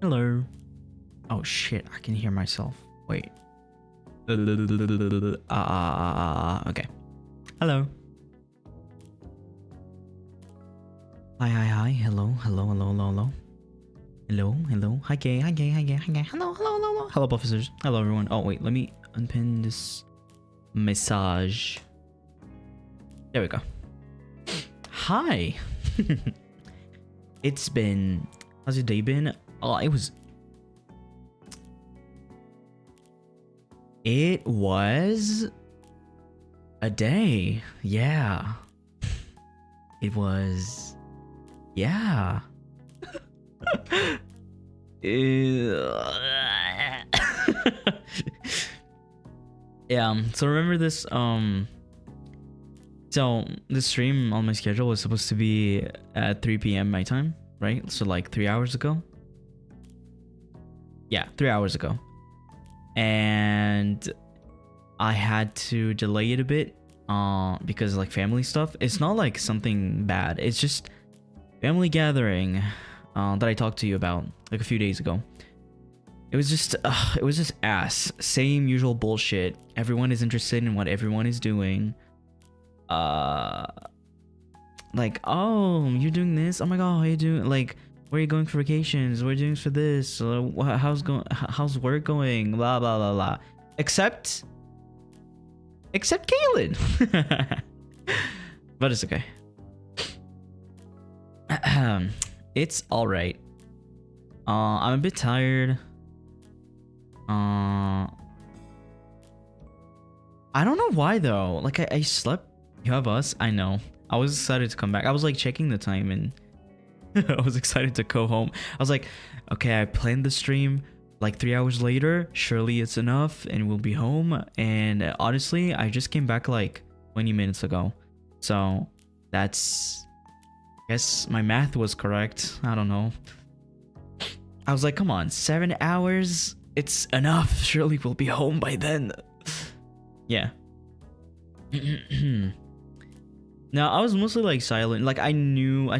Hello. Oh shit, I can hear myself. Wait. Okay. Hello. Hi. Hello. Hi gay. Hello officers. Hello everyone. Oh wait, let me unpin this message. There we go. Hi. How's your day been? Oh, it was a day. Yeah. It was. Yeah. Yeah. So remember this. So the stream on my schedule was supposed to be at 3 p.m. my time, right? So like 3 hours ago. Yeah, 3 hours ago. And I had to delay it a bit because like family stuff. It's not like something bad. It's just family gathering that I talked to you about like a few days ago. It was just ass. Same usual bullshit. Everyone is interested in what everyone is doing. Like, oh, you're doing this? Oh my god, how you doing? Like, where are you going for vacations? What are you doing for this? How's work going? Blah blah blah blah. Except Caelen. But it's okay. It's all right. I'm a bit tired. I don't know why though. Like I slept. You have us. I know. I was excited to come back. I was like checking the time and I was excited to go home. I was like, okay, I planned the stream. Like 3 hours later, surely it's enough and we'll be home. And honestly, I just came back like 20 minutes ago. So that's, I guess my math was correct. I don't know. I was like, come on, 7 hours? It's enough. Surely we'll be home by then. Yeah. No, I was mostly like silent. Like I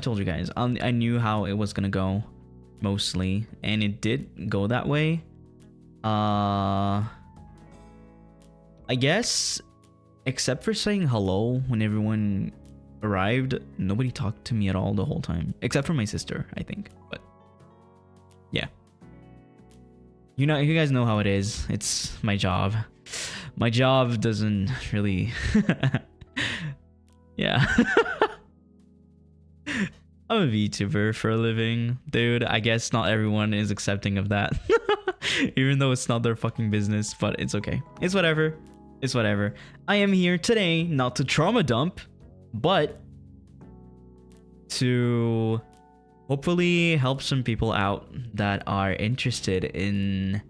told you guys, I knew how it was gonna go mostly, and it did go that way. I guess except for saying hello when everyone arrived, nobody talked to me at all the whole time, except for my sister, I think. But yeah, you guys know how it is. It's my job. My job doesn't really yeah. I'm a VTuber for a living, dude. I guess not everyone is accepting of that. Even though it's not their fucking business, but it's okay. It's whatever. It's whatever. I am here today not to trauma dump, but to hopefully help some people out that are interested in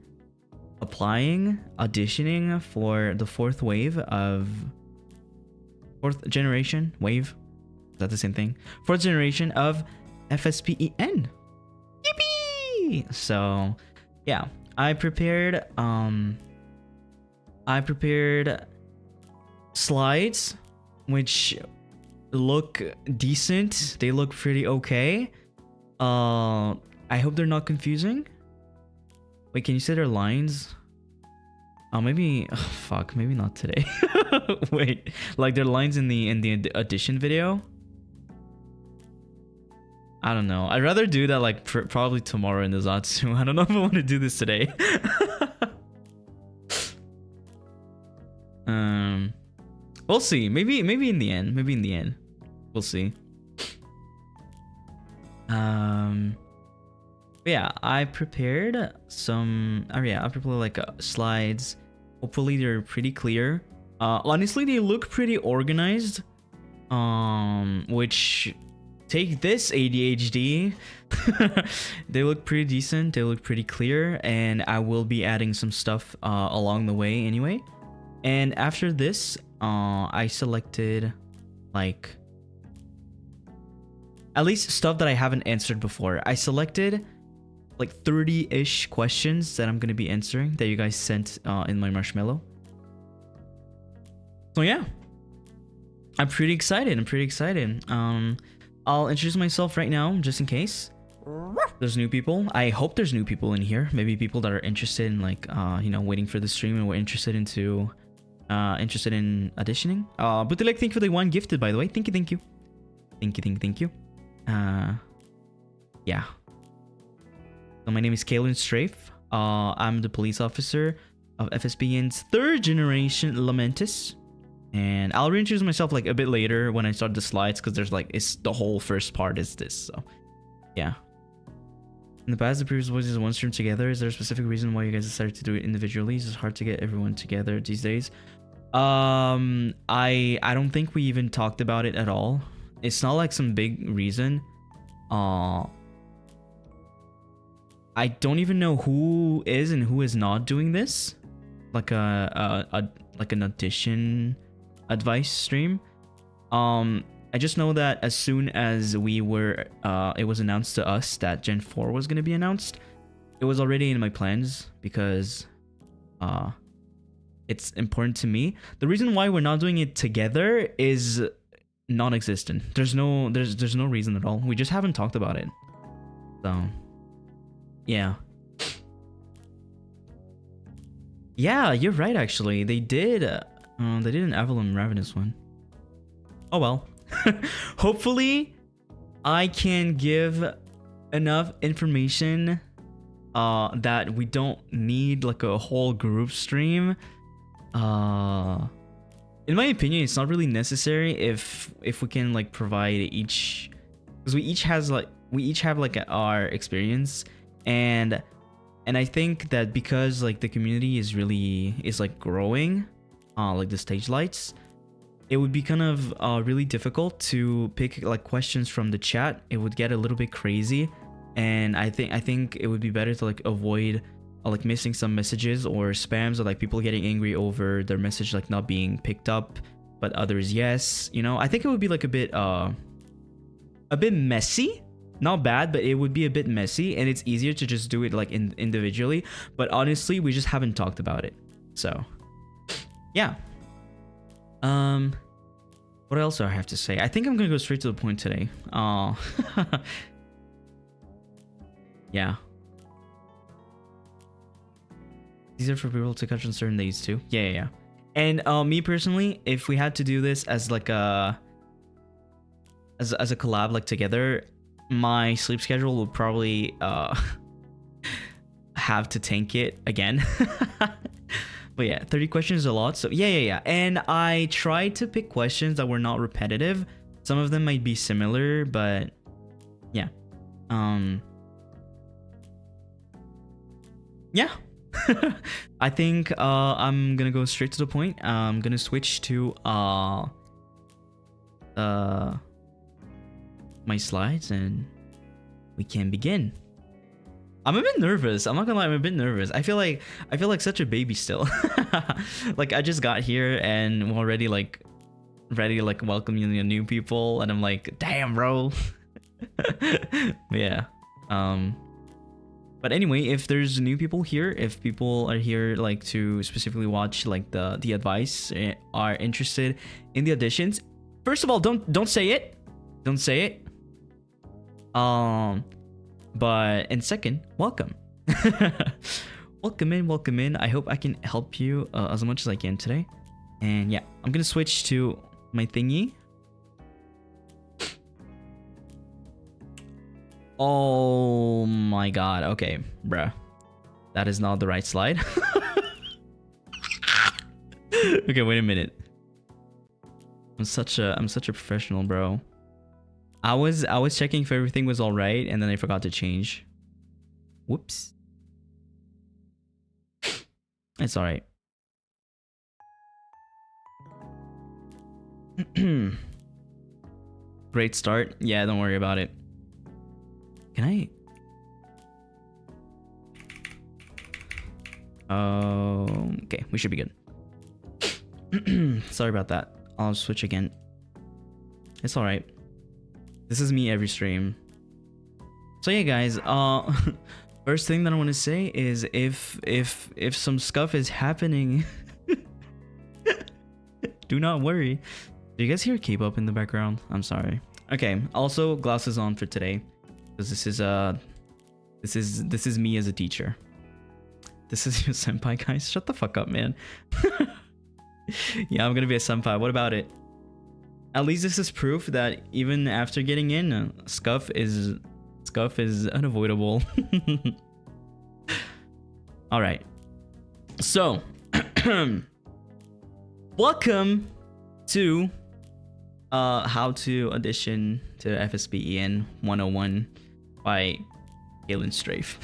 auditioning for the fourth generation wave. Is that the same thing? Fourth generation of FSPEN. Yippee! So yeah, I prepared slides which look decent. They look pretty okay. I hope they're not confusing. Wait, can you say their lines? Oh, maybe. Oh, fuck, maybe not today. Wait, like their lines in the audition video. I don't know. I'd rather do that like probably tomorrow in the Zatsu. I don't know if I want to do this today. We'll see. Maybe in the end. Maybe in the end. We'll see. Yeah, I prepared some. Oh yeah, I prepared like slides. Hopefully they're pretty clear. Honestly, they look pretty organized. Which, take this ADHD. They look pretty decent. They look pretty clear, and I will be adding some stuff along the way anyway. And after this, I selected like at least stuff that I haven't answered before. I selected like 30-ish questions that I'm gonna be answering that you guys sent in my marshmallow. So yeah, I'm pretty excited. I'll introduce myself right now just in case. there's new people. I hope there's new people in here. Maybe people that are interested in like you know, waiting for the stream and we're interested in auditioning. But like, thank you for the 1 gifted, by the way. Thank you, thank you. Thank you. Yeah. So my name is Caelen Strayfe. I'm the police officer of FSPN's 3rd generation Lamentus. And I'll reintroduce myself like a bit later when I start the slides, because there's like, it's the whole first part is this. So yeah. In the past, the previous voices one stream together. Is there a specific reason why you guys decided to do it individually? It's just hard to get everyone together these days. I don't think we even talked about it at all. It's not like some big reason. I don't even know who is and who is not doing this. Like like an audition advice stream. I just know that as soon as we were it was announced to us that Gen 4 was going to be announced, it was already in my plans because it's important to me. The reason why we're not doing it together is non-existent. There's no reason at all. We just haven't talked about it. So yeah. Yeah, you're right actually. They did an Avalon Ravenous one. Oh well. Hopefully I can give enough information that we don't need like a whole group stream. In my opinion, it's not really necessary if we can like provide each, because we each have like our experience, and I think that because like the community is like growing, like the stage lights, it would be kind of really difficult to pick like questions from the chat. It would get a little bit crazy, and I think it would be better to like avoid like missing some messages or spams, or like people getting angry over their message like not being picked up, but others yes. You know, I think it would be like a bit messy. Not bad, but it would be a bit messy, and it's easier to just do it like individually. But honestly, we just haven't talked about it. So yeah. What else do I have to say? I think I'm gonna go straight to the point today. Yeah. These are for people to catch on certain days too. Yeah. And me personally, if we had to do this as like a collab like together, my sleep schedule would probably have to tank it again. But yeah, 30 questions is a lot. So yeah. And I tried to pick questions that were not repetitive. Some of them might be similar, but yeah. Yeah. I think I'm gonna go straight to the point. I'm gonna switch to my slides and we can begin. I'm a bit nervous. I'm not gonna lie, I'm a bit nervous. I feel like such a baby still. Like I just got here and I'm already like ready to like welcome new people, and I'm like, damn bro. Yeah. But anyway, if there's new people here, if people are here like to specifically watch like the advice, are interested in the auditions, first of all, don't say it. Don't say it. But and second, welcome. Welcome in. I hope I can help you as much as I can today. And yeah, I'm gonna switch to my thingy. Oh my god. Okay, bruh. That is not the right slide. Okay, wait a minute. I'm such a professional, bro. I was checking if everything was all right, and then I forgot to change. Whoops. It's all right. Great start. Yeah, don't worry about it. Can I? Okay, we should be good. Sorry about that. I'll switch again. It's all right. This is me every stream. So yeah, guys. First thing that I want to say is if some stuff is happening, do not worry. Do you guys hear K-pop in the background? I'm sorry. Okay. Also, glasses on for today. because this is me as a teacher. This is your senpai, guys. Shut the fuck up, man. Yeah, I'm gonna be a senpai. What about it? At least this is proof that even after getting in, scuff is unavoidable. All right. So, welcome to how to audition to FSP EN 101 by Caelen Strayfe.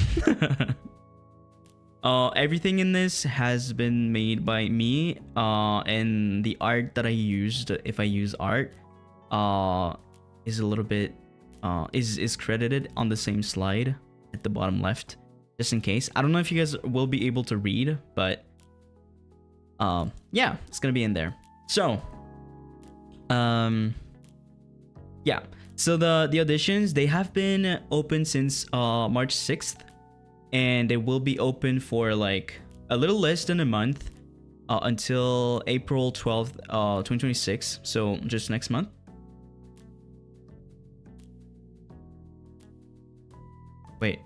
Everything in this has been made by me, and the art that I used, if I use art, is a little bit is credited on the same slide at the bottom left, just in case. I don't know if you guys will be able to read, but yeah, it's gonna be in there. So yeah, so the auditions, they have been open since March 6th, and they will be open for like a little less than a month, until April 12th 2026, so just next month. Wait,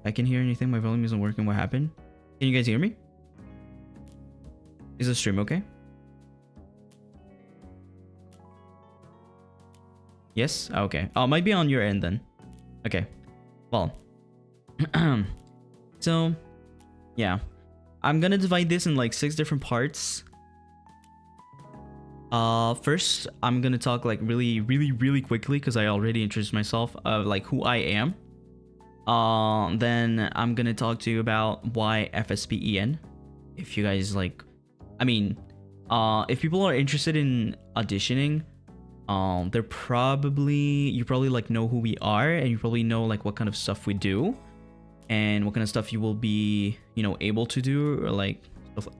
I can hear anything. My volume isn't working. What happened? Can you guys hear me? Is the stream okay? Yes? Okay. Oh, might be on your end then. Okay. Well. So, yeah. I'm gonna divide this in like 6 different parts. First, I'm gonna talk like really quickly, because I already introduced myself, of like who I am. Then I'm gonna talk to you about why FSP EN. If you guys like, I mean, if people are interested in auditioning, you probably like know who we are, and you probably know like what kind of stuff we do, and what kind of stuff you will be, you know, able to do, or like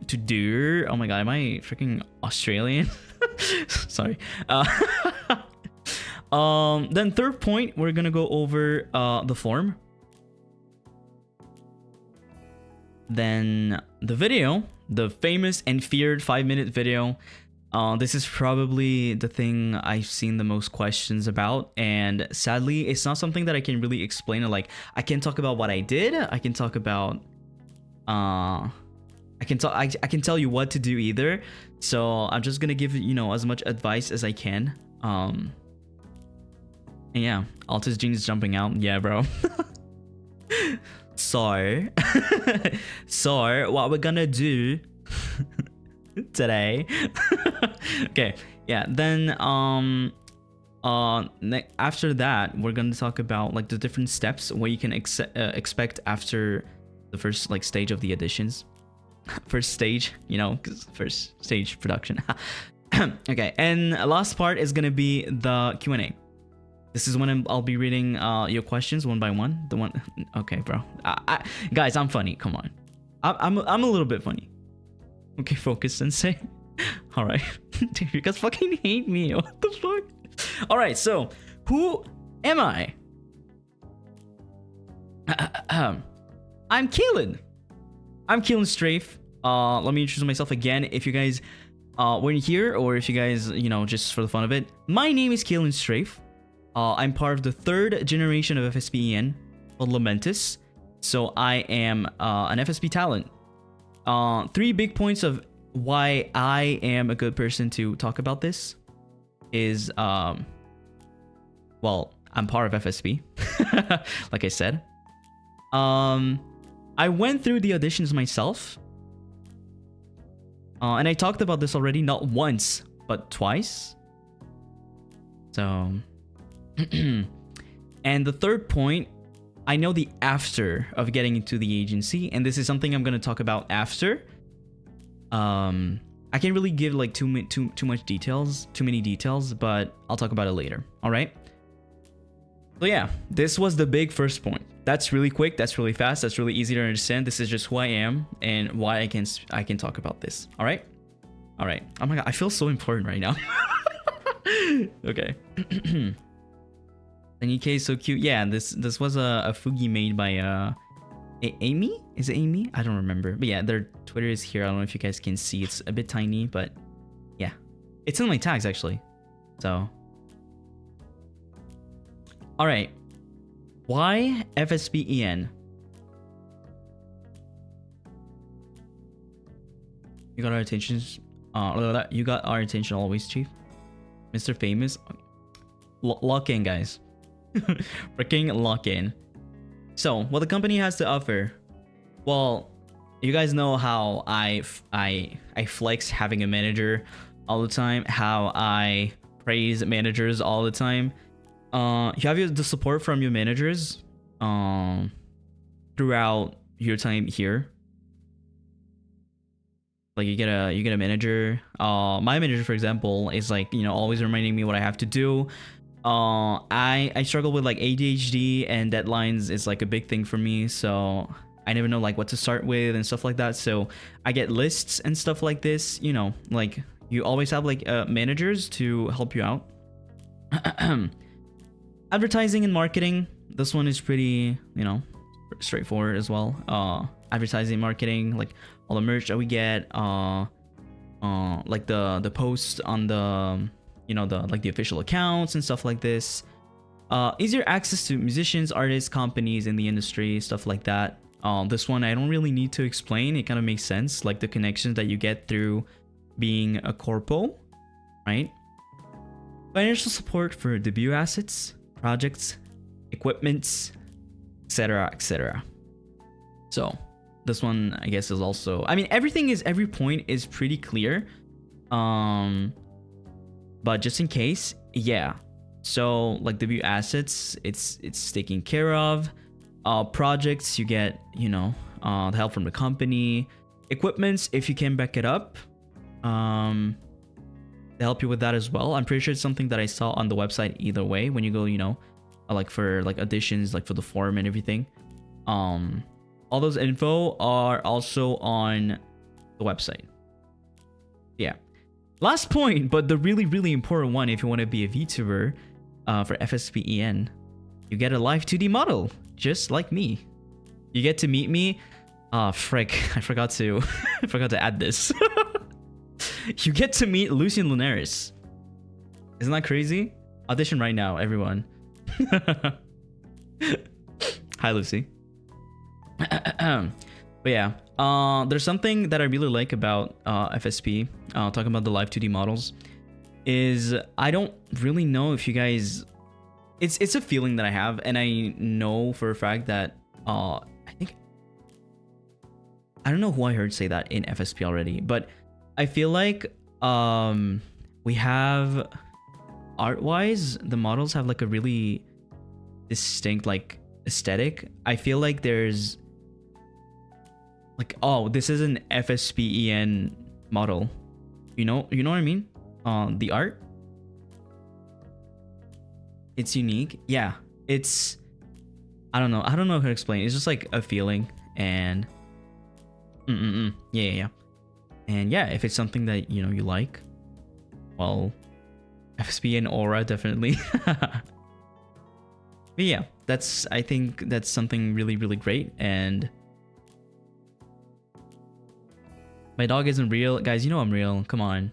to do. Oh my god, am I freaking Australian? Sorry. Then third point, we're gonna go over the form. Then the video, the famous and feared 5-minute video. This is probably the thing I've seen the most questions about, and sadly, it's not something that I can really explain. Like, I can talk about what I did. I can talk about, I can tell you what to do either. So I'm just gonna give, you know, as much advice as I can. And yeah, Altus Genius jumping out. Yeah, bro. So, what we're gonna do today. Okay, yeah, then after that, we're gonna talk about like the different steps, what you can expect after the first like stage of the auditions. First stage, you know, because first stage production. Okay, and last part is gonna be the Q&A. This is when I'll be reading your questions one by one. The one, okay, bro. Guys, I'm funny. Come on, I'm a little bit funny. Okay, focus, sensei. All right. Dude, you guys fucking hate me. What the fuck? All right, so who am I? I'm Caelen. I'm Caelen Strayfe. Let me introduce myself again. If you guys weren't here, or if you guys, you know, just for the fun of it, my name is Caelen Strayfe. I'm part of the 3rd generation of FSP EN called Lamentus. So I am an FSP talent. 3 big points of why I am a good person to talk about this is, well, I'm part of FSP, like I said. I went through the auditions myself, and I talked about this already, not once, but twice. So, and the third point, I know the after of getting into the agency, and this is something I'm going to talk about after. I can't really give like too many details, but I'll talk about it later. All right. So yeah, this was the big first point. That's really quick. That's really fast. That's really easy to understand. This is just who I am and why I can talk about this. All right. All right. Oh my god, I feel so important right now. Okay. Any so cute. Yeah, this was a fugi made by Amy? Is it Amy? I don't remember. But yeah, their Twitter is here. I don't know if you guys can see. It's a bit tiny, but yeah. It's in my tags actually. So. Alright. Why FSPEN? You got our attention. You got our attention always, Chief. Mr. Famous. Lock in, guys. Freaking lock in. So, what the company has to offer. Well, you guys know how I flex having a manager all the time. How I praise managers all the time. You have the support from your managers throughout your time here. Like you get a manager. My manager, for example, is like, you know, always reminding me what I have to do. I struggle with like ADHD, and deadlines is like a big thing for me, so I never know like what to start with and stuff like that. So I get lists and stuff like this, you know, like you always have like managers to help you out. Advertising and marketing, this one is pretty, you know, straightforward as well. Advertising, marketing, like all the merch that we get, like the posts on the, you know, the like the official accounts and stuff like this. Easier access to musicians, artists, companies in the industry, stuff like that. This one I don't really need to explain. It kind of makes sense, like the connections that you get through being a corpo, right? Financial support for debut assets, projects, equipments, etc., etc. So this one, I guess, is also, I mean, every point is pretty clear. But just in case, yeah. So like debut assets, it's taken care of. Projects, you get, you know, the help from the company. Equipments, if you can back it up, they help you with that as well. I'm pretty sure it's something that I saw on the website either way when you go, you know, like for like auditions, like for the form and everything. All those info are also on the website. Yeah. Last point, but the really, really important one if you want to be a VTuber for FSPEN, you get a live 2D model, just like me. You get to meet me. Frick, I forgot to add this. You get to meet Lucian Lunaris. Isn't that crazy? Audition right now, everyone. Hi, Lucy. But yeah, there's something that I really like about FSP, talking about the live 2D models, is I don't really know if you guys, it's a feeling that I have, and I know for a fact that I don't know who I heard say that in FSP already, but I feel like we have, art-wise, the models have like a really distinct like aesthetic. I feel like there's like, oh, this is an FSPEN model. You know what I mean? The art, it's unique. Yeah, it's, I don't know how to explain. It's just like a feeling, and yeah. And yeah, if it's something that, you know, you like, well, FSPEN aura definitely. But yeah, I think that's something really, really great. And my dog isn't real. Guys, you know I'm real. Come on.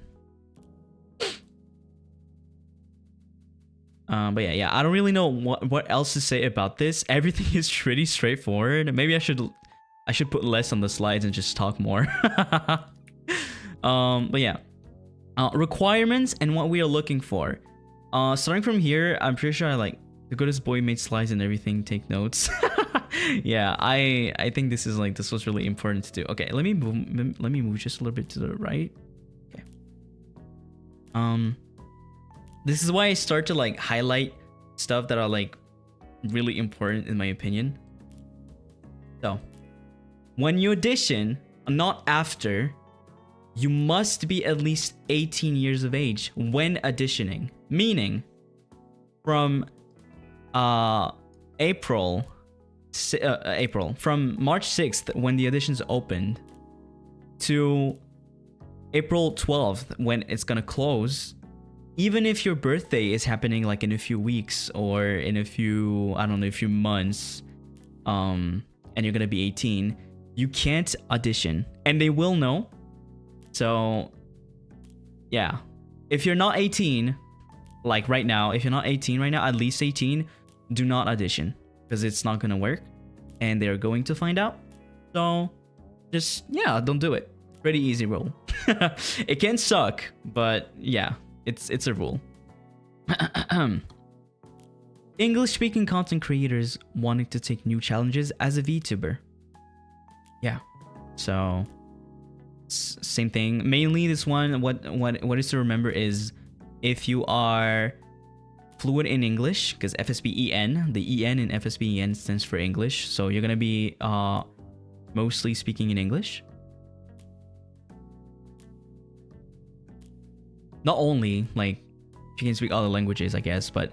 But yeah, I don't really know what else to say about this. Everything is pretty straightforward. Maybe I should put less on the slides and just talk more. But yeah, requirements and what we are looking for. Starting from here, I'm pretty sure the goodest boy made slides and everything. Take notes. Yeah, I think this was really important to do. Okay, let me move just a little bit to the right. Okay. This is why I start to like highlight stuff that are like really important in my opinion. So, when you audition, not after, you must be at least 18 years of age when auditioning. Meaning, from from March 6th when the auditions opened to April 12th when it's gonna close, even if your birthday is happening like in a few weeks or in a few, I don't know, a few months, and you're gonna be 18, you can't audition, and they will know. So yeah, if you're not 18, like right now, if you're not 18 right now, at least 18, do not audition. because it's not gonna work, and they're going to find out. So just, yeah, don't do it. Pretty easy rule. It can suck, but yeah, it's a rule. English-speaking content creators wanting to take new challenges as a VTuber. Yeah, so same thing. Mainly this one, what is to remember is if you are fluent in English, because FSP EN, the EN in FSP EN stands for English, so you're gonna be mostly speaking in English. Not only, like, you can speak other languages, I guess, but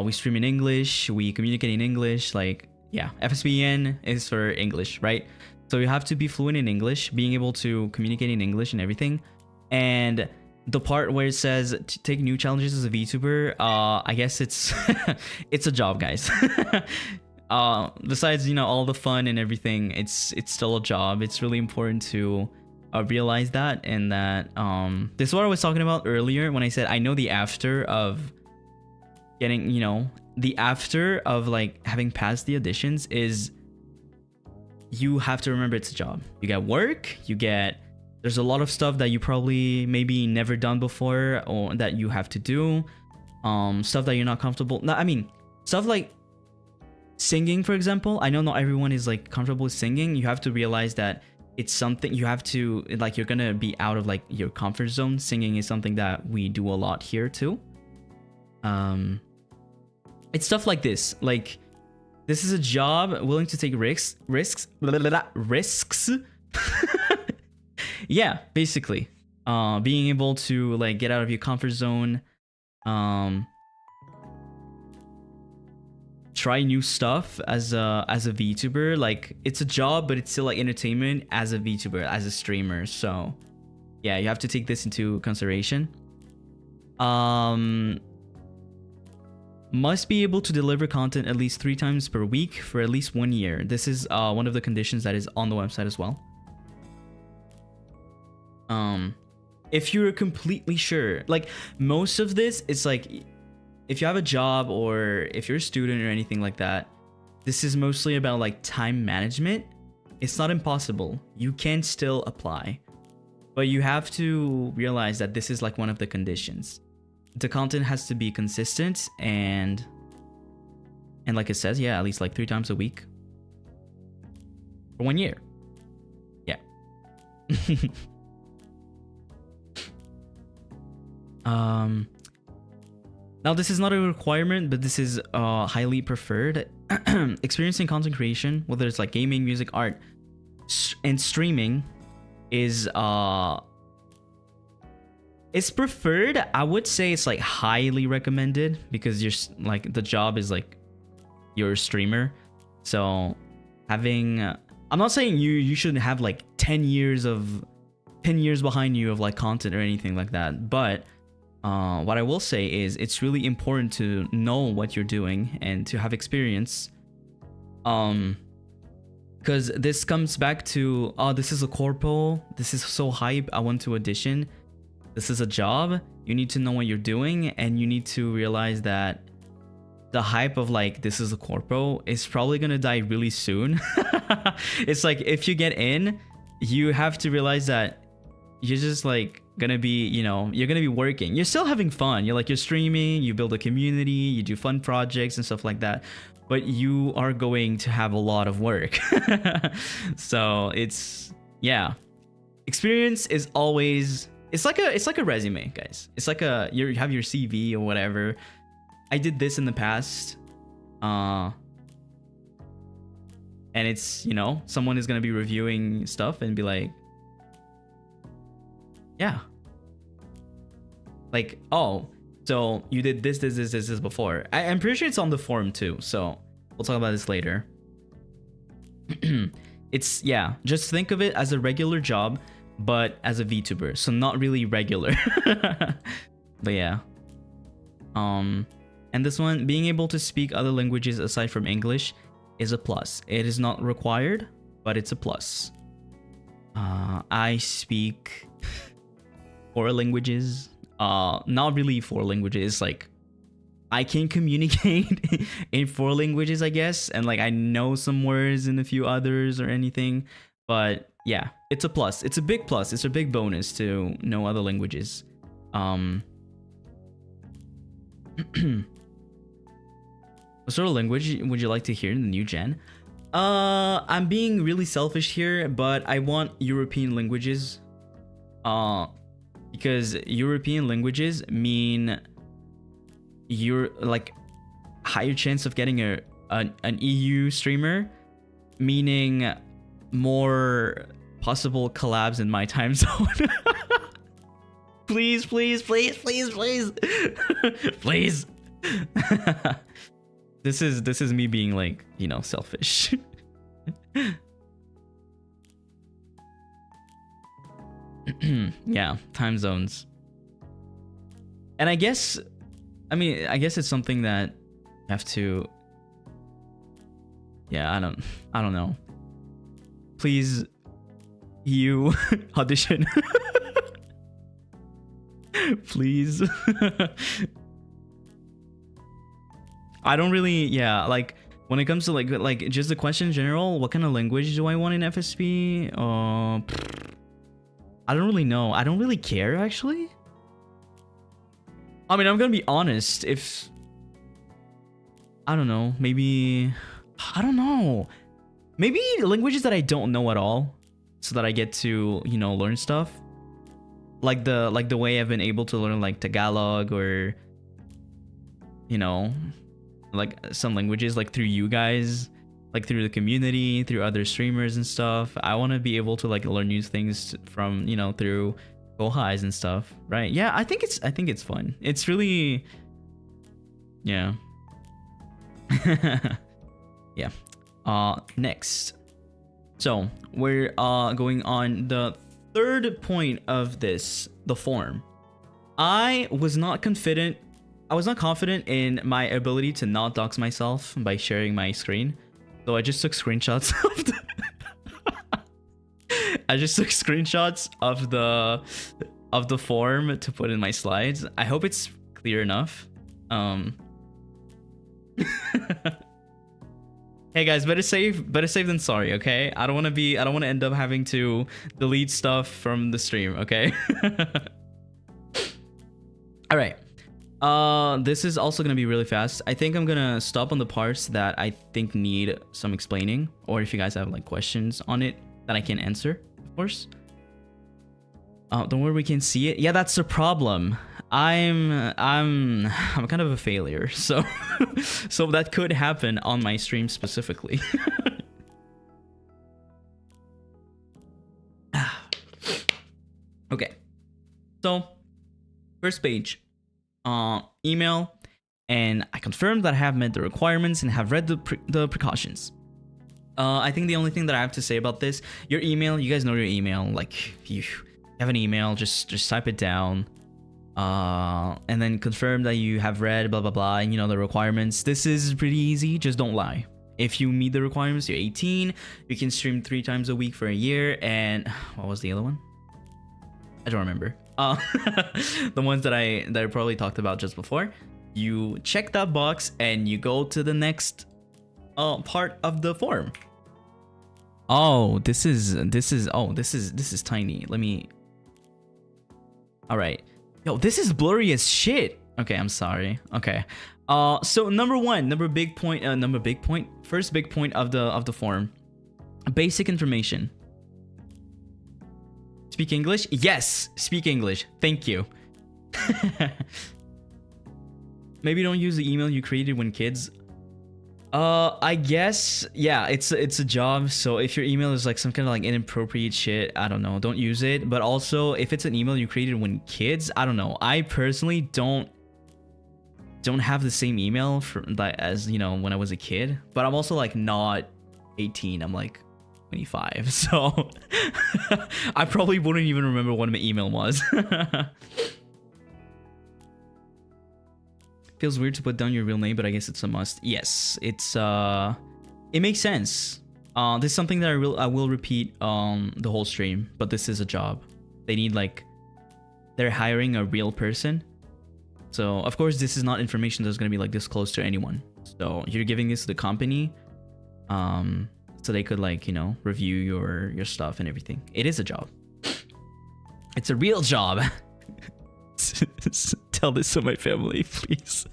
we stream in English, we communicate in English, like, yeah, FSBN is for English, right? So you have to be fluent in English, being able to communicate in English and everything. And the part where it says to take new challenges as a VTuber, I guess it's it's a job, guys. Besides, you know, all the fun and everything, it's still a job. It's really important to realize that, and that this is what I was talking about earlier when I said I know the after of getting, you know, the after of like having passed the auditions is you have to remember it's a job. You get work, there's a lot of stuff that you probably maybe never done before or that you have to do, stuff that you're not comfortable. I mean, stuff like singing, for example. I know not everyone is like comfortable with singing. You have to realize that it's something you have to, like, you're gonna be out of like your comfort zone. Singing is something that we do a lot here too. It's stuff like this. Like, this is a job, willing to take risks. Yeah, basically, being able to like get out of your comfort zone, try new stuff as a VTuber. Like, it's a job, but it's still like entertainment as a VTuber, as a streamer. So yeah, you have to take this into consideration. Must be able to deliver content at least 3 times per week for at least 1 year. This is one of the conditions that is on the website as well. If you're completely sure, like, most of this, it's like, if you have a job or if you're a student or anything like that, this is mostly about like time management. It's not impossible. You can still apply, but you have to realize that this is like one of the conditions. The content has to be consistent and like it says, yeah, at least like 3 times a week for 1 year. Yeah. Now this is not a requirement, but this is highly preferred. Experience in content creation, whether it's like gaming, music, art, and streaming, is it's preferred. I would say it's like highly recommended, because you're like, the job is like you're a streamer. So having I'm not saying you should have like 10 years behind you of like content or anything like that, but what I will say is it's really important to know what you're doing and to have experience, because this comes back to, oh, this is a corpo, this is so hype, I want to audition. This is a job. You need to know what you're doing, and you need to realize that the hype of like, this is a corpo, is probably gonna die really soon. It's like, if you get in, you have to realize that you're just like gonna be, you know, you're gonna be working. You're still having fun. You're streaming, you build a community, you do fun projects and stuff like that, but you are going to have a lot of work. So it's, yeah, experience is always, it's like a resume, guys. It's like you have your CV or whatever. I did this in the past, and it's, you know, someone is gonna be reviewing stuff and be like, yeah, like, oh, so you did this before. I'm pretty sure it's on the forum too, so we'll talk about this later. It's, yeah, just think of it as a regular job, but as a VTuber, so not really regular. But yeah, and this one, being able to speak other languages aside from English is a plus. It is not required, but it's a plus. I speak 4 languages. Not really 4 languages, like I can communicate in 4 languages, I guess, and like I know some words in a few others or anything. But yeah, it's a plus. It's a big plus. It's a big bonus to know other languages. What sort of language would you like to hear in the new gen? I'm being really selfish here, but I want European languages. Because European languages mean you're like higher chance of getting an EU streamer, meaning more possible collabs in my time zone. Please, please, please, please, please, please. This is me being like, you know, selfish. Yeah, time zones. And I guess it's something that you have to, yeah, I don't know. Please, you audition. Please. I don't really, yeah, like when it comes to like just the question in general, what kind of language do I want in FSP? I don't really know. I don't really care, actually. I mean, I'm gonna be honest. If I don't know, maybe I don't know. Maybe languages that I don't know at all, so that I get to, you know, learn stuff. Like the way I've been able to learn like Tagalog, or you know, like some languages like through you guys, like through the community, through other streamers and stuff. I want to be able to like learn new things from, you know, through go highs and stuff, right? Yeah, I think it's fun. It's really, yeah. Yeah. Next, so we're going on the 3rd point of this, the form. I was not confident in my ability to not dox myself by sharing my screen, so I just took screenshots of the I just took screenshots of the form to put in my slides. I hope it's clear enough. Hey guys, better safe than sorry, okay? I don't want to end up having to delete stuff from the stream, okay? All right. This is also gonna be really fast. I think I'm gonna stop on the parts that I think need some explaining, or if you guys have like questions on it that I can answer, of course. Don't worry, we can see it. Yeah, that's the problem. I'm kind of a failure, so so that could happen on my stream specifically. Okay, so first page, email, and I confirmed that I have met the requirements and have read the precautions. I think the only thing that I have to say about this, your email, you guys know your email. Like, if you have an email, just type it down. And then confirm that you have read blah blah blah, and you know the requirements. This is pretty easy, just don't lie. If you meet the requirements, you're 18, you can stream 3 times a week for a year. And what was the other one? I don't remember. The ones that I probably talked about just before. You check that box and you go to the next part of the form. Oh, this is tiny. Let me, all right. Yo, this is blurry as shit. Okay, I'm sorry. Okay. So first big point of the form. Basic information. Speak English? Yes, speak English. Thank you. Maybe don't use the email you created when kids. I guess, yeah, it's a job, so if your email is like some kind of like inappropriate shit, I don't know, don't use it. But also, if it's an email you created when kids, I don't know. I personally don't have the same email for that as, you know, when I was a kid. But I'm also like not 18, I'm like 25, so I probably wouldn't even remember what my email was. Feels weird to put down your real name, but I guess it's a must. Yes, it's it makes sense. This is something that I will repeat the whole stream, but this is a job. They need, like, they're hiring a real person. So of course this is not information that's going to be like disclosed to anyone. So you're giving this to the company, so they could like, you know, review your stuff and everything. It is a job. It's a real job. Tell this to my family, please.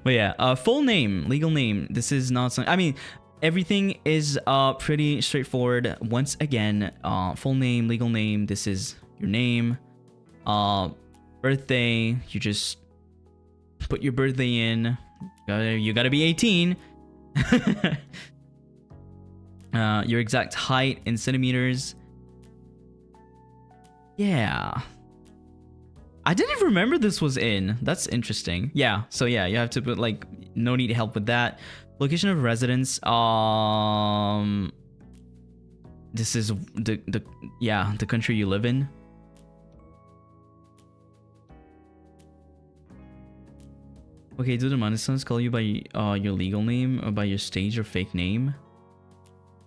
But yeah, full name, legal name. This is not something, I mean, everything is pretty straightforward. Once again, full name, legal name. This is your name. Birthday, you just put your birthday in. You gotta be 18. Your exact height in centimeters. Yeah, I didn't remember this was in. That's interesting. Yeah, so yeah, you have to put like no need help with that. Location of residence. This is the country you live in. Okay, do the Manistans call you by your legal name or by your stage or fake name?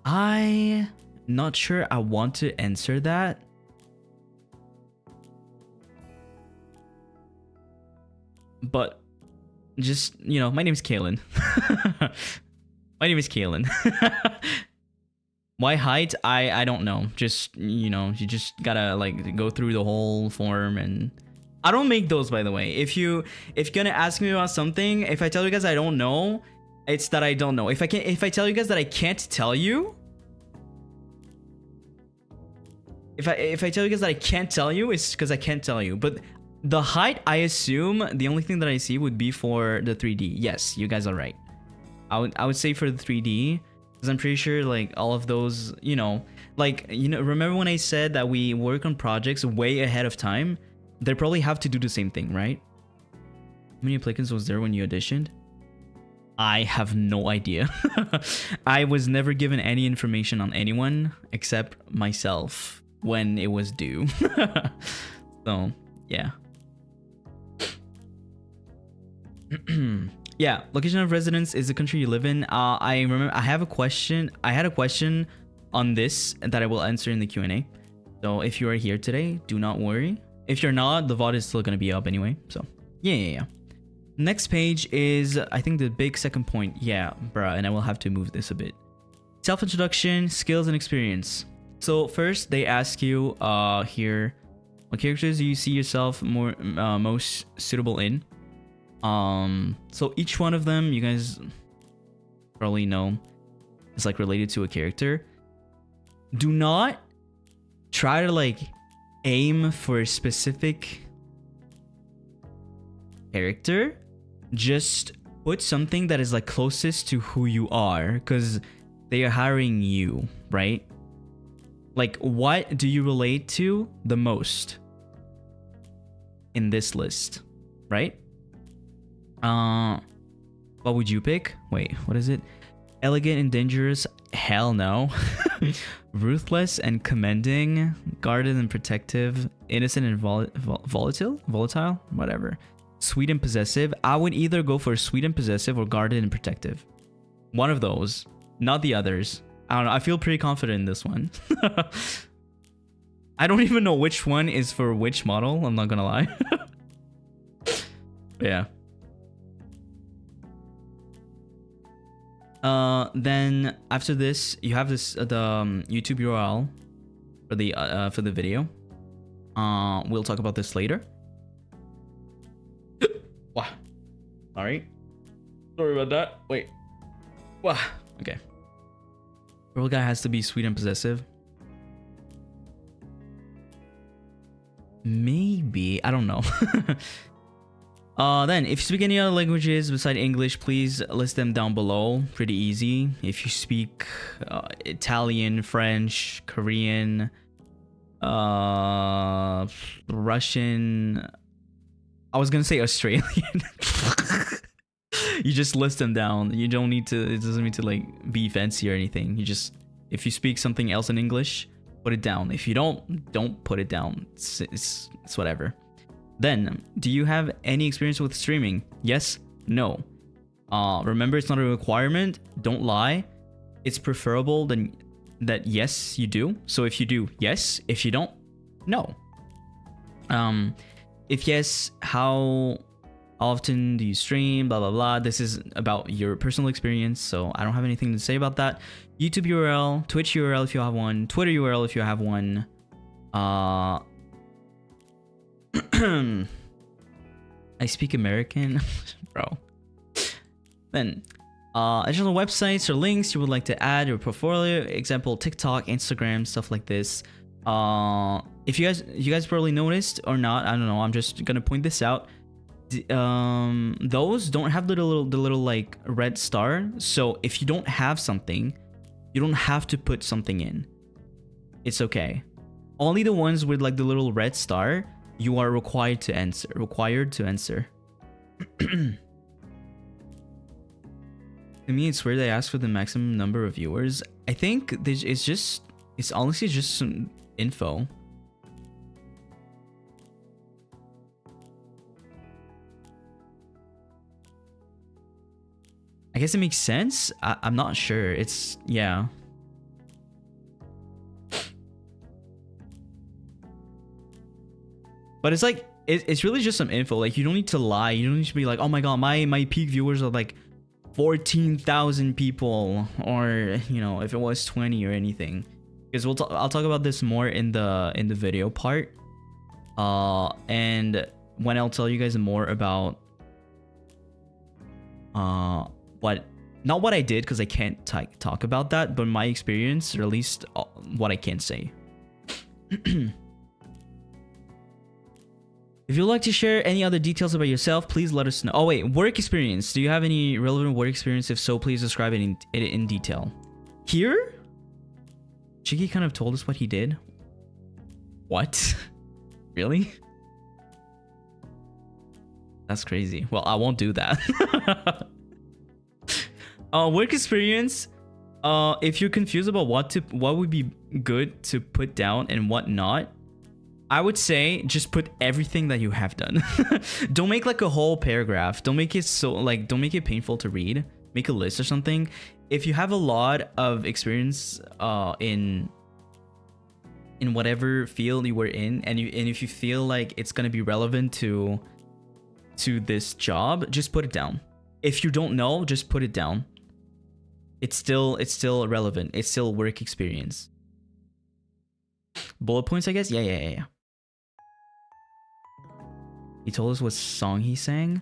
I'm not sure I want to answer that. But just, you know, my name is Caelen. My name is Caelen. My height, I don't know. Just, you know, you just gotta like go through the whole form. And I don't make those, by the way. If you're gonna ask me about something, if I tell you guys I don't know, it's that I don't know. If I tell you guys that I can't tell you, if I tell you guys that I can't tell you, it's because I can't tell you. But the height, I assume the only thing that I see would be for the 3D. Yes, you guys are right. I would say for the 3D, because I'm pretty sure like all of those, you know, like, you know, remember when I said that we work on projects way ahead of time? They probably have to do the same thing, right? How many applicants was there when you auditioned? I have no idea. I was never given any information on anyone except myself when it was due. So yeah. Yeah, location of residence is the country you live in. I remember I had a question on this that I will answer in the Q&A. So if you are here today, do not worry. If you're not, the VOD is still going to be up anyway. So yeah. Next page is, I think, the big second point. Yeah, bruh, and I will have to move this a bit. Self-introduction, skills, and experience. So first, they ask you here, what characters do you see yourself most suitable in? So each one of them, you guys probably know, is like related to a character. Do not try to like aim for a specific character. Just put something that is like closest to who you are, because they are hiring you, right? Like, what do you relate to the most in this list, right? What would you pick? Wait, what is it? Elegant and dangerous? Hell no. Ruthless and commending, guarded and protective, innocent and volatile, whatever. Sweet and possessive. I would either go for sweet and possessive or guarded and protective. One of those, not the others. I don't know. I feel pretty confident in this one. I don't even know which one is for which model. I'm not gonna lie. Yeah. Then after this, you have this the YouTube URL for the video. We'll talk about this later. Wow. Sorry about that. Wait. Wow. Okay. Girl guy has to be sweet and possessive. Maybe. I don't know. Then, if you speak any other languages beside English, please list them down below. Pretty easy. If you speak Italian, French, Korean, Russian, I was gonna say Australian. You just list them down. You don't need to. It doesn't need to like be fancy or anything. You just, if you speak something else in English, put it down. If you don't put it down. It's whatever. Then, do you have any experience with streaming? Yes, no. Remember, it's not a requirement. Don't lie. It's preferable than that. Yes, you do. So if you do, yes. If you don't, no. If yes, how often do you stream? Blah blah blah. This is about your personal experience, so I don't have anything to say about that. YouTube URL, Twitch URL if you have one, Twitter URL if you have one. I speak American, bro. Then, additional websites or links you would like to add your portfolio, example TikTok, Instagram, stuff like this. If you guys probably noticed or not, I don't know. I'm just gonna point this out. Those don't have the little like red star. So if you don't have something, you don't have to put something in. It's okay. Only the ones with like the little red star, you are required to answer. To me, it's weird they ask for the maximum number of viewers. I think it's honestly just some info. I guess it makes sense. I'm not sure. It's, yeah. But it's like, it's really just some info. Like, you don't need to lie. You don't need to be like, oh my god, my peak viewers are like 14,000 people, or you know, if it was 20 or anything. Because I'll talk about this more in the video part. And when I'll tell you guys more about not what I did, because I can't talk about that, but my experience, or at least what I can say. If you'd like to share any other details about yourself, please let us know. Oh wait, work experience. Do you have any relevant work experience? If so, please describe it in detail. Here? Chiki kind of told us what he did. What? Really? That's crazy. Well, I won't do that. Work experience. If you're confused about what would be good to put down and what not, I would say just put everything that you have done. Don't make like a whole paragraph. Don't make it so like, don't make it painful to read. Make a list or something. If you have a lot of experience in whatever field you were in, and if you feel like it's gonna be relevant to this job, just put it down. If you don't know, just put it down. It's still relevant. It's still work experience. Bullet points, I guess. Yeah. He told us what song he sang.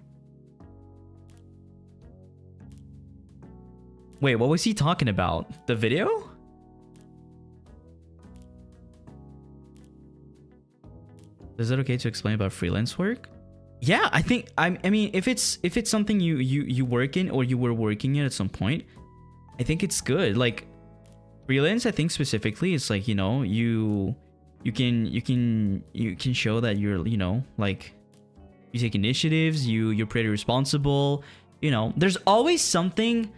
Wait, what was he talking about? The video? Is it okay to explain about freelance work? Yeah, I think I mean if it's something you work in, or you were working in at some point, I think it's good. Like freelance, I think specifically, it's like, you know, you can show that you're, you know, like you take initiatives, you're pretty responsible, you know. There's always something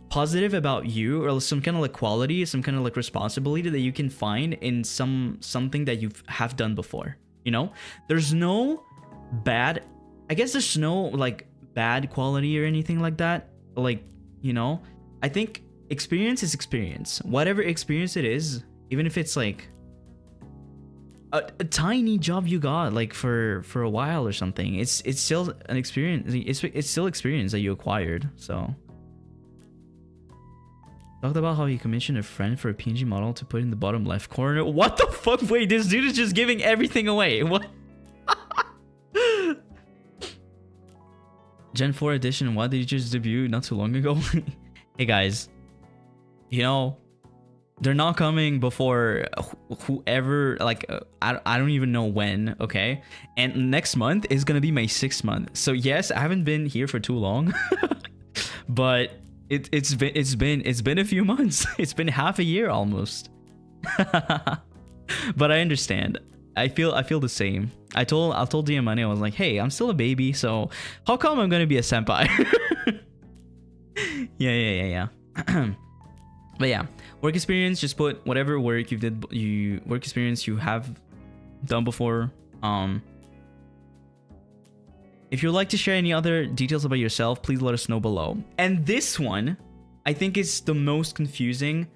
positive about you, or some kind of like quality, some kind of like responsibility that you can find in something that you have done before, you know. There's no bad, I guess there's no like bad quality or anything like that, like, you know. I think experience is experience. Whatever experience it is, even if it's like a tiny job you got like for a while or something, it's still an experience. It's still experience that you acquired. So talked about how he commissioned a friend for a PNG model to put in the bottom left corner. What the fuck? Wait, this dude is just giving everything away. What? Gen 4 edition, why did you just debut not too long ago? Hey guys, you know, they're not coming before whoever, like, I don't even know when, okay? And next month is gonna be my 6th month. So yes, I haven't been here for too long, but it's been a few months. It's been half a year almost. But I understand. I feel the same. I told Diamante, I was like, hey, I'm still a baby, so how come I'm gonna be a senpai? Yeah. But yeah, work experience, just put whatever work work experience you have done before. If you'd like to share any other details about yourself, please let us know below. And this one, I think, is the most confusing.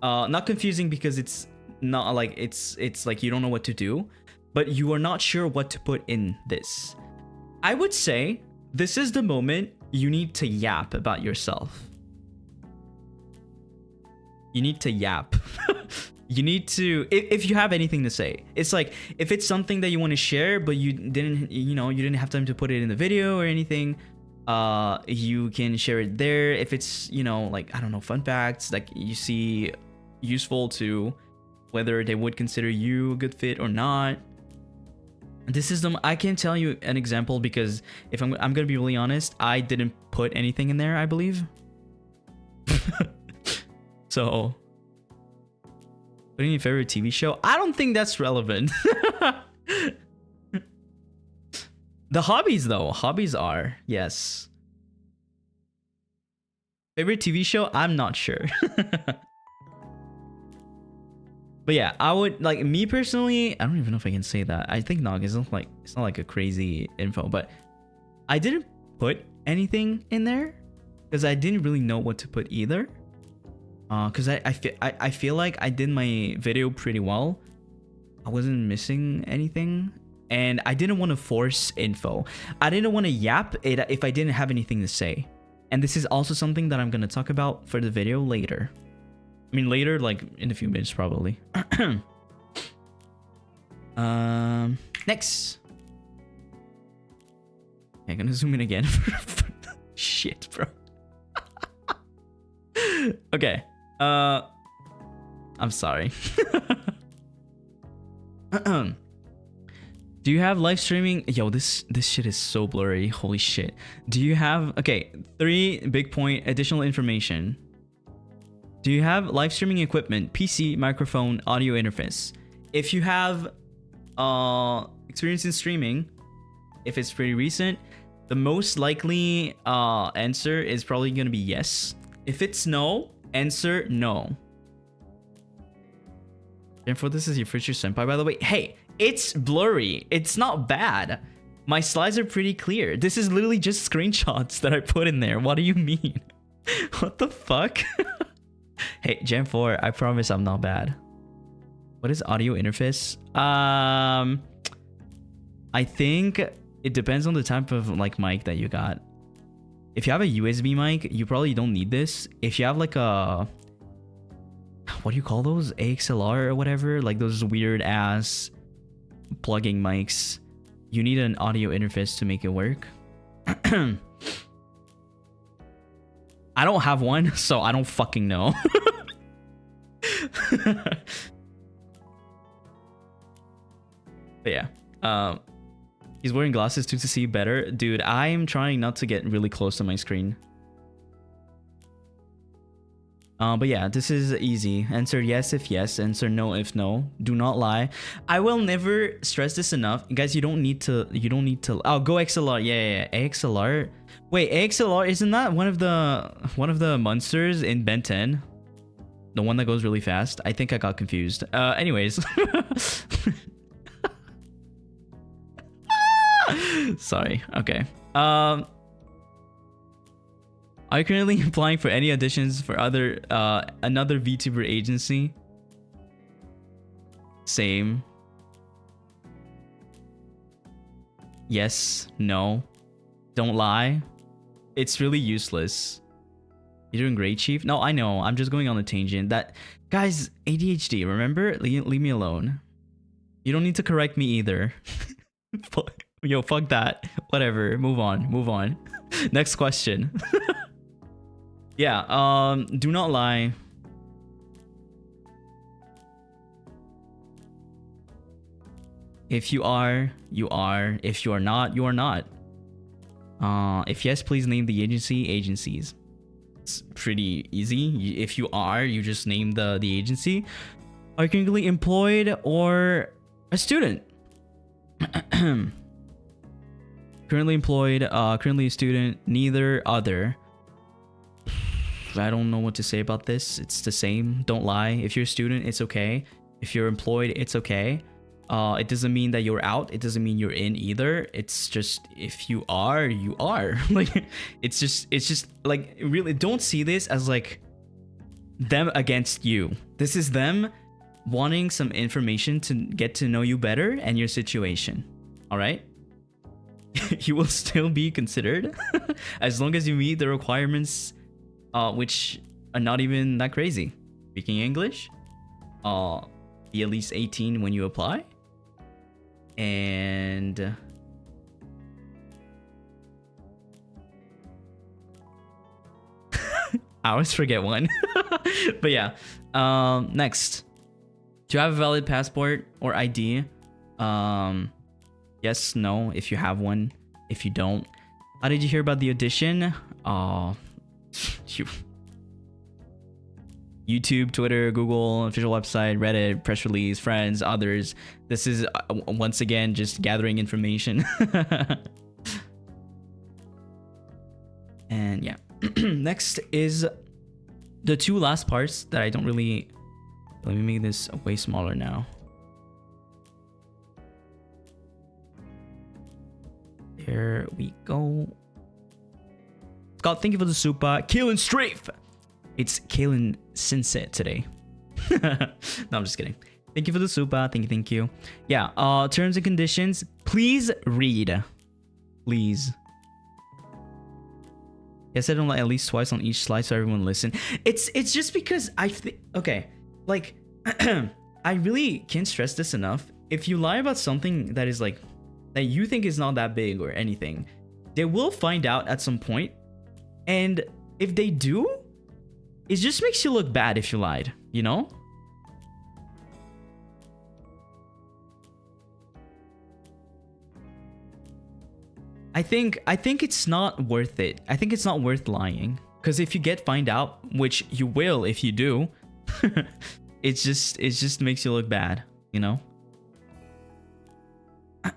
Not confusing because it's not like it's like you don't know what to do, but you are not sure what to put in this. I would say this is the moment you need to yap about yourself. You need to yap. You need to, if you have anything to say. It's like, if it's something that you want to share, but you didn't have time to put it in the video or anything, you can share it there. If it's, like, I don't know, fun facts, like you see useful to whether they would consider you a good fit or not. This is I can't tell you an example because if I'm gonna be really honest, I didn't put anything in there, I believe. So, putting your favorite TV show, I don't think that's relevant. The hobbies though, hobbies are, yes. Favorite TV show, I'm not sure. But yeah, I would, like, me personally, I don't even know if I can say that. I think Nog isn't like, it's not like a crazy info, but I didn't put anything in there because I didn't really know what to put either. Because I feel like I did my video pretty well. I wasn't missing anything, and I didn't want to force info. I didn't want to yap it if I didn't have anything to say. And this is also something that I'm gonna talk about for the video later. I mean, later, like in a few minutes, probably. Next. Okay, I'm gonna zoom in again. Shit, bro. Okay. I'm sorry. Do you have live streaming? Yo, this shit is so blurry. Holy shit. Do you have... Okay, 3 big point additional information. Do you have live streaming equipment, PC, microphone, audio interface? If you have experience in streaming, if it's pretty recent, the most likely answer is probably going to be yes. If it's no, answer no. Therefore, this is your future senpai, by the way. Hey, it's blurry. It's not bad. My slides are pretty clear. This is literally just screenshots that I put in there. What do you mean? What the fuck? Hey, Gen 4, I promise I'm not bad. What is audio interface? I think it depends on the type of like mic that you got. If you have a USB mic, you probably don't need this. If you have like a... What do you call those? AXLR or whatever? Like those weird ass plugging mics. You need an audio interface to make it work. I don't have one, so I don't fucking know. But yeah. He's wearing glasses too to see better. Dude, I am trying not to get really close to my screen. But yeah, this is easy. Answer yes if yes. Answer no if no. Do not lie. I will never stress this enough. Guys, you don't need to... Oh, go XLR. Yeah. AXLR. Wait, AXLR, isn't that one of the monsters in Ben 10? The one that goes really fast? I think I got confused. Anyways. Sorry. Okay. Are you currently applying for any auditions for another VTuber agency? Same. Yes. No. Don't lie. It's really useless. You're doing great, Chief. No, I know. I'm just going on a tangent. That, guys, ADHD. Remember? Leave me alone. You don't need to correct me either. Yo, fuck that. Whatever. Move on. Next question. Yeah. Do not lie. If you are, you are. If you are not, you are not. If yes, please name the agencies. It's pretty easy. If you are, you just name the agency. Are you currently employed or a student? Currently employed, currently a student, neither, other. I don't know what to say about this. It's the same. Don't lie. If you're a student, it's okay. If you're employed, it's okay. It doesn't mean that you're out. It doesn't mean you're in either. It's just, if you are, you are. Like, it's just like, really, don't see this as like them against you. This is them wanting some information to get to know you better and your situation. All right? You will still be considered as long as you meet the requirements, which are not even that crazy. Speaking English, be at least 18 when you apply, and I always forget one. But yeah, next, do you have a valid passport or ID? Yes, no, if you have one. If you don't, how did you hear about the audition? YouTube, Twitter, Google, official website, Reddit, press release, friends, others. This is once again just gathering information. And yeah, next is the two last parts that I don't really. Let me make this way smaller now. There we go. Scott, thank you for the super. Caelen Strayfe. It's Caelen Sensei today. No, I'm just kidding. Thank you for the super. Thank you. Yeah. Terms and conditions. Please read. Please. I said it at least twice on each slide so everyone listen. It's just because I think, okay, like I really can't stress this enough. If you lie about something that is like that you think is not that big or anything, they will find out at some point. And if they do, it just makes you look bad if you lied, you know? I think it's not worth it. I think it's not worth lying, because if you get find out, which you will if you do, it just makes you look bad, you know?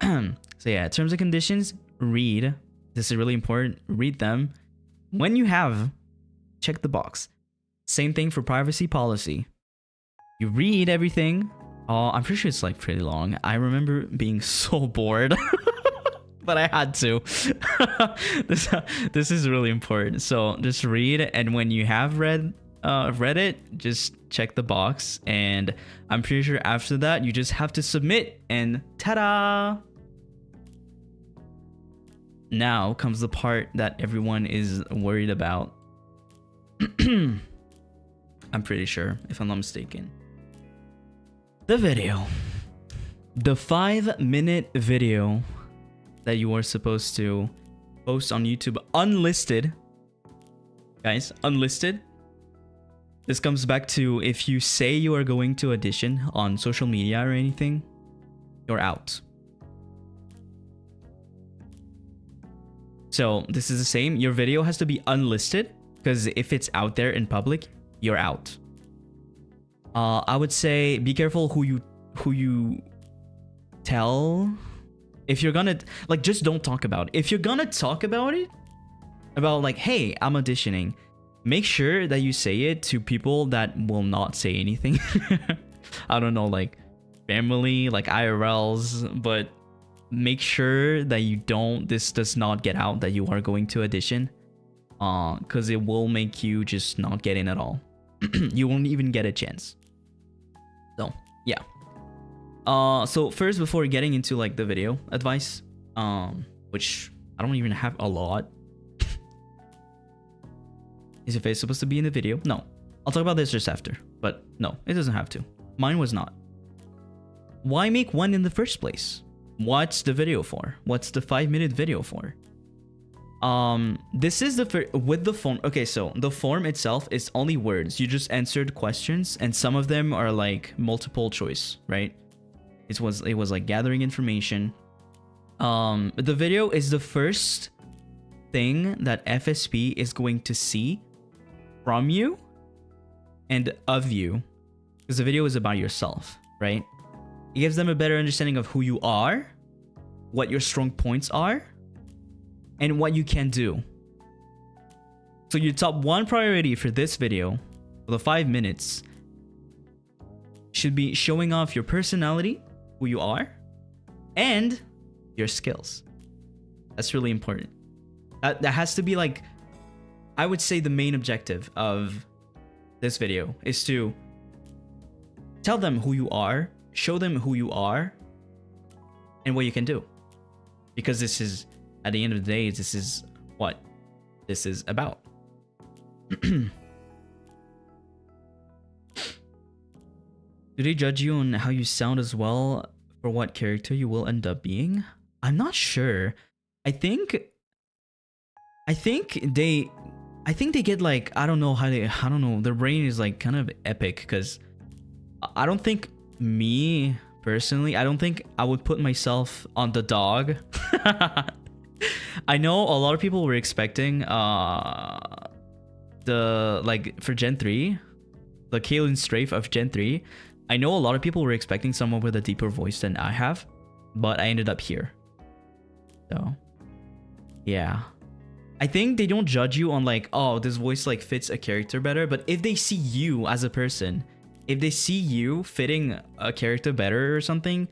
So yeah, terms and conditions, read. This is really important. Read them. When you have, check the box. Same thing for privacy policy. You read everything. I'm pretty sure it's like pretty long. I remember being so bored. But I had to. This is really important. So just read, and when you have read it, just check the box, and I'm pretty sure after that you just have to submit, and ta-da! Now comes the part that everyone is worried about. I'm pretty sure, if I'm not mistaken. The video. The 5-minute video that you are supposed to post on YouTube unlisted. Guys, unlisted. This comes back to if you say you are going to audition on social media or anything, you're out. So this is the same. Your video has to be unlisted, because if it's out there in public, you're out. I would say be careful who you tell. If you're gonna, like, just don't talk about it. If you're gonna talk about it, about like, hey, I'm auditioning, make sure that you say it to people that will not say anything. I don't know, like family, like IRLs, but make sure that you don't, this does not get out that you are going to audition, because it will make you just not get in at all. You won't even get a chance. So yeah. So first, before getting into like the video advice, which I don't even have a lot. Is your face supposed to be in the video? No. I'll talk about this just after, but no, it doesn't have to. Mine was not. Why make one in the first place? What's the video for? What's the 5-minute video for? This is with the form. Okay, so the form itself is only words. You just answered questions, and some of them are like multiple choice, right? It was like gathering information. The video is the first thing that FSP is going to see from you and of you, because the video is about yourself, right? It gives them a better understanding of who you are, what your strong points are, and what you can do. So your top one priority for this video, for the 5 minutes, should be showing off your personality, who you are, and your skills. That's really important. That has to be like, I would say the main objective of this video is to Tell them who you are, show them who you are, and what you can do. Because this is, at the end of the day, this is what this is about. Do they judge you on how you sound as well for what character you will end up being? I'm not sure. I think they get like, I don't know how they, I don't know, their brain is like kind of epic, because I don't think me personally, I don't think I would put myself on the dog. I know a lot of people were expecting the, like, for Gen 3, the Caelen Strayfe of Gen 3. I know a lot of people were expecting someone with a deeper voice than I have, but I ended up here. So, yeah. I think they don't judge you on like, oh, this voice like fits a character better, but if they see you as a person, if they see you fitting a character better or something,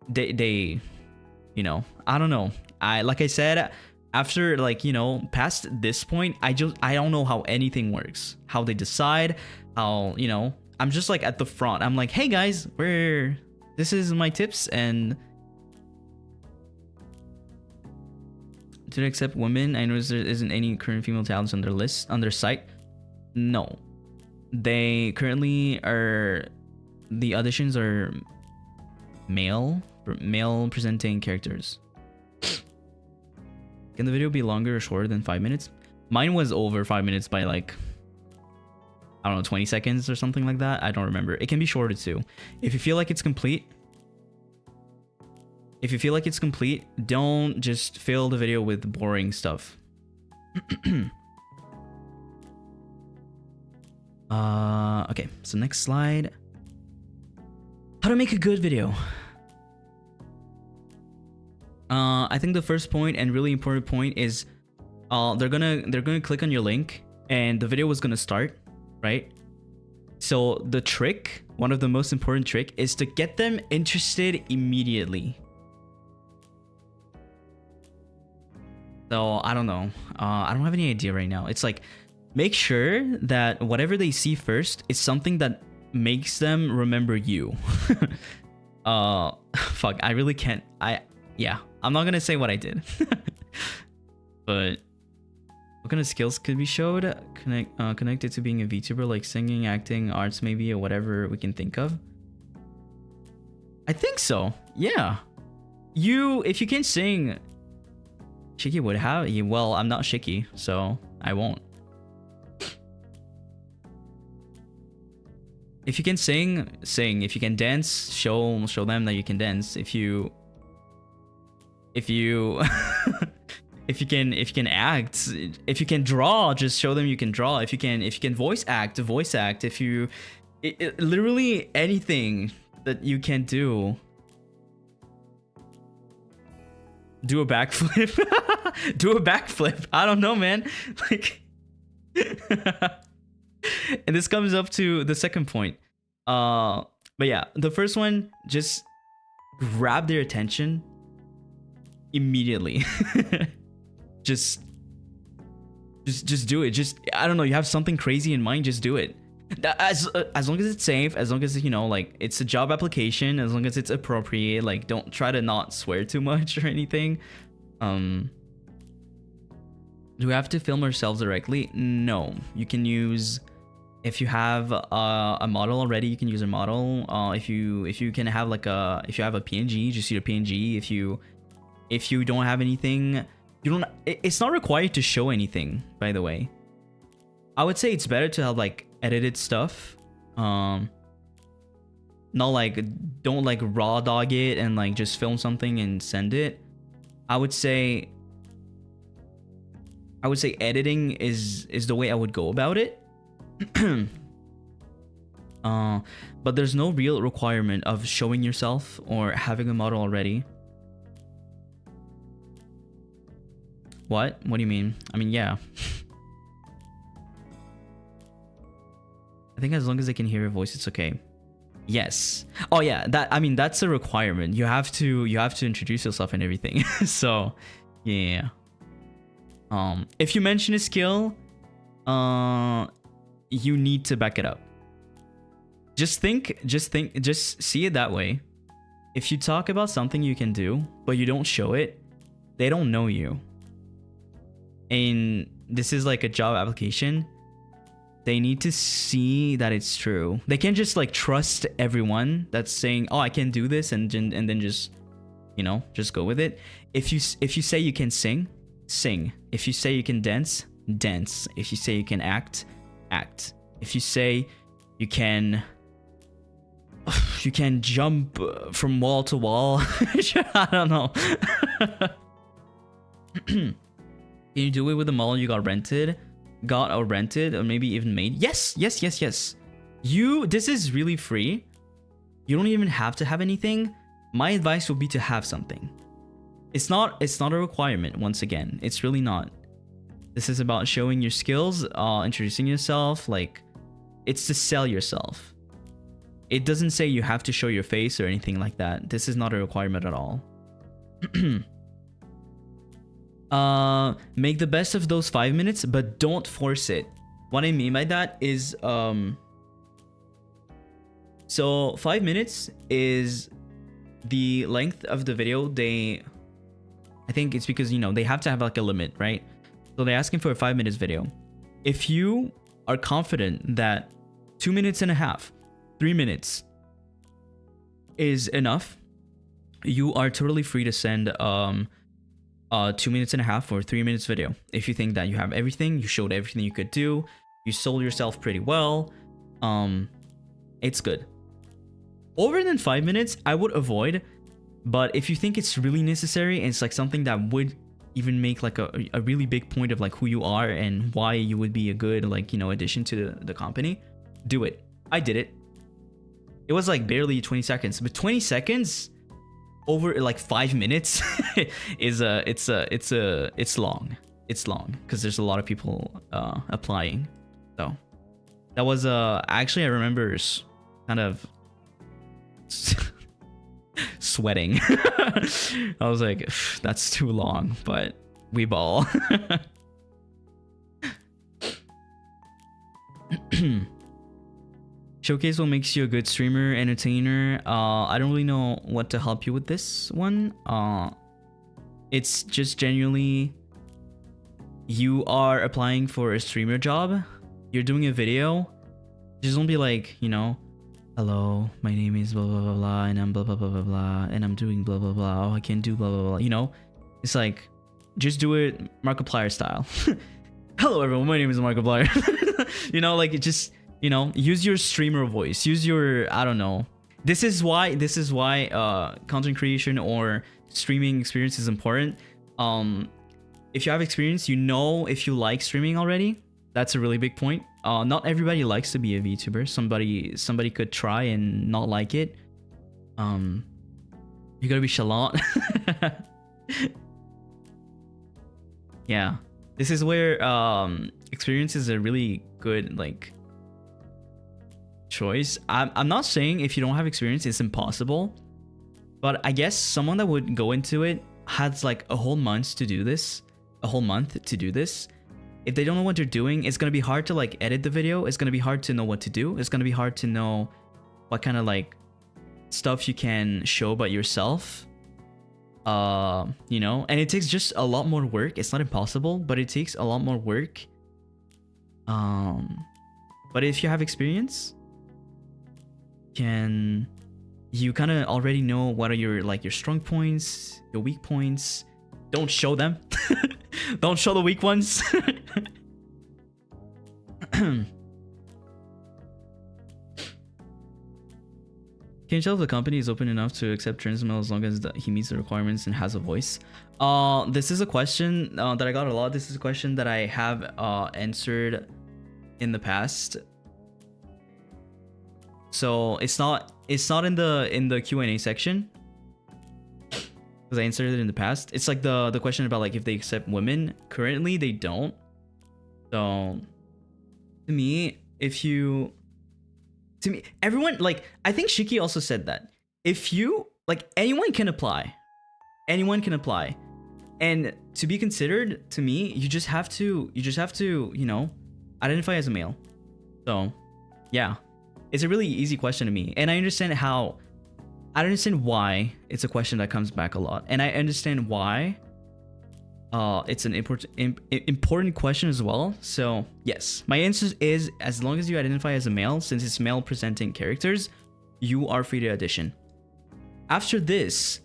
they you know, I don't know. Like I said, after, like, you know, past this point, I don't know how anything works, how they decide, how, you know, I'm just like at the front. I'm like, hey guys, this is my tips. And do they accept women? I noticed there isn't any current female talents on their list, on their site. No, they currently are, the auditions are male presenting characters. Can the video be longer or shorter than 5 minutes? Mine was over 5 minutes by like, I don't know, 20 seconds or something like that. I don't remember. It can be shorter too. If you feel like it's complete, don't just fill the video with boring stuff. Okay, so next slide. How to make a good video. I think the first point and really important point is they're gonna click on your link and the video was gonna start, right? So the trick, one of the most important trick, is to get them interested immediately. So I don't know. I don't have any idea right now. It's like, make sure that whatever they see first is something that makes them remember you. Fuck, I really can't. Yeah, I'm not gonna say what I did. But what kind of skills could be showed? Connected to being a VTuber, like singing, acting, arts maybe, or whatever we can think of. I think so. Yeah. If you can sing, Shiki would have. Well, I'm not Shiki, so I won't. If you can sing. If you can dance, show them that you can dance. If you if you can act, if you can draw, just show them you can draw. If you can voice act. If you literally anything that you can do. Do a backflip. Do a backflip. I don't know, man. Like and this comes up to the second point. But yeah, the first one, just grab their attention immediately. just do it. Just, I don't know, you have something crazy in mind, just do it. As long as it's safe, as long as, you know, like, it's a job application, as long as it's appropriate, like, don't try to not swear too much or anything. Do we have to film ourselves directly? No, you can use, if you have a model already, you can use a model. If you can have like if you have a PNG, just use a PNG. If you don't have anything, it's not required to show anything, by the way. I would say it's better to have like edited stuff. Not like, don't like raw dog it and like just film something and send it. I would say editing is the way I would go about it. But there's no real requirement of showing yourself or having a model already. What do you mean? I mean, yeah. I think as long as they can hear your voice, it's okay. Yes. Oh yeah, that's a requirement. You have to introduce yourself and everything. So yeah. If you mention a skill, you need to back it up. just see it that way. If you talk about something you can do, but you don't show it, they don't know you. And this is like a job application. They need to see that it's true. They can't just like trust everyone that's saying, "Oh, I can do this," and then just, you know, just go with it. If you say you can sing, sing. If you say you can dance, dance. If you say you can act, act. If you say you can jump from wall to wall, I don't know. Can you do it with the model you got or rented, or maybe even made? Yes. This is really free. You don't even have to have anything. My advice would be to have something. It's not a requirement. Once again, it's really not. This is about showing your skills, introducing yourself. Like, it's to sell yourself. It doesn't say you have to show your face or anything like that. This is not a requirement at all. Make the best of those 5 minutes, but don't force it. What I mean by that is, so 5 minutes is the length of the video. I think it's because, you know, they have to have like a limit, right? So they're asking for a 5 minutes video. If you are confident that 2.5 minutes, 3 minutes is enough, you are totally free to send 2.5 minutes or 3 minutes video. If you think that you have everything, you showed everything you could do, you sold yourself pretty well, it's good. Over than 5 minutes, I would avoid. But if you think it's really necessary and it's like something that would even make like a really big point of like who you are and why you would be a good, like, you know, addition to the company, do it. I did it. It was like barely 20 seconds, but 20 seconds over like 5 minutes is it's long. It's long because there's a lot of people applying. So that was actually, I remember kind of sweating. I was like, that's too long, but we ball. Showcase what makes you a good streamer, entertainer. I don't really know what to help you with this one. It's just genuinely, you are applying for a streamer job, you're doing a video, just don't be like, you know, hello, my name is blah blah blah blah, and I'm blah blah blah blah blah, and I'm doing blah blah blah. Oh, I can do blah blah blah. You know, it's like, just do it Markiplier style. Hello everyone, my name is Markiplier. You know, like, it just, you know, use your streamer voice. Use your, I don't know. This is why content creation or streaming experience is important. If you have experience, you know, if you like streaming already, that's a really big point. Not everybody likes to be a VTuber. Somebody could try and not like it. You gotta be chalant. Yeah, this is where experience is a really good, like, choice. I'm not saying if you don't have experience it's impossible, but I guess someone that would go into it has like a whole month to do this. If they don't know what they're doing, it's gonna be hard to like edit the video. It's gonna be hard to know what to do. It's gonna be hard to know what kind of like stuff you can show about yourself. You know, and it takes just a lot more work. It's not impossible, but it takes a lot more work. But if you have experience, you kind of already know what are your strong points, your weak points. Don't show them. Don't show the weak ones. Can you tell if the company is open enough to accept trans male as long as he meets the requirements and has a voice? This is a question that I got a lot. This is a question that I have answered in the past. So it's not in the Q&A section, because I answered it in the past. It's like the question about like if they accept women. Currently they don't. So to me, everyone, like, I think Shiki also said that if you like, anyone can apply, and to be considered, to me, you just have to, you know, identify as a male. So yeah, It's a really easy question to me, and I understand why it's a question that comes back a lot, and I understand why it's an important question as well. So yes, my answer is, as long as you identify as a male, since it's male presenting characters, you are free to audition. After this,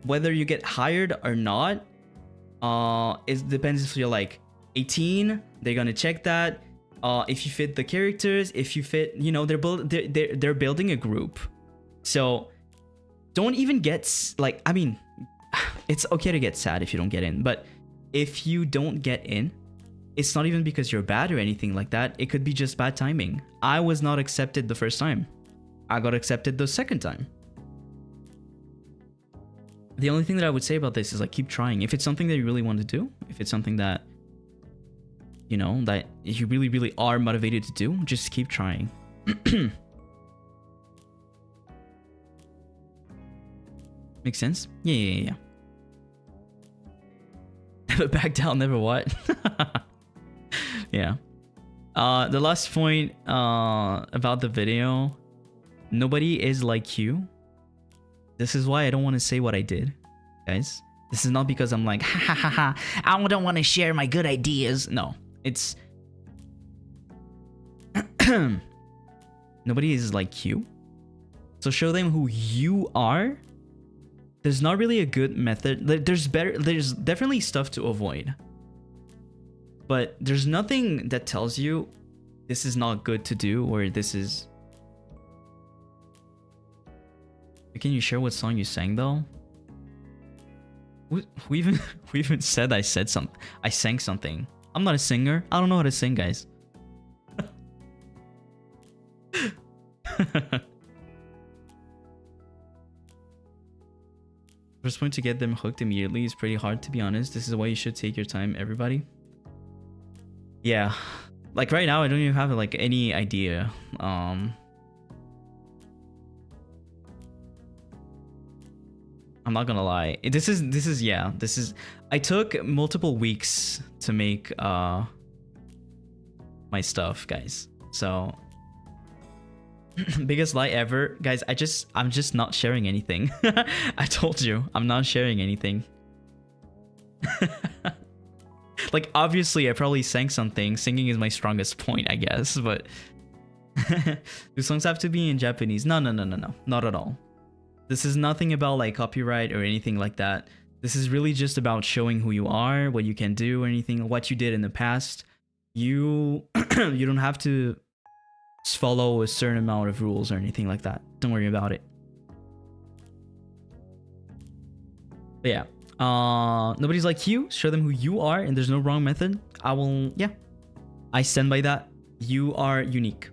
whether you get hired or not, it depends. If you're like 18, they're gonna check that. If you fit the characters, if you fit, you know, they're building a group. So don't even get like, I mean, it's okay to get sad if you don't get in, but if you don't get in, it's not even because you're bad or anything like that. It could be just bad timing. I was not accepted the first time. I got accepted the second time. The only thing that I would say about this is like, keep trying. If it's something that you really want to do, if it's something that, you know, that you really, really are motivated to do, just keep trying. Makes sense? Yeah. Never back down, never what? Yeah. The last point about the video, nobody is like you. This is why I don't want to say what I did, guys. This is not because I'm like, ha ha ha, I don't want to share my good ideas. No, it's nobody is like you. So show them who you are. There's not really a good method. There's definitely stuff to avoid. But there's nothing that tells you this is not good to do or this is... Can you share what song you sang though? Who even said I sang something? I'm not a singer. I don't know how to sing, guys. First point to get them hooked immediately is pretty hard, to be honest. This is why you should take your time, everybody. Yeah, like right now I don't even have like any idea. I'm not gonna lie. This is I took multiple weeks to make my stuff, guys. So biggest lie ever, guys. I'm just not sharing anything. I told you, I'm not sharing anything. Like obviously I probably sang something. Singing is my strongest point, I guess, but do songs have to be in Japanese? No, not at all. This is nothing about like copyright or anything like that. This is really just about showing who you are, what you can do, or anything, what you did in the past. You you don't have to follow a certain amount of rules or anything like that. Don't worry about it. But yeah, nobody's like you. Show them who you are, and there's no wrong method. I stand by that. You are unique.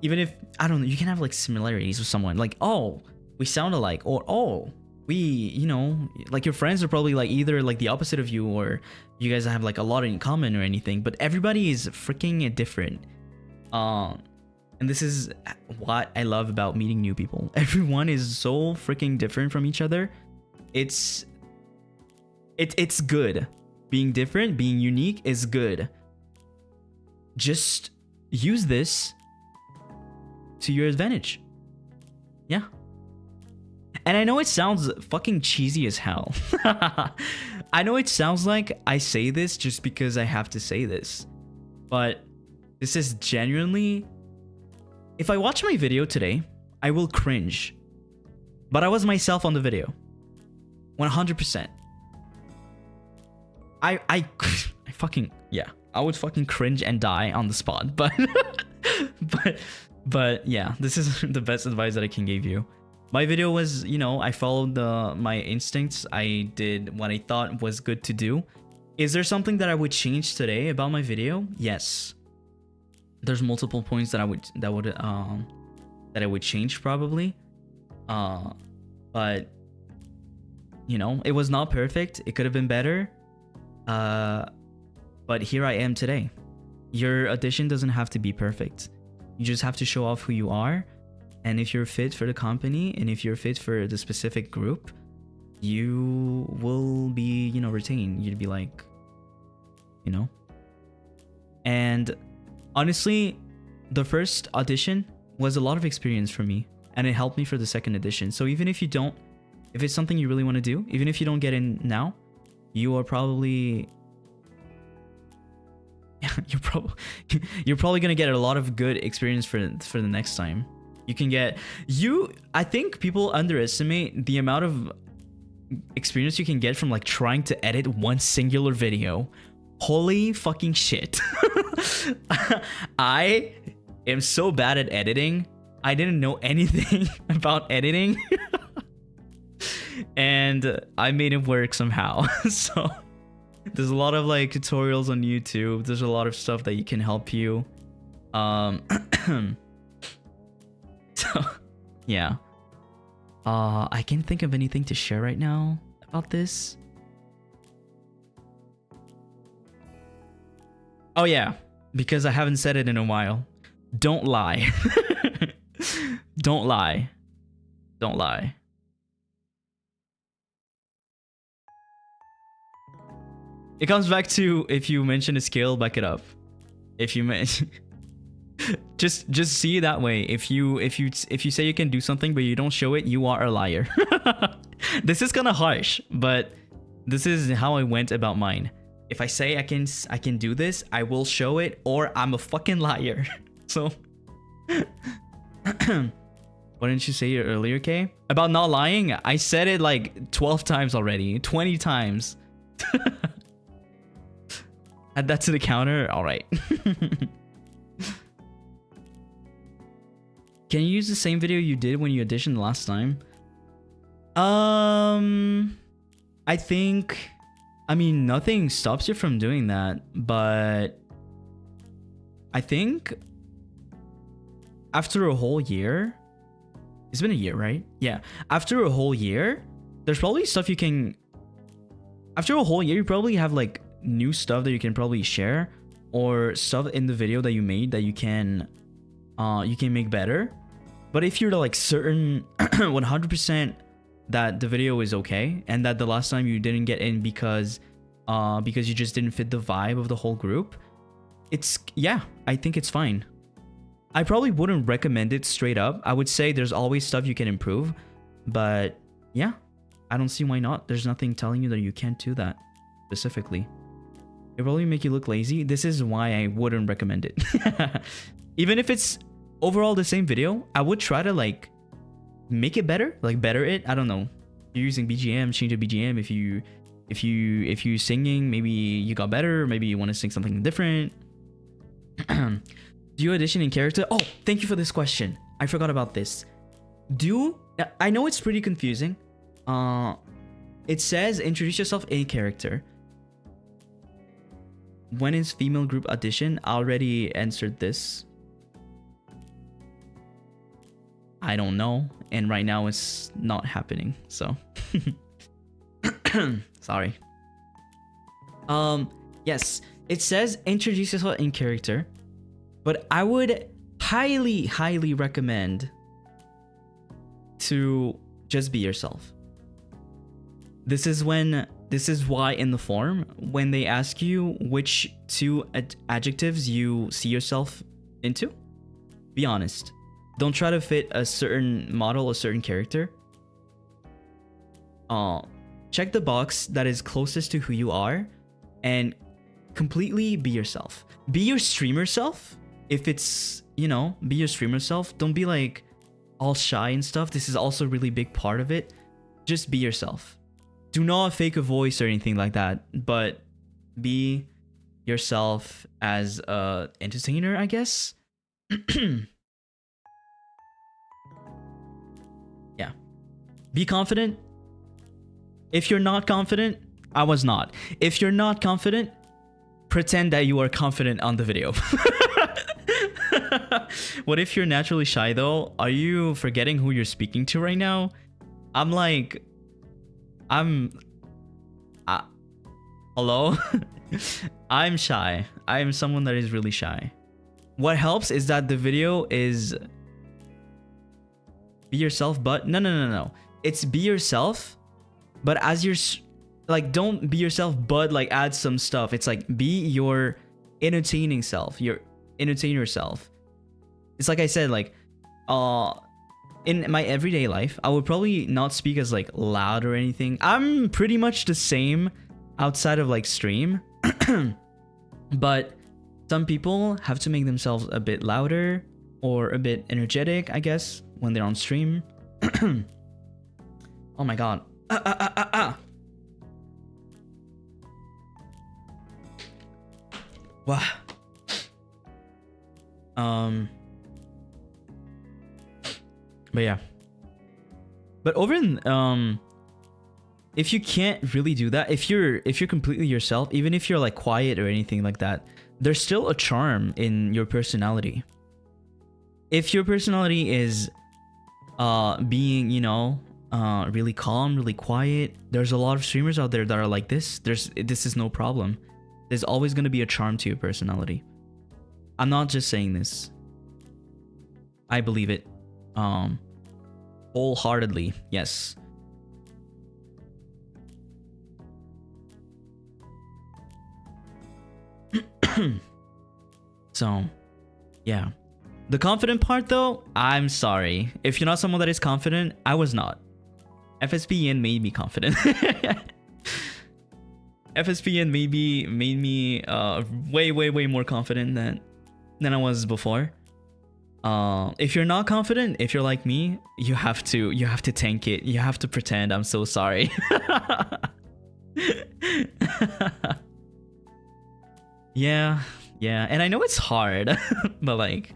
Even if, I don't know, you can have like similarities with someone, like, oh, we sound alike, or oh, we, you know, like your friends are probably like either like the opposite of you, or you guys have like a lot in common or anything, but everybody is freaking different. And this is what I love about meeting new people. Everyone is so freaking different from each other. It's good. Being different, being unique is good. Just use this to your advantage. Yeah. And I know it sounds fucking cheesy as hell. I know it sounds like I say this just because I have to say this, but this is genuinely, if I watch my video today, I will cringe, but I was myself on the video 100%. I fucking, yeah, I would fucking cringe and die on the spot, but but yeah, this is the best advice that I can give you. My video was, you know, I followed my instincts. I did what I thought was good to do. Is there something that I would change today about my video? Yes. There's multiple points that I would change probably. But you know, it was not perfect. It could have been better. But here I am today. Your audition doesn't have to be perfect. You just have to show off who you are, and if you're fit for the company, and if you're fit for the specific group, you will be, you know, retained. You'd be like, you know. And honestly, the first audition was a lot of experience for me, and it helped me for the second edition. So even if you don't, if it's something you really want to do, even if you don't get in now, you are probably you're probably gonna get a lot of good experience for the next time. You can get I think people underestimate the amount of experience you can get from like trying to edit one singular video. Holy fucking shit. I am so bad at editing. I didn't know anything about editing. And I made it work somehow. So there's a lot of like tutorials on YouTube. There's a lot of stuff that you can help you. So yeah. I can't think of anything to share right now about this. Oh yeah, because I haven't said it in a while. Don't lie. Don't lie. Don't lie. It comes back to, if you mention a skill, back it up. If you mention just see it that way. If you say you can do something but you don't show it, you are a liar. This is kind of harsh, but this is how I went about mine. If I say I can do this, I will show it, or I'm a fucking liar. So what didn't you say earlier, Kay? About not lying? I said it like 12 times already, 20 times. Add that to the counter. All right. Can you use the same video you did when you auditioned last time? I think, I mean, nothing stops you from doing that, but I think after a whole year, it's been a year, right? Yeah. After a whole year, there's probably stuff you can, after a whole year, you probably have like new stuff that you can probably share, or stuff in the video that you made that you can make better. But if you're like certain 100% that the video is okay, and that the last time you didn't get in because you just didn't fit the vibe of the whole group, yeah, I think it's fine. I probably wouldn't recommend it straight up. I would say there's always stuff you can improve, but yeah, I don't see why not. There's nothing telling you that you can't do that specifically. It probably make you look lazy. This is why I wouldn't recommend it. Even if it's overall the same video, I would try to like make it better, like better it. I don't know. If you're using BGM, change the BGM. If you singing, maybe you got better. Maybe you want to sing something different. Do you audition in character? Oh, thank you for this question. I forgot about this. I know it's pretty confusing. It says introduce yourself in character. When is female group audition? I already answered this. I don't know, and right now it's not happening, so sorry. Yes, it says introduce yourself in character, but I would highly recommend to just be yourself. This is why in the form, when they ask you which two adjectives you see yourself into, be honest. Don't try to fit a certain model, a certain character. Check the box that is closest to who you are and completely be yourself. Be your streamer self. If it's, you know, be your streamer self. Don't be like all shy and stuff. This is also a really big part of it. Just be yourself. Do not fake a voice or anything like that, but be yourself as a entertainer, I guess. Yeah. Be confident. If you're not confident, I was not. If you're not confident, pretend that you are confident on the video. What if you're naturally shy though? Are you forgetting who you're speaking to right now? Hello? I'm shy. I am someone that is really shy. What helps is that the video is be yourself, but no. It's be yourself, but as you're like, don't be yourself, but like add some stuff. It's like be your entertaining self. Entertain yourself. It's like I said, like in my everyday life, I would probably not speak as like loud or anything. I'm pretty much the same outside of like stream. But some people have to make themselves a bit louder or a bit energetic, I guess, when they're on stream. Oh my god. Wow. But yeah. But over in if you can't really do that, if you're completely yourself, even if you're like quiet or anything like that, there's still a charm in your personality. If your personality is being, you know, really calm, really quiet, there's a lot of streamers out there that are like this. This is no problem. There's always going to be a charm to your personality. I'm not just saying this. I believe it wholeheartedly. Yes. So, yeah. The confident part though, I'm sorry. If you're not someone that is confident, I was not. FSP made me confident. FSP made me way more confident than I was before. If you're not confident, if you're like me, you have to tank it. You have to pretend. I'm so sorry. Yeah, and I know it's hard, but like,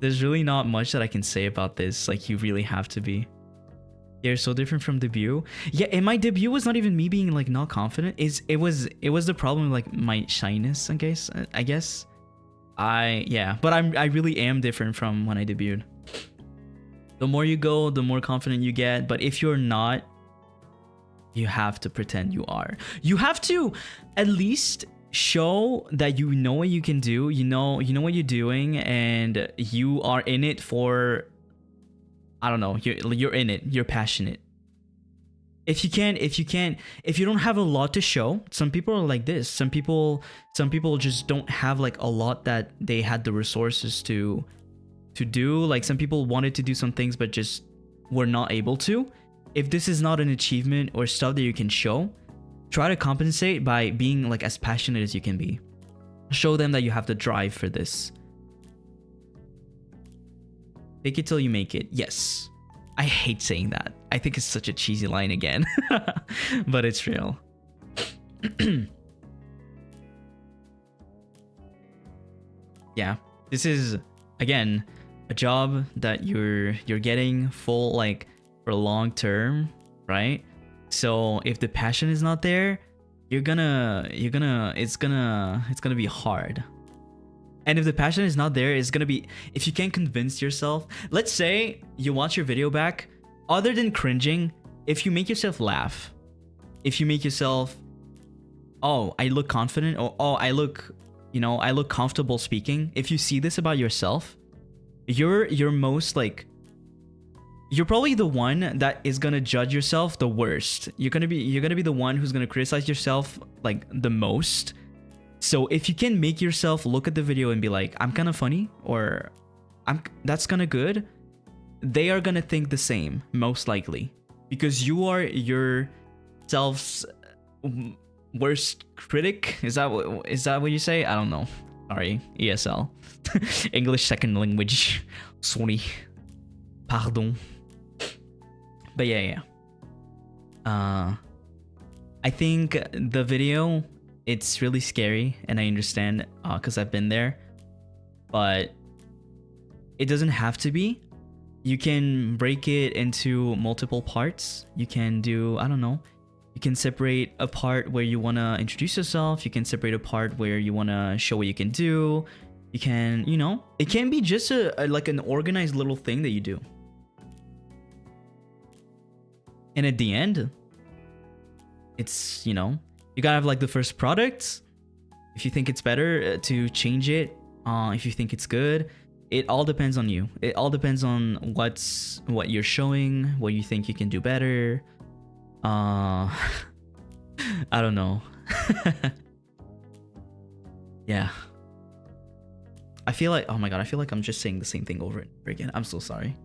there's really not much that I can say about this. Like, you really have to be. You're so different from debut. Yeah, and my debut was not even me being like not confident. It was the problem, like my shyness, I guess. But I really am different from when I debuted. The more you go, the more confident you get. But if you're not, you have to pretend you are. You have to at least show that you know what you can do. You know what you're doing, and you are in it for, I don't know, you're in it. You're passionate. If you don't have a lot to show, some people are like this. Some people just don't have like a lot that they had the resources to do. Like, some people wanted to do some things but just were not able to. If this is not an achievement or stuff that you can show, try to compensate by being like as passionate as you can be. Show them that you have the drive for this. Take it till you make it. Yes. I hate saying that. I think it's such a cheesy line again. But it's real. Yeah. This is, again, a job that you're getting full, like, for long term, right? So if the passion is not there, it's gonna be hard. And if the passion is not there, it's gonna be, if you can't convince yourself, let's say you watch your video back, other than cringing, if you make yourself laugh, if you make yourself, oh, I look confident, or oh, I look comfortable speaking. If you see this about yourself, you're most like, you're probably the one that is gonna judge yourself the worst. You're gonna be the one who's gonna criticize yourself like the most. So if you can make yourself look at the video and be like, I'm kind of funny, or that's kind of good, they are gonna think the same, most likely, because you are yourself's worst critic. Is that what you say? I don't know. Sorry, ESL, English second language. Sorry, pardon. But yeah. I think the video, it's really scary, and I understand because I've been there, but it doesn't have to be. You can break it into multiple parts. You can do, I don't know, you can separate a part where you want to introduce yourself. You can separate a part where you want to show what you can do. You can, it can be just like an organized little thing that you do. And at the end, it's, you gotta have like the first product. If you think it's better to change it, if you think it's good, it all depends on you. It all depends on what you're showing, what you think you can do better. I don't know. Yeah. I feel like, oh my god, I feel like I'm just saying the same thing over and over again. I'm so sorry.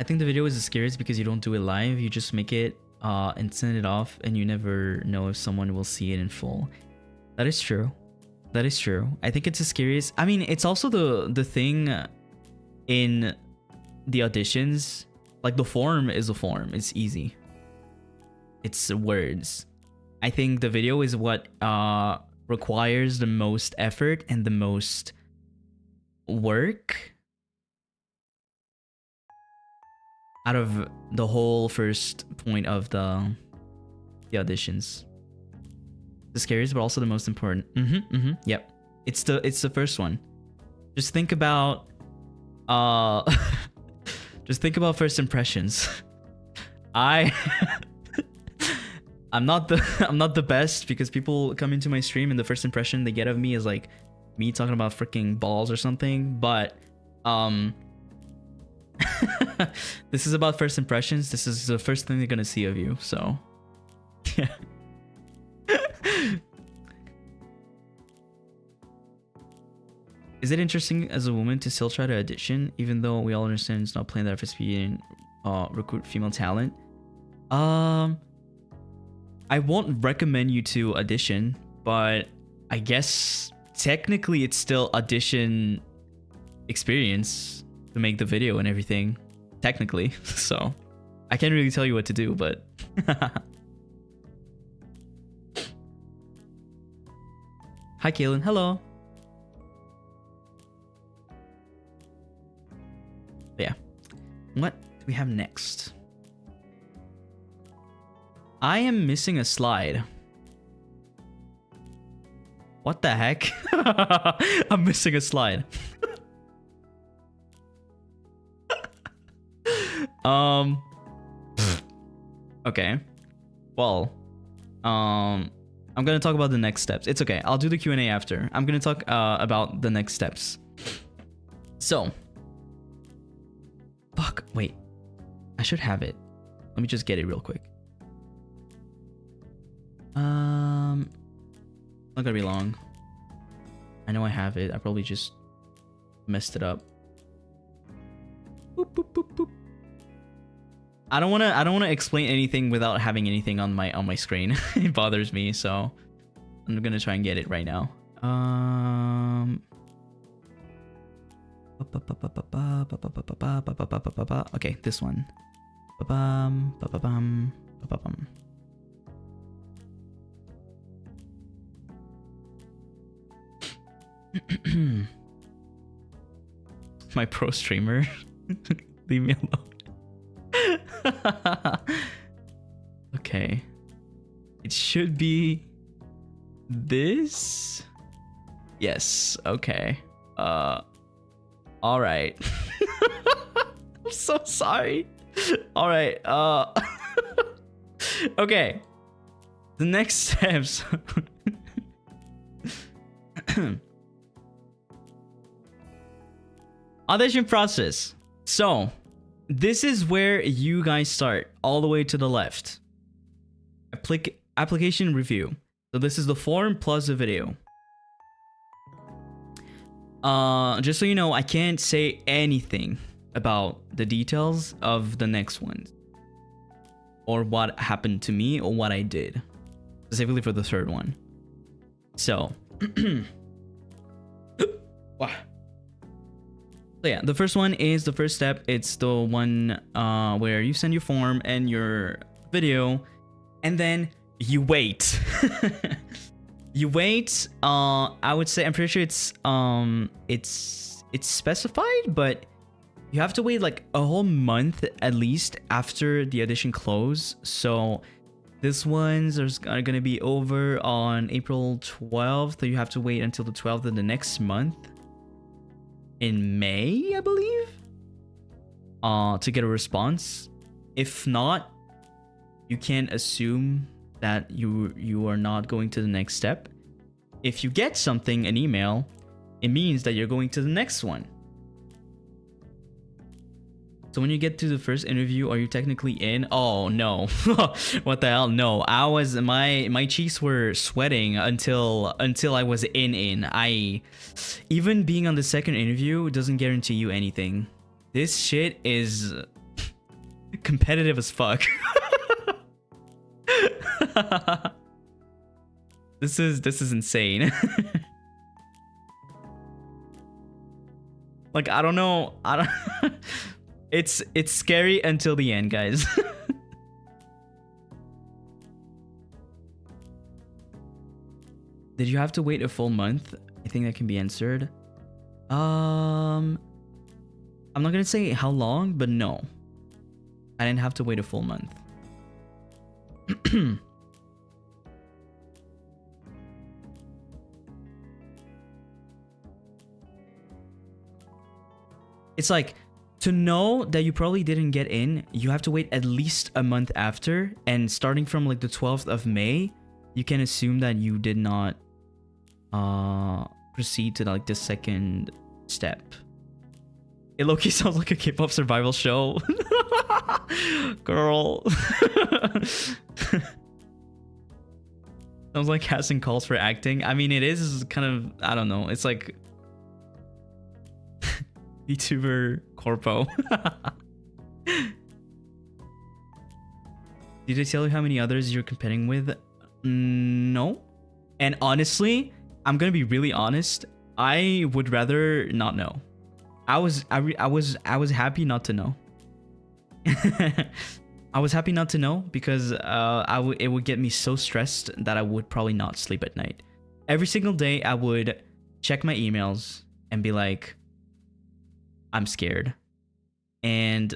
I think the video is the scariest because you don't do it live. You just make it and send it off, and you never know if someone will see it in full. That is true. That is true. I think it's the scariest. I mean, it's also the thing in the auditions. Like, the form is a form. It's easy. It's words. I think the video is what requires the most effort and the most work out of the whole first point of the auditions. The scariest, but also the most important. Yep. It's the first one. Just think about just think about first impressions. I'm not the best, because people come into my stream and the first impression they get of me is like me talking about freaking balls or something, but this is about first impressions. This is the first thing they're gonna see of you, so yeah. Is it interesting as a woman to still try to audition, even though we all understand it's not playing the FSP and recruit female talent? I won't recommend you to audition, but I guess technically it's still audition experience to make the video and everything, technically. So I can't really tell you what to do, but hi Caelen, hello. Yeah, what do we have next? I am missing a slide. What the heck? I'm missing a slide. Okay. Well, I'm gonna talk about the next steps. It's okay. I'll do the Q&A after. I'm gonna talk about the next steps. So, fuck. Wait, I should have it. Let me just get it real quick. Not gonna be long. I know I have it. I probably just messed it up. Boop, boop, boop, boop. I don't wanna explain anything without having anything on my screen. It bothers me, so I'm gonna try and get it right now. Okay, this one. My pro streamer. Leave me alone. Okay. It should be this. Yes. Okay. All right. I'm so sorry. All right. Okay. The next steps. Audition process. So, this is where you guys start, all the way to the left. Application review. So this is the form plus the video. Just so you know, I can't say anything about the details of the next ones, or what happened to me, or what I did, specifically for the third one. So, wow. So yeah, the first one is the first step. It's the one where you send your form and your video, and then you wait. You wait. I would say, I'm pretty sure it's specified, but you have to wait like a whole month at least after the audition close. So this ones are gonna be over on April 12th. So you have to wait until the 12th of the next month. In May, I believe, to get a response. If not, you can assume that you are not going to the next step. If you get something, an email, it means that you're going to the next one. So when you get to the first interview, are you technically in? Oh no. What the hell? No. My cheeks were sweating until I was in. Even being on the second interview doesn't guarantee you anything. This shit is competitive as fuck. This is insane. Like, I don't know. It's scary until the end, guys. Did you have to wait a full month? I think that can be answered. I'm not gonna say how long, but no. I didn't have to wait a full month. It's like, to know that you probably didn't get in, you have to wait at least a month after, and starting from like the 12th of May, you can assume that you did not proceed to like the second step. It low-key sounds like a K-pop survival show. Girl. Sounds like casting calls for acting. I mean, it is kind of, I don't know, it's like Vtuber corpo. Did they tell you how many others you're competing with? No. And honestly, I'm gonna be really honest. I would rather not know. I was happy not to know. I was happy not to know because it would get me so stressed that I would probably not sleep at night. Every single day, I would check my emails and be like, I'm scared. And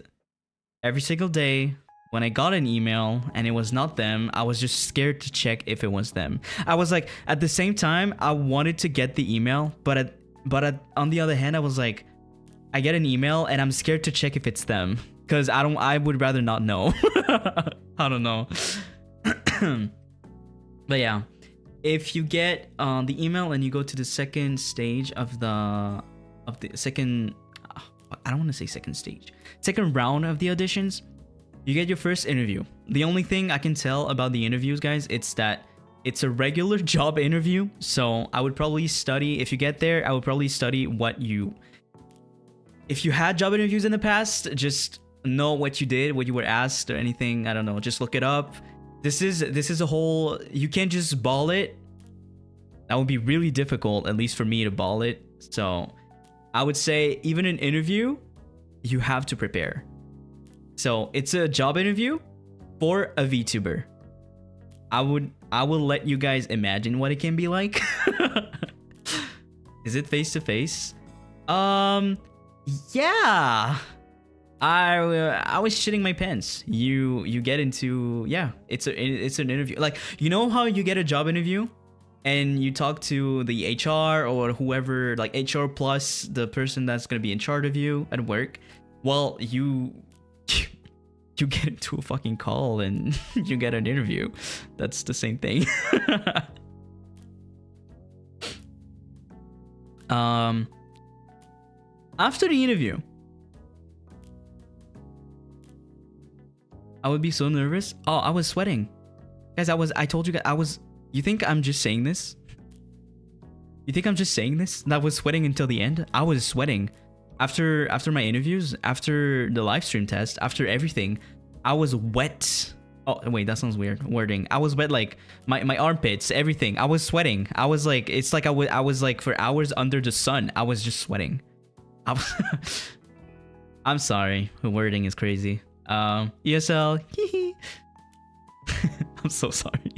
every single day when I got an email and it was not them, I was just scared to check if it was them. I was like, at the same time, I wanted to get the email, but on the other hand, I was like, I get an email and I'm scared to check if it's them because I would rather not know. I don't know. But yeah, if you get the email and you go to the second stage of the second, I don't want to say second stage, second round of the auditions, you get your first interview. The only thing I can tell about the interviews, guys, it's that it's a regular job interview. So I would probably study, if you get there, I would probably study if you had job interviews in the past, just know what you did, what you were asked or anything. I don't know, just look it up. This is a whole, you can't just ball it. That would be really difficult, at least for me to ball it. So I would say even an interview, you have to prepare. So it's a job interview for a VTuber. I will let you guys imagine what it can be like. Is it face to face? Yeah. I was shitting my pants. You get into, yeah, it's an interview. Like, you know how you get a job interview and you talk to the HR or whoever, like HR plus the person that's going to be in charge of you at work. Well, you get into a fucking call and you get an interview. That's the same thing. After the interview, I would be so nervous. Oh, I was sweating. Guys, I told you guys, you think I'm just saying this? You think I'm just saying this? That I was sweating until the end? I was sweating. After my interviews, after the live stream test, after everything, I was wet. Oh, wait, that sounds weird. Wording. I was wet, like my armpits, everything. I was sweating. I was like, it's like I was like for hours under the sun. I was just sweating. I'm sorry. The wording is crazy. ESL. I'm so sorry.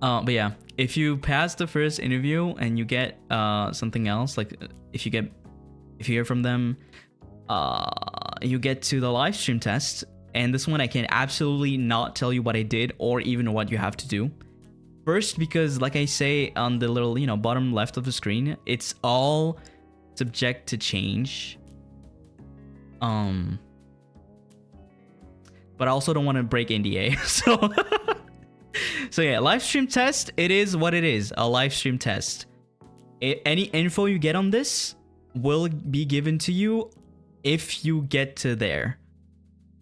But yeah, if you pass the first interview and you get something else, like if you hear from them, you get to the live stream test, and this one I can absolutely not tell you what I did or even what you have to do. First, because like I say on the little, bottom left of the screen, it's all subject to change. But I also don't want to break NDA, so so yeah, live stream test, it is what it is, a live stream test. Any info you get on this, will be given to you if you get to there.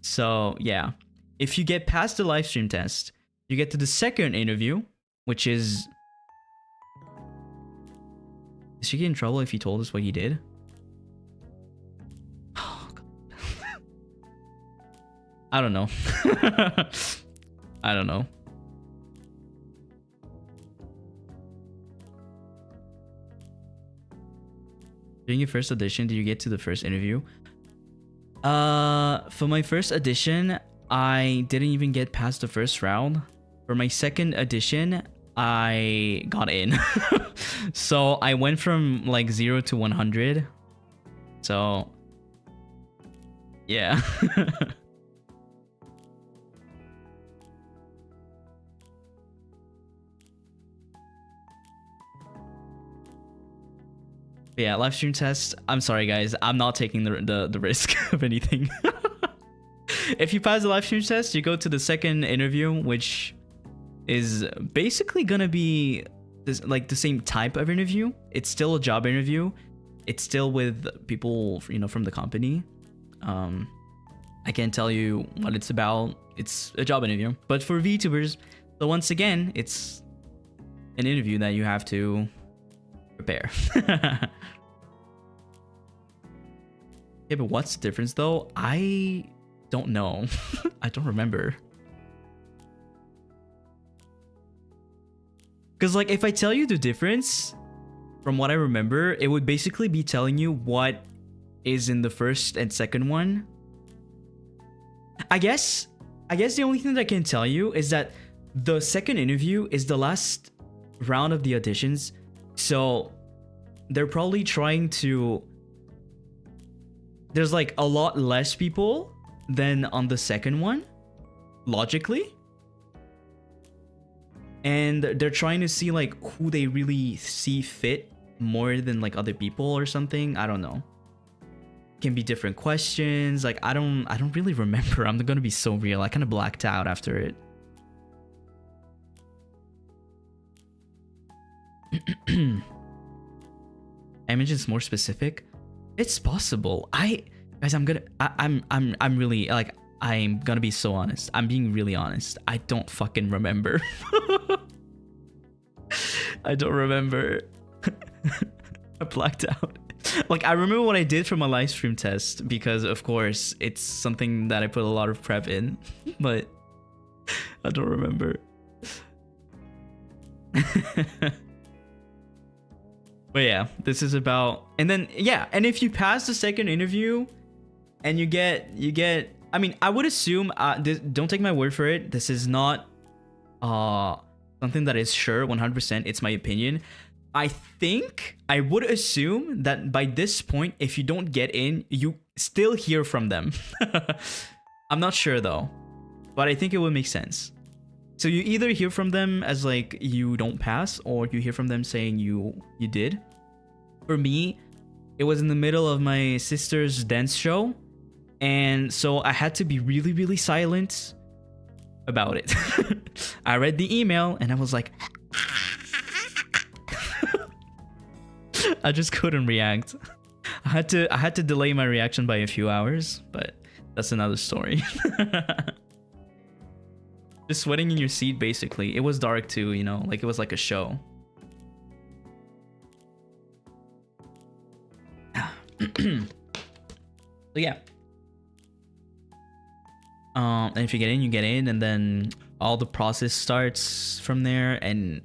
So yeah, if you get past the live stream test, you get to the second interview, which is... Is she get in trouble if he told us what he did? Oh, God. I don't know. I don't know. During your first audition, did you get to the first interview? For my first audition, I didn't even get past the first round. For my second audition, I got in. So I went from like 0 to 100. So yeah. Yeah, live stream test. I'm sorry guys, I'm not taking the risk of anything. If you pass the live stream test, you go to the second interview, which is basically gonna be this, like the same type of interview. It's still a job interview. It's still with people, you know, from the company. I can't tell you what it's about. It's a job interview. But for VTubers, so once again, it's an interview that you have to prepare. Yeah, but what's the difference though? I don't know. I don't remember. Because like if I tell you the difference from what I remember, it would basically be telling you what is in the first and second one. I guess the only thing that I can tell you is that the second interview is the last round of the auditions. So they're probably trying to... There's like a lot less people than on the second one, logically. And they're trying to see like who they really see fit more than like other people or something. I don't know. Can be different questions. Like I don't really remember. I'm gonna be so real. I kind of blacked out after it. Image is more specific. It's possible. Guys, I'm really like, I'm gonna be so honest. I'm being really honest. I don't fucking remember. I don't remember. I blacked out. Like I remember what I did for my live stream test because of course it's something that I put a lot of prep in, but I don't remember. But yeah, this is about, and then yeah, and if you pass the second interview and you get, I mean, I would assume, don't take my word for it. This is not something that is sure 100%. It's my opinion. I think I would assume that by this point, if you don't get in, you still hear from them. I'm not sure though, but I think it would make sense. So you either hear from them as like you don't pass, or you hear from them saying you did. For me, it was in the middle of my sister's dance show, and so I had to be really, really silent about it. I read the email and I was like, I just couldn't react. I had to delay my reaction by a few hours, but that's another story. Just sweating in your seat, basically. It was dark too, you know, like it was like a show. So yeah. And if you get in, you get in, and then all the process starts from there, and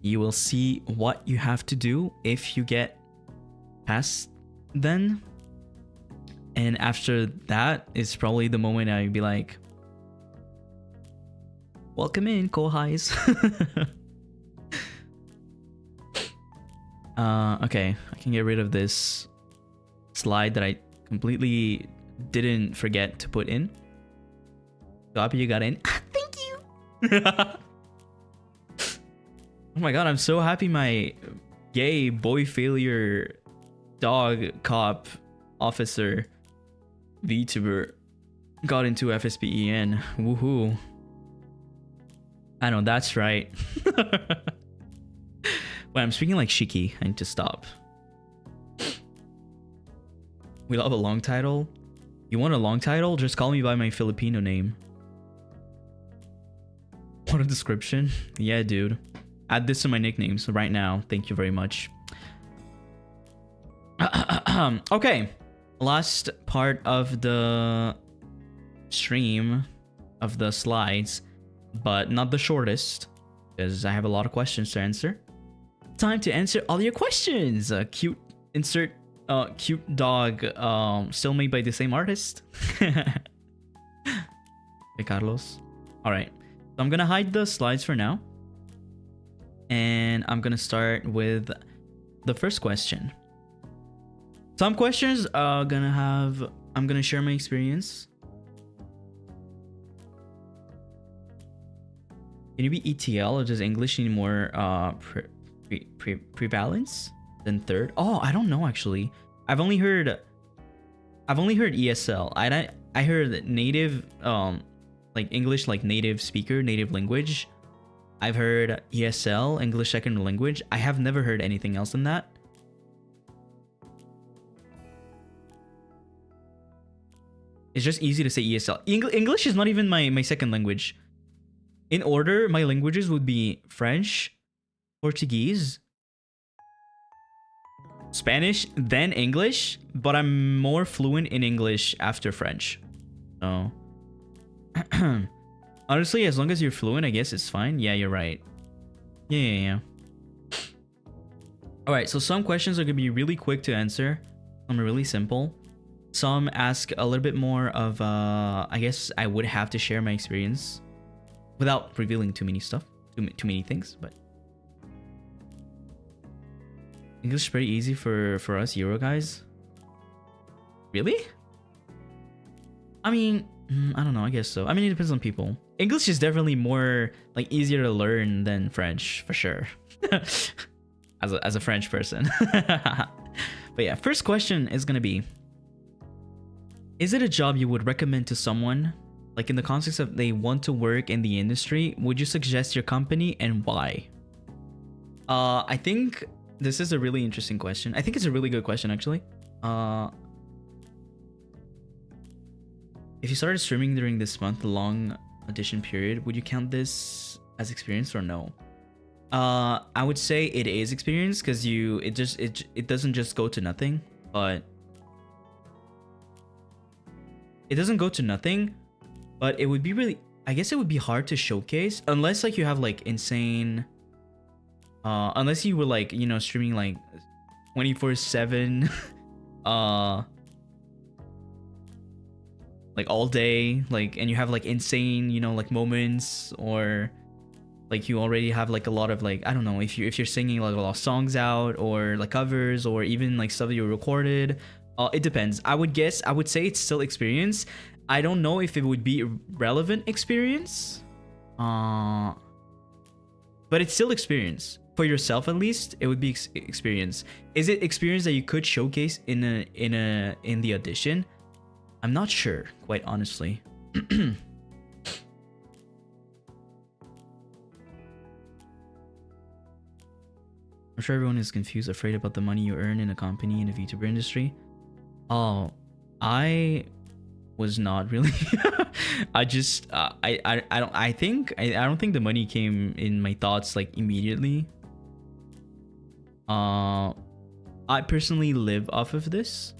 you will see what you have to do if you get past then. And after that is probably the moment I'd be like, welcome in, Kohais. Okay, I can get rid of this slide that I completely didn't forget to put in. So happy you got in. Thank you. Oh my god, I'm so happy my gay boy failure dog cop officer VTuber got into FSP-EN. Woohoo. I know, that's right. Wait, I'm speaking like Shiki. I need to stop. We love a long title. You want a long title? Just call me by my Filipino name. What a description. Yeah, dude. Add this to my nicknames right now. Thank you very much. Okay. Last part of the stream of the slides, but not the shortest, because I have a lot of questions to answer. Time to answer all your questions. Cute insert cute dog, still made by the same artist. Hey, Carlos. All right, so I'm gonna hide the slides for now, and I'm gonna start with the first question. Some questions are gonna have, I'm gonna share my experience. Can you be ETL, or does English need more prevalence than third? Oh, I don't know actually. I've only heard ESL. I heard native like English, like native speaker, native language. I've heard ESL, English second language. I have never heard anything else than that. It's just easy to say ESL. English is not even my second language. In order, my languages would be French, Portuguese, Spanish, then English, but I'm more fluent in English after French. So, honestly, as long as you're fluent, I guess it's fine. Yeah, you're right. Yeah. All right, so some questions are gonna be really quick to answer. Some are really simple. Some ask a little bit more of, I guess I would have to share my experience without revealing too many stuff, too many things, but English is pretty easy for us Euro guys. Really? I mean, I don't know, I guess so. I mean, it depends on people. English is definitely more like easier to learn than French, for sure. as a French person. But yeah, first question is gonna be, is it a job you would recommend to someone? Like in the context of they want to work in the industry, would you suggest your company and why? I think this is a really interesting question. I think it's a really good question actually. If you started streaming during this month-long audition period, would you count this as experience or no? I would say it is experience, because it doesn't just go to nothing, but it doesn't go to nothing, but it would be really, I guess it would be hard to showcase unless like you have like insane, unless you were like, you know, streaming like 24/7, like all day, like, and you have like insane, you know, like moments, or like you already have like a lot of like, I don't know, if you're singing like a lot of songs out, or like covers, or even like stuff that you recorded. It depends. I would say it's still experience. I don't know if it would be relevant experience. But it's still experience. For yourself at least, it would be experience. Is it experience that you could showcase in the audition? I'm not sure, quite honestly. I'm sure everyone is confused, afraid about the money you earn in a company in the VTuber industry. Oh, I was not really. I just I don't think the money came in my thoughts like immediately. I personally live off of this,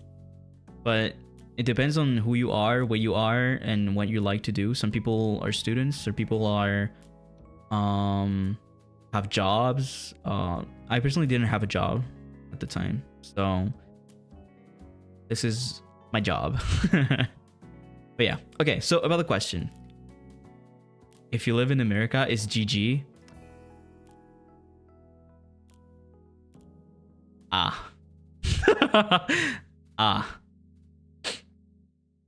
but it depends on who you are, where you are, and what you like to do. Some people are students, or people are have jobs. I personally didn't have a job at the time, so this is my job. But yeah, okay, so about the question. If you live in America, is GG?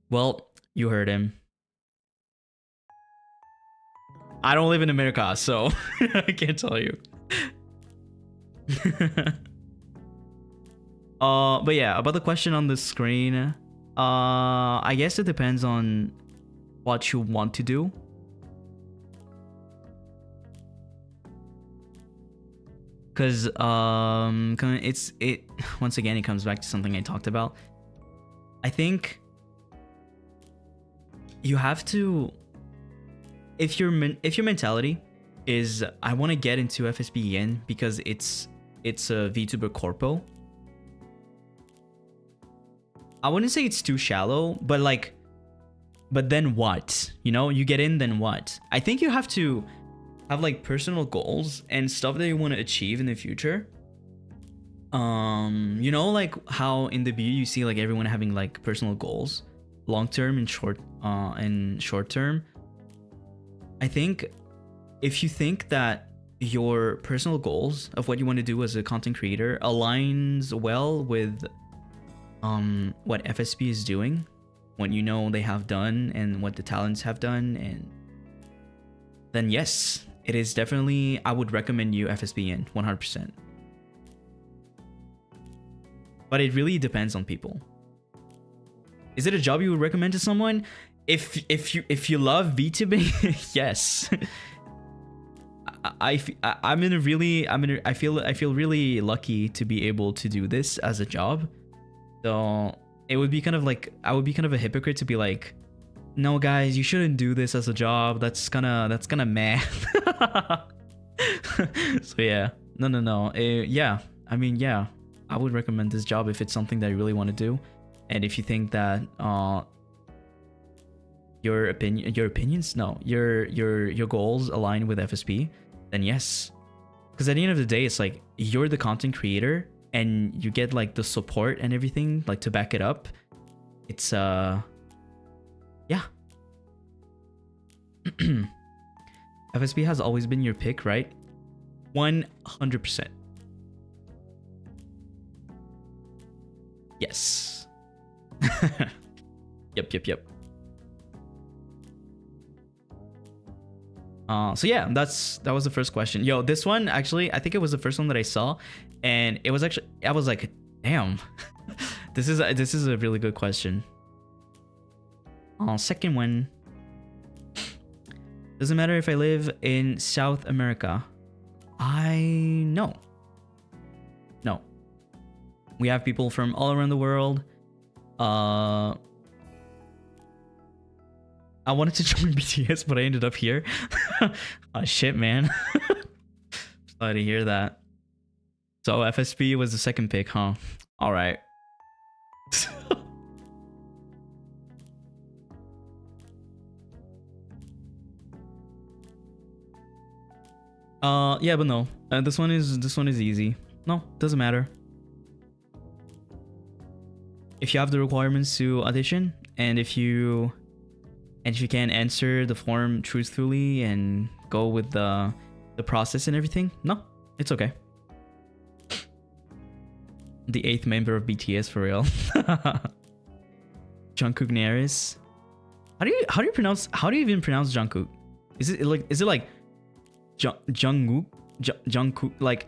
Well, you heard him. I don't live in America, so I can't tell you. But yeah, about the question on the screen, I guess it depends on what you want to do. Because once again, it comes back to something I talked about. I think you have to, if your mentality is I want to get into FSP again because it's a VTuber corpo. I wouldn't say it's too shallow, but like, but then what? You know, you get in, then what? I think you have to have like personal goals and stuff that you want to achieve in the future. You know, like how in the BU you see like everyone having like personal goals, long term and short term. I think if you think that your personal goals of what you want to do as a content creator aligns well with what FSP is doing, what you know they have done and what the talents have done, and then yes, it is definitely, I would recommend you FSP in 100%. But it really depends on people. Is it a job you would recommend to someone? If you love VTubing, yes. I feel really lucky to be able to do this as a job. So it would be kind of like, I would be kind of a hypocrite to be like, no guys, you shouldn't do this as a job. That's kind of meh. So yeah, no. Yeah, I mean, yeah, I would recommend this job if it's something that you really want to do, and if you think that your goals align with FSP, then yes. Because at the end of the day, it's like you're the content creator and you get like the support and everything like to back it up. It's yeah. FSP has always been your pick, right? 100%. Yes. Yep. So yeah, that was the first question. Yo, this one actually, I think it was the first one that I saw, and it was actually, I was like, damn, this is a really good question. Second one. Doesn't matter if I live in South America. No. We have people from all around the world. I wanted to join BTS, but I ended up here. Oh shit, man. Sorry to hear that. So FSP was the second pick, huh? All right. Yeah, but no. This one is easy. No, doesn't matter. If you have the requirements to audition, and if you can answer the form truthfully and go with the process and everything, no, it's okay. The 8th member of BTS for real. Jungkook Neris. How do you even pronounce Jungkook? Is it like Jungkook? Like,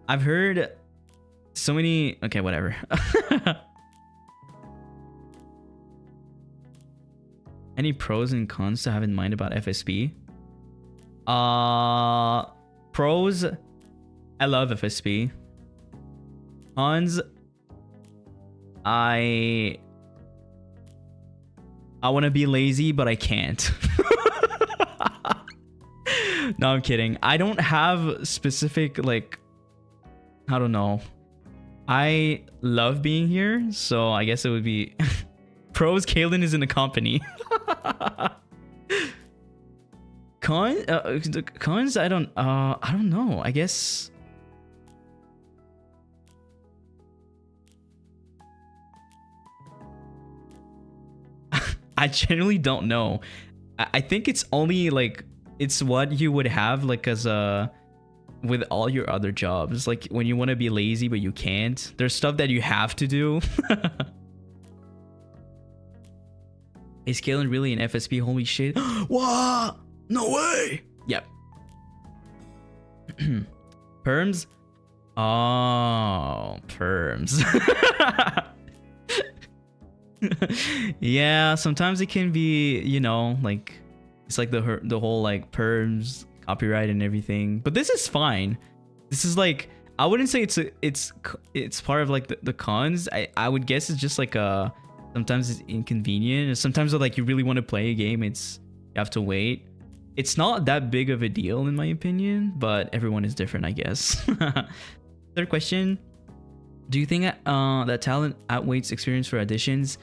I've heard so many. Okay, whatever. Any pros and cons to have in mind about FSP? Pros, I love FSP. Cons, I want to be lazy, but I can't. No, I'm kidding. I don't have specific, like, I don't know. I love being here, so I guess it would be pros. Caelen is in the company. Cons, I don't know. I guess I genuinely don't know. I think it's only like, it's what you would have like as a, with all your other jobs, like when you want to be lazy but you can't, there's stuff that you have to do. Is Caelen really an FSP? Holy shit. What? No way. Yep. Perms? Oh, perms. Yeah, sometimes it can be, you know, like, it's like the whole like perms, copyright and everything. But this is fine. This is like, I wouldn't say it's part of like the cons. I would guess it's just like a Sometimes it's inconvenient. Sometimes like you really want to play a game, you have to wait. It's not that big of a deal in my opinion, but everyone is different, I guess. Third question. Do you think that talent outweighs experience for auditions?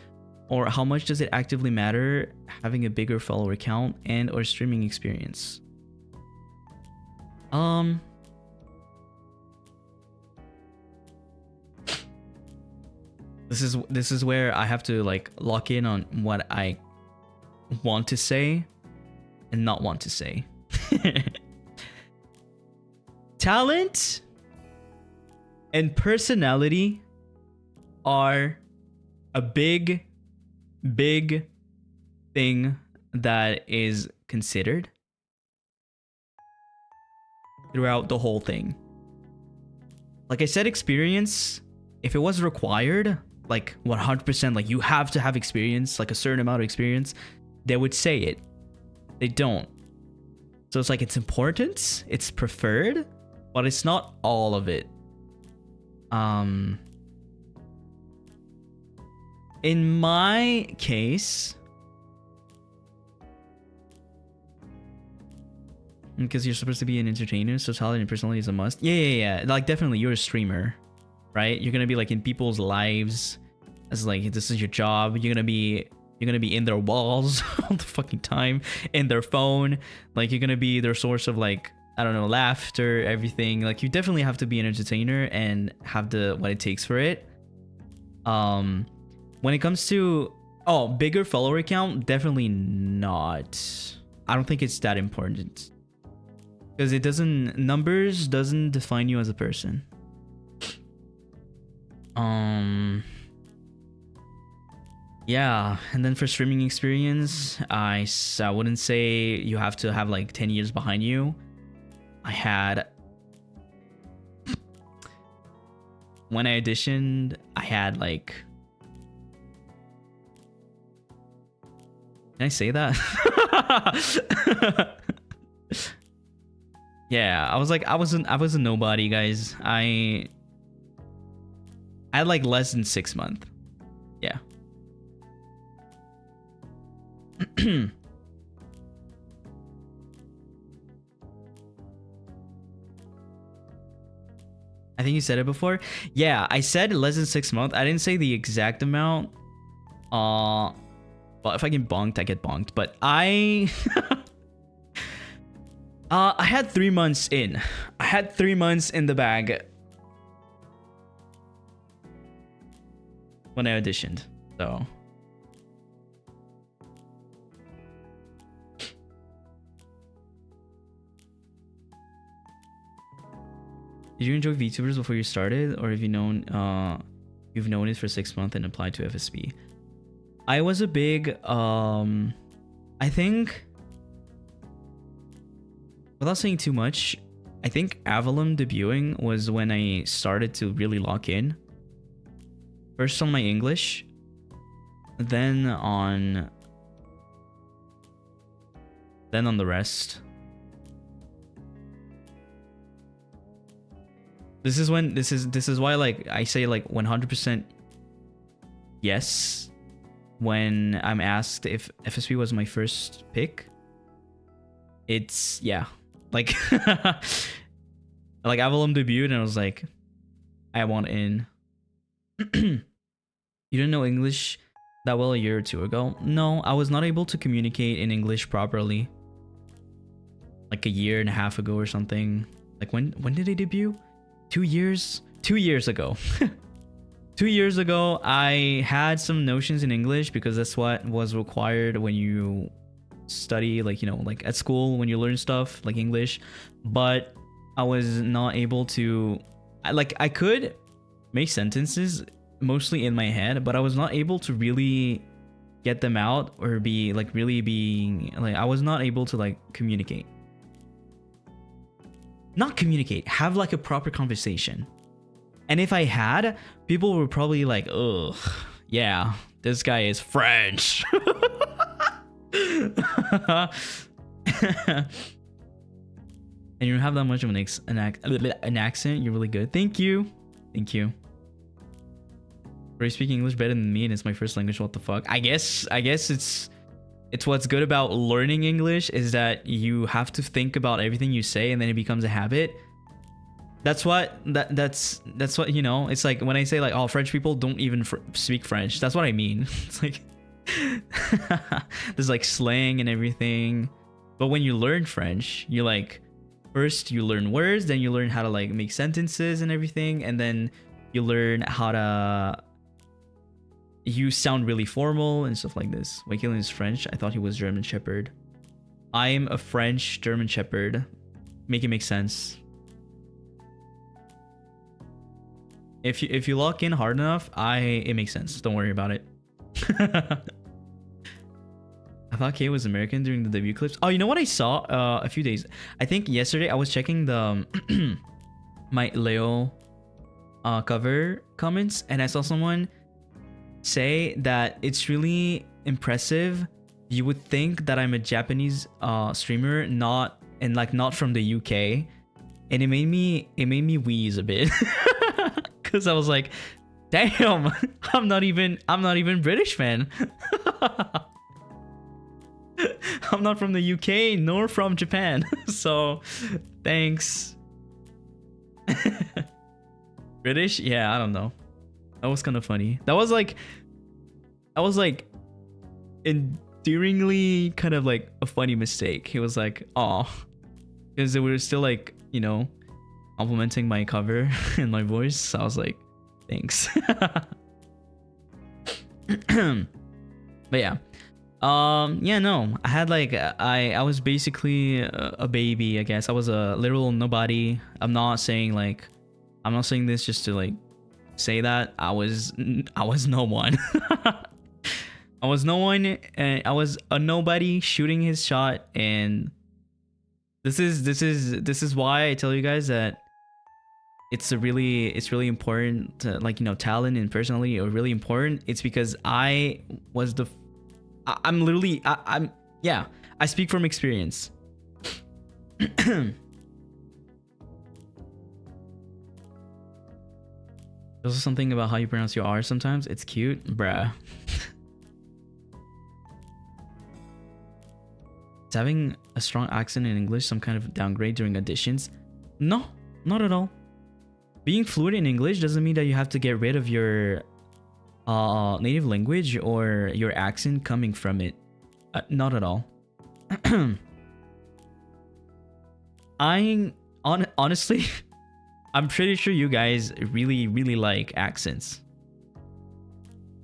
Or how much does it actively matter having a bigger follower count and or streaming experience? This is where I have to like lock in on what I want to say and not want to say. Talent and personality are a big thing that is considered throughout the whole thing. Like I said, experience, if it was required, like 100%, like you have to have experience, like a certain amount of experience, they would say it. They don't. So it's like it's important, it's preferred, but it's not all of it. In my case, because you're supposed to be an entertainer, so talent and personality is a must. Yeah. Like definitely, you're a streamer, right? You're gonna be like in people's lives, as like this is your job. You're gonna be in their walls all the fucking time, in their phone. Like you're gonna be their source of like, I don't know, laughter, everything. Like you definitely have to be an entertainer and have what it takes for it. When it comes to bigger follower count, definitely not. I don't think it's that important because numbers doesn't define you as a person. Yeah, and then for streaming experience, I wouldn't say you have to have like 10 years behind you. When I auditioned, I had like, can I say that? Yeah, I was a nobody, guys. I had like less than 6 months. Yeah. I think you said it before. Yeah, I said less than 6 months. I didn't say the exact amount. Well, if I get bonked, I get bonked. But I had 3 months in. I had 3 months in the bag when I auditioned. So did you enjoy VTubers before you started, or have you known you've known it for 6 months and applied to FSP? I was a big I think, without saying too much, I think Avalon debuting was when I started to really lock in. First on my English, then on the rest. This is why like I say like 100% yes when I'm asked if FSP was my first pick. It's yeah, like like Avalon debuted and I was like, I want in. You didn't know English that well a year or two ago? No, I was not able to communicate in English properly. Like a year and a half ago or something. Like when did they debut? 2 years? 2 years ago. 2 years ago, I had some notions in English because that's what was required when you study, like, you know, like at school when you learn stuff like English. But I was not able to, I could make sentences mostly in my head, but I was not able to really get them out or be like really being like, I was not able to like communicate. Not communicate, have like a proper conversation. And if I had, people were probably like, ugh, yeah, this guy is French. And you don't have that much of an accent, you're really good. Thank you. Or you speak English better than me and it's my first language. What the fuck? I guess it's what's good about learning English is that you have to think about everything you say and then it becomes a habit. That's what you know. It's like when I say like, oh, French people don't even speak French. That's what I mean. It's like there's like slang and everything. But when you learn French, you like first you learn words, then you learn how to like make sentences and everything, and then you learn how to you sound really formal and stuff like this. Wait, Caelen is French. I thought he was German Shepherd. I'm a French German Shepherd. Make it make sense. If you lock in hard enough, it makes sense. Don't worry about it. I thought Kay was American during the debut clips. Oh, you know what I saw a few days? I think yesterday I was checking the my Leo cover comments, and I saw someone say that it's really impressive. You would think that I'm a Japanese streamer, not from the UK, and it made me wheeze a bit. Because I was like, damn, I'm not even British, man. I'm not from the UK nor from Japan. So thanks. British? Yeah, I don't know. That was kind of funny. That was like endearingly kind of like a funny mistake. He was like, aw. Because they were still like, you know, complimenting my cover and my voice. So I was like, thanks. But yeah. Yeah, no. I had like I was basically a baby, I guess. I was a literal nobody. I'm not saying this just to like say that. I was no one. I was no one, and I was a nobody shooting his shot, and this is why I tell you guys that it's really important to, like, you know, talent and personality are really important. It's because I speak from experience. There's also something about how you pronounce your R sometimes. It's cute, bruh. Is having a strong accent in English some kind of downgrade during auditions? No, not at all. Being fluent in English doesn't mean that you have to get rid of your native language or your accent coming from it. Not at all. Honestly, I'm pretty sure you guys really like accents,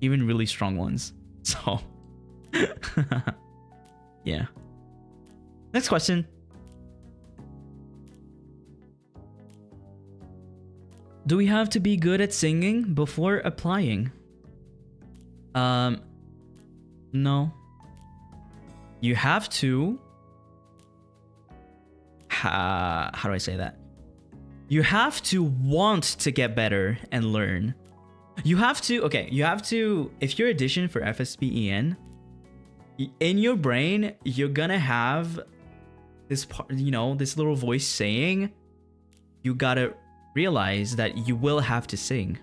even really strong ones. So yeah. Next question. Do we have to be good at singing before applying? No. You have to. How do I say that? You have to want to get better and learn. You have to. If you're auditioning for FSP in your brain, you're gonna have this part, you know, this little voice saying, you gotta realize that you will have to sing.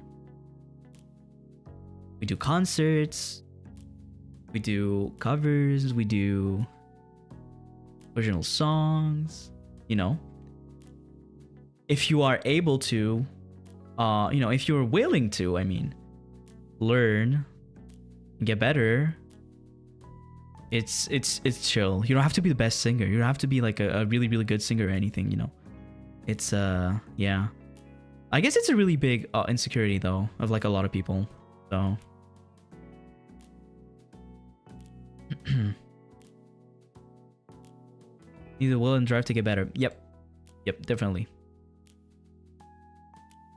We do concerts, we do covers, we do original songs, you know. If you are able to, you know, if you're willing to, I mean, learn and get better, it's chill. You don't have to be the best singer. You don't have to be like a really good singer or anything, you know. It's yeah. I guess it's a really big insecurity though of like a lot of people. So need the will and drive to get better. Yep, definitely.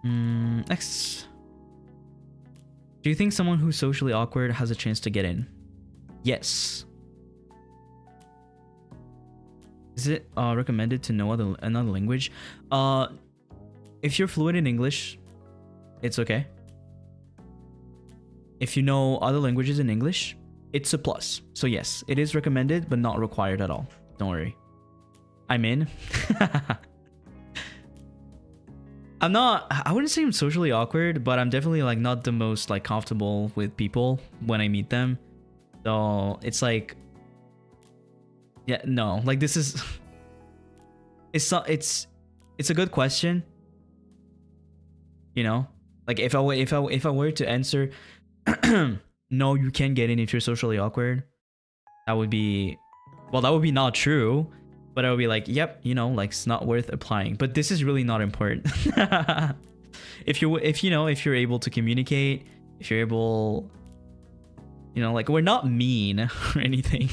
Next. Do you think someone who's socially awkward has a chance to get in? Yes. Is it recommended to know another language? If you're fluent in English, it's okay. If you know other languages in English, it's a plus. So yes, it is recommended, but not required at all. Don't worry. I'm in. I'm not, I wouldn't say I'm socially awkward, but I'm definitely like not the most like comfortable with people when I meet them. So it's like, yeah, no, like this is, it's not, it's a good question. You know, like if I were to answer, no, you can't get in if you're socially awkward, that would be, well, that would be not true. But I would be like, yep, you know, like it's not worth applying. But this is really not important. if you're able to communicate, if you're able, you know, like we're not mean or anything.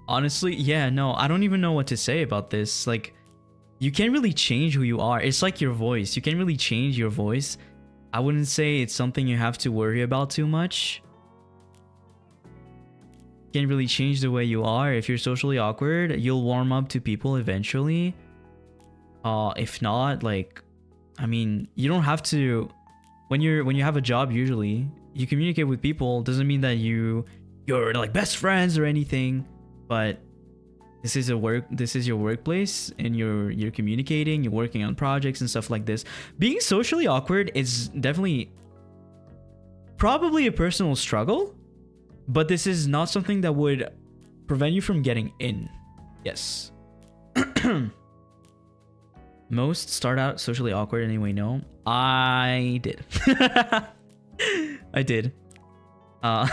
Honestly, yeah, no, I don't even know what to say about this. Like, you can't really change who you are. It's like your voice. You can't really change your voice. I wouldn't say it's something you have to worry about too much. You can't really change the way you are. If you're socially awkward, you'll warm up to people eventually. If not, like, I mean, you don't have to. When you have a job, usually you communicate with people. Doesn't mean that you're like best friends or anything, but this is your workplace, and you're communicating, you're working on projects and stuff like this. Being socially awkward is definitely probably a personal struggle, but this is not something that would prevent you from getting in. Yes. Most start out socially awkward anyway. No, I did. I did. I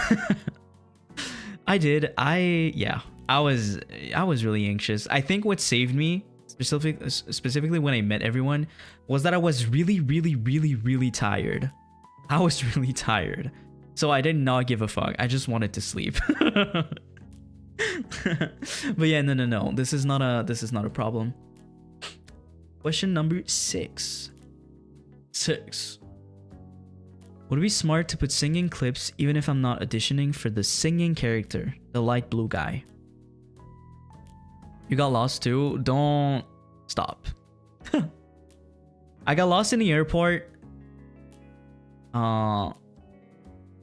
did. I was really anxious. I think what saved me specifically when I met everyone was that I was really tired. I was really tired. So I did not give a fuck. I just wanted to sleep. But yeah, no. This is not a problem. Question number 6. Would it be smart to put singing clips even if I'm not auditioning for the singing character, the light blue guy? You got lost too? Don't stop. I got lost in the airport.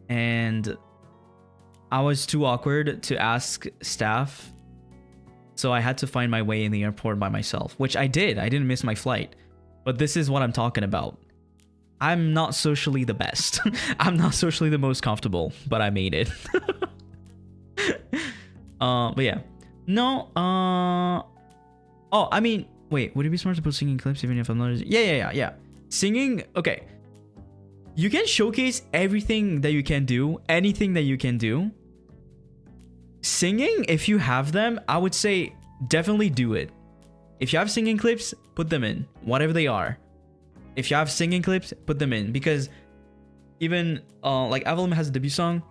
And I was too awkward to ask staff. So I had to find my way in the airport by myself, which I did. I didn't miss my flight. But this is what I'm talking about. I'm not socially the best. I'm not socially the most comfortable, but I made it. But yeah. No, oh, I mean, wait, would it be smart to put singing clips even if I'm not? Yeah. Singing, okay. You can showcase everything that you can do, anything that you can do. Singing, if you have them, I would say definitely do it. If you have singing clips, put them in, whatever they are. If you have singing clips, put them in, because even like Avalon has a debut song.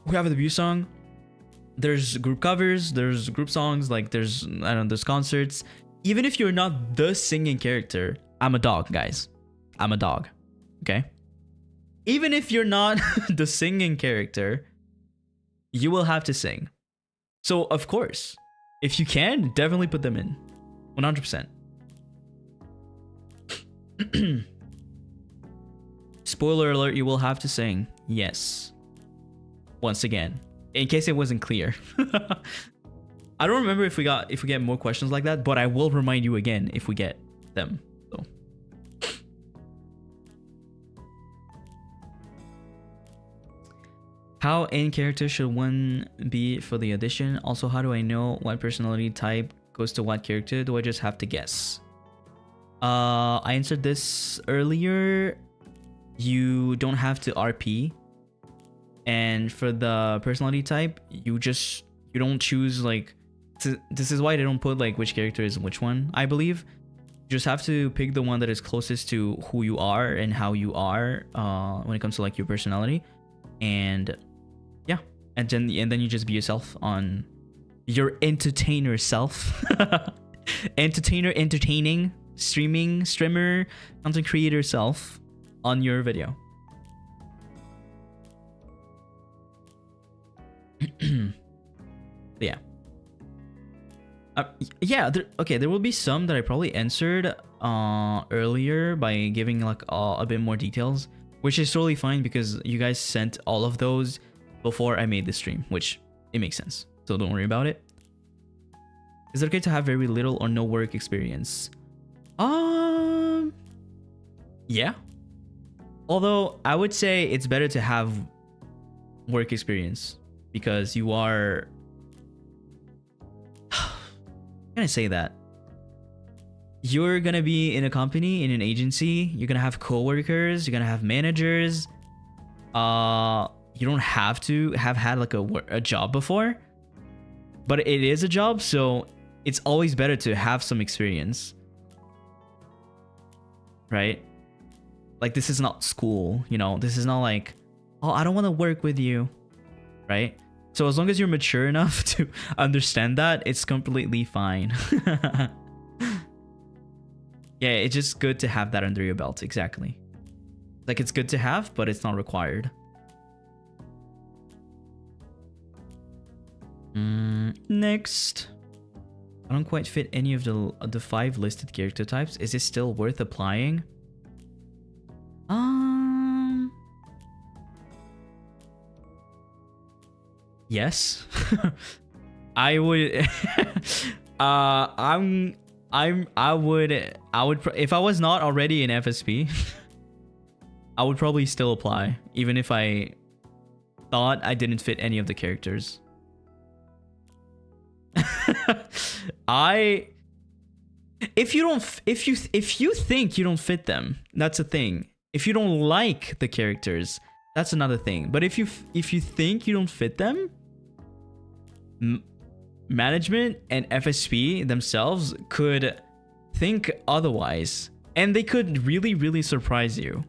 We have a debut song. There's group covers, there's group songs, like there's, I don't know, there's concerts. Even if you're not the singing character, I'm a dog, guys. I'm a dog. Okay? Even if you're not the singing character, you will have to sing. So, of course, if you can, definitely put them in. 100%. Spoiler alert, you will have to sing. Yes. Once again. In case it wasn't clear. I don't remember if we get more questions like that, but I will remind you again if we get them. So. How in character should one be for the audition? Also, how do I know what personality type goes to what character? Do I just have to guess? I answered this earlier. You don't have to RP. And for the personality type, you don't choose, like, this is why they don't put like which character is which one, I believe. You just have to pick the one that is closest to who you are and how you are when it comes to like your personality. And yeah, and then you just be yourself on your entertainer self. Entertaining, streamer, content creator self on your video. Yeah. There will be some that I probably answered earlier by giving like a bit more details, which is totally fine because you guys sent all of those before I made the stream, which it makes sense. so don't worry about it. Is it okay to have very little or no work experience? Yeah. Although I would say it's better to have work experience because you are. How can I say that? You're gonna be in a company, in an agency. You're gonna have coworkers. You're gonna have managers. You don't have to have had like a job before, but it is a job, so it's always better to have some experience, right? Like, this is not school, you know? This is not like, oh, I don't want to work with you, right? So as long as you're mature enough to understand that, it's completely fine. Yeah, it's just good to have that under your belt. Exactly. Like, it's good to have, but it's not required. Next. I don't quite fit any of the 5 listed character types. Is it still worth applying? Yes. I would I would if I was not already in FSP, I would probably still apply even if I thought I didn't fit any of the characters. If you think you don't fit them, that's a thing. If you don't like the characters, that's another thing. But if you think you don't fit them, management and FSP themselves could think otherwise, and they could really surprise you.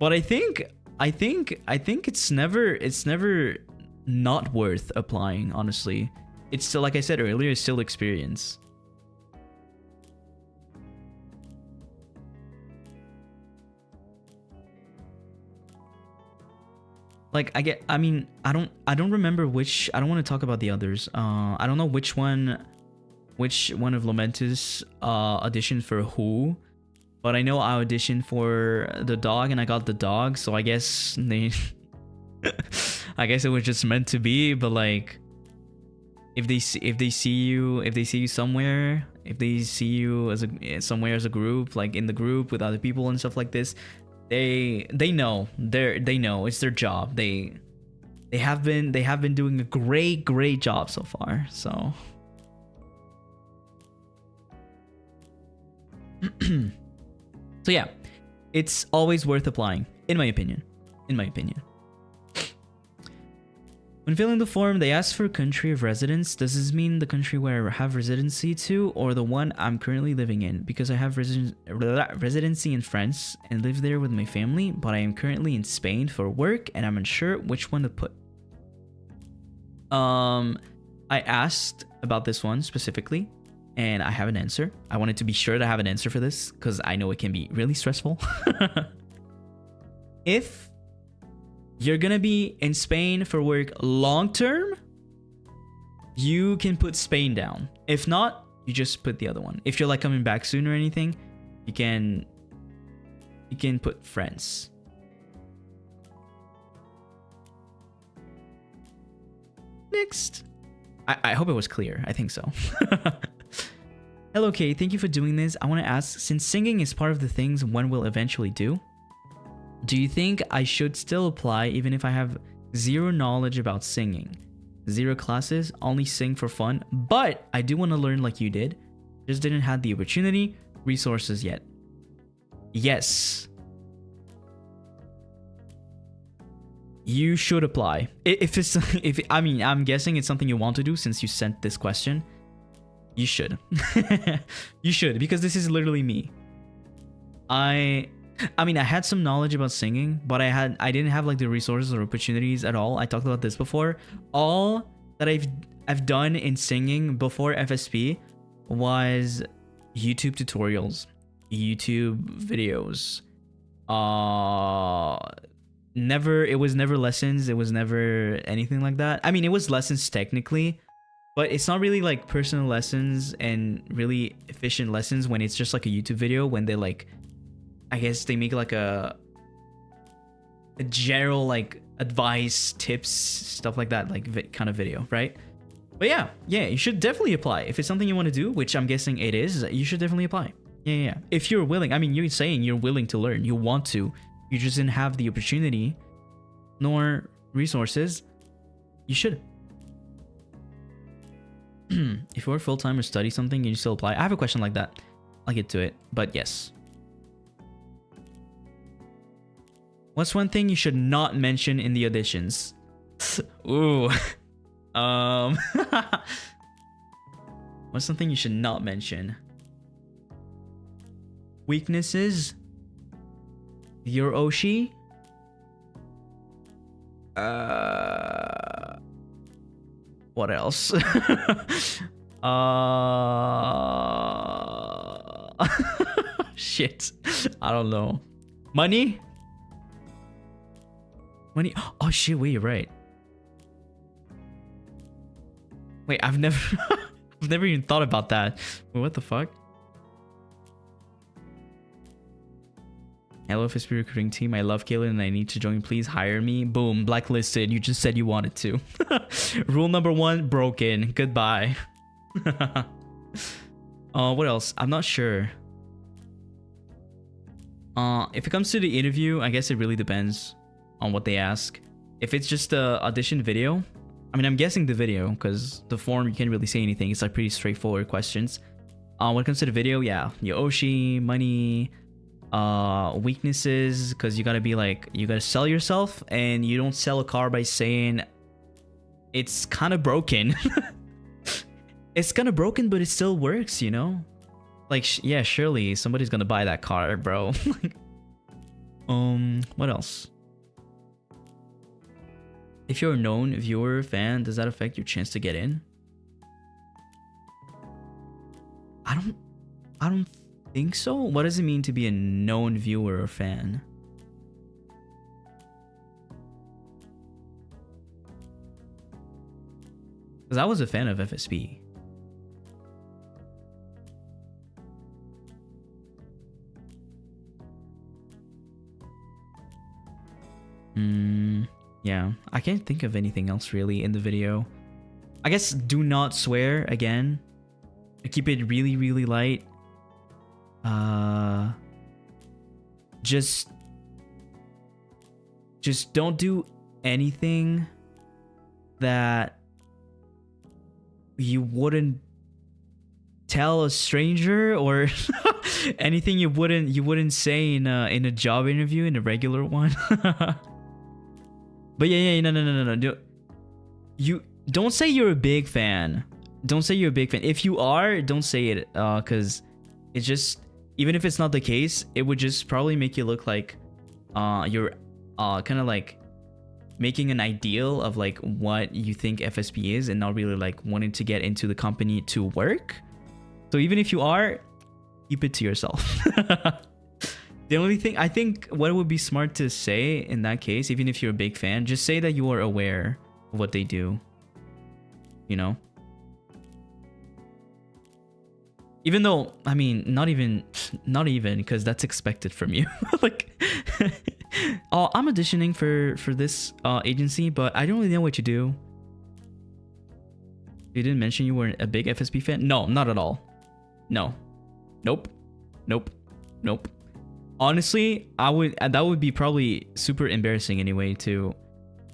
But I think it's never not worth applying, honestly. It's still, like I said earlier, it's still experience. Like, I don't remember which. I don't want to talk about the others. I don't know which one of Lamentus auditioned for who, but I know I auditioned for the dog and I got the dog, so I guess I guess it was just meant to be. But like, if they see you somewhere, if they see you as somewhere as a group, like in the group with other people and stuff like this, they know it's their job. They have been doing a great job so far. So so yeah, it's always worth applying, in my opinion. When filling the form, they ask for country of residence. Does this mean the country where I have residency to, or the one I'm currently living in? Because I have residency in France and live there with my family, but I am currently in Spain for work and I'm unsure which one to put. I asked about this one specifically and I have an answer. I wanted to be sure to have an answer for this because I know it can be really stressful. If you're gonna be in Spain for work long term, you can put Spain down. If not, you just put the other one. If you're like coming back soon or anything, you can put France. Next. I hope it was clear. I think so. Hello, Kay. Thank you for doing this. I want to ask, since singing is part of the things one will eventually do, do you think I should still apply even if I have zero knowledge about singing? 0 classes, only sing for fun, but I do want to learn like you did. Just didn't have the opportunity, resources yet. Yes. You should apply. I'm guessing it's something you want to do since you sent this question. You should. You should, because this is literally me. I had some knowledge about singing, but I didn't have like the resources or opportunities at all. I talked about this before. All that I've done in singing before FSP was YouTube tutorials, YouTube videos. It was never lessons. It was never anything like that. I mean, it was lessons technically, but it's not really like personal lessons and really efficient lessons when it's just like a YouTube video, when they like, I guess they make like a general like advice, tips, stuff like that, like kind of video, right? But yeah, you should definitely apply. If it's something you want to do, which I'm guessing it is, you should definitely apply. Yeah. If you're willing, I mean, you're saying you're willing to learn, you want to, you just didn't have the opportunity nor resources, you should. If you work full-time or study something, you still apply. I have a question like that. I'll get to it, but yes. What's one thing you should not mention in the auditions? Ooh. What's something you should not mention? Weaknesses? Your Oshi? What else? Shit. I don't know. Money? Money? Oh shit, wait, you're right. Wait, I've never I've never even thought about that. Wait, what the fuck? Hello, FSP recruiting team. I love Caelen and I need to join. Please hire me. Boom, blacklisted. You just said you wanted to. Rule number 1, broken. Goodbye. What else? I'm not sure. If it comes to the interview, I guess it really depends on what they ask. If it's just a audition video, I mean, I'm guessing the video, because the form, you can't really say anything. It's like pretty straightforward questions. When it comes to the video, yeah, your Oshi, money, weaknesses, because you gotta be like, you gotta sell yourself, and you don't sell a car by saying it's kind of broken. It's kind of broken, but it still works, you know? Like, yeah, surely somebody's gonna buy that car, bro. What else? If you're a known viewer fan, does that affect your chance to get in? I don't think so. What does it mean to be a known viewer or fan? Because I was a fan of FSP. Yeah, I can't think of anything else really in the video. I guess do not swear again. Keep it really, really light. Just don't do anything that you wouldn't tell a stranger, or anything you wouldn't say in a job interview, in a regular one. But yeah, no. You don't say you're a big fan. Don't say you're a big fan. If you are, don't say it, because it's just, even if it's not the case, it would just probably make you look like you're kind of like making an ideal of like what you think FSP is, and not really like wanting to get into the company to work. So even if you are, keep it to yourself. The only thing I think, what would be smart to say in that case, even if you're a big fan, just say that you are aware of what they do. You know? Even though, I mean, not even, because that's expected from you. Like, oh, I'm auditioning for this agency, but I don't really know what you do. You didn't mention you were a big FSP fan? No, not at all. No. Nope. Honestly, that would be probably super embarrassing anyway to,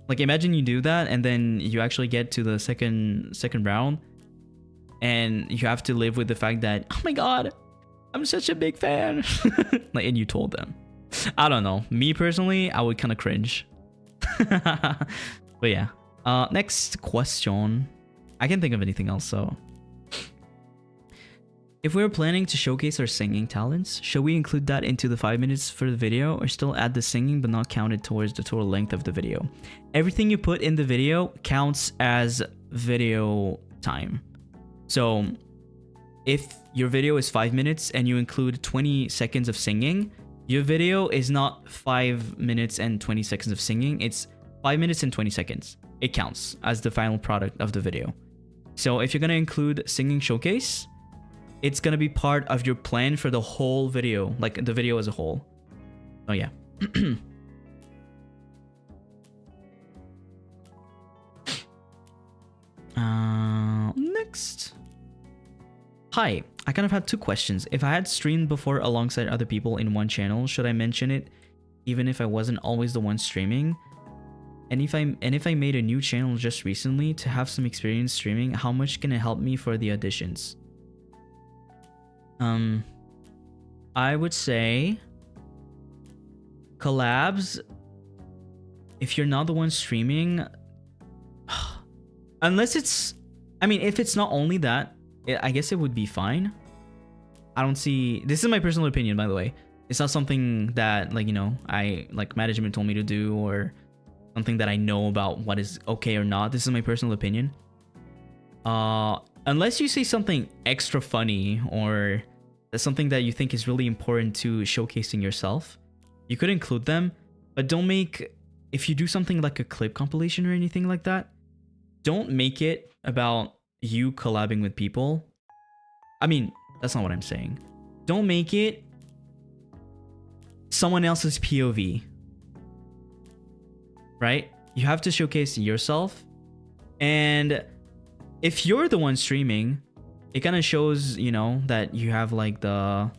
like, imagine you do that and then you actually get to the second round and you have to live with the fact that, oh my god, I'm such a big fan. Like, and you told them. I don't know. Me personally, I would kind of cringe. But yeah. Next question. I can't think of anything else, so. If we were planning to showcase our singing talents, should we include that into the 5 minutes for the video, or still add the singing but not count it towards the total length of the video? Everything you put in the video counts as video time. So if your video is 5 minutes and you include 20 seconds of singing, your video is not 5 minutes and 20 seconds of singing, it's 5 minutes and 20 seconds. It counts as the final product of the video. So if you're going to include singing showcase, it's going to be part of your plan for the whole video, like the video as a whole. Oh yeah. Next. Hi, I kind of had two questions. If I had streamed before alongside other people in one channel, should I mention it even if I wasn't always the one streaming? And if I made a new channel just recently to have some experience streaming, how much can it help me for the auditions? I would say collabs, if you're not the one streaming, unless it's, I mean, if it's not only that, I guess it would be fine. I don't see, this is my personal opinion, by the way. It's not something that, like, you know, management told me to do, or something that I know about what is okay or not. This is my personal opinion. Unless you say something extra funny, or that's something that you think is really important to showcasing yourself, you could include them. But don't make, if you do something like a clip compilation or anything like that, don't make it about you collabing with people. I mean, that's not what I'm saying. Don't make it someone else's POV, right? You have to showcase yourself. And if you're the one streaming, it kind of shows, you know, that you have like the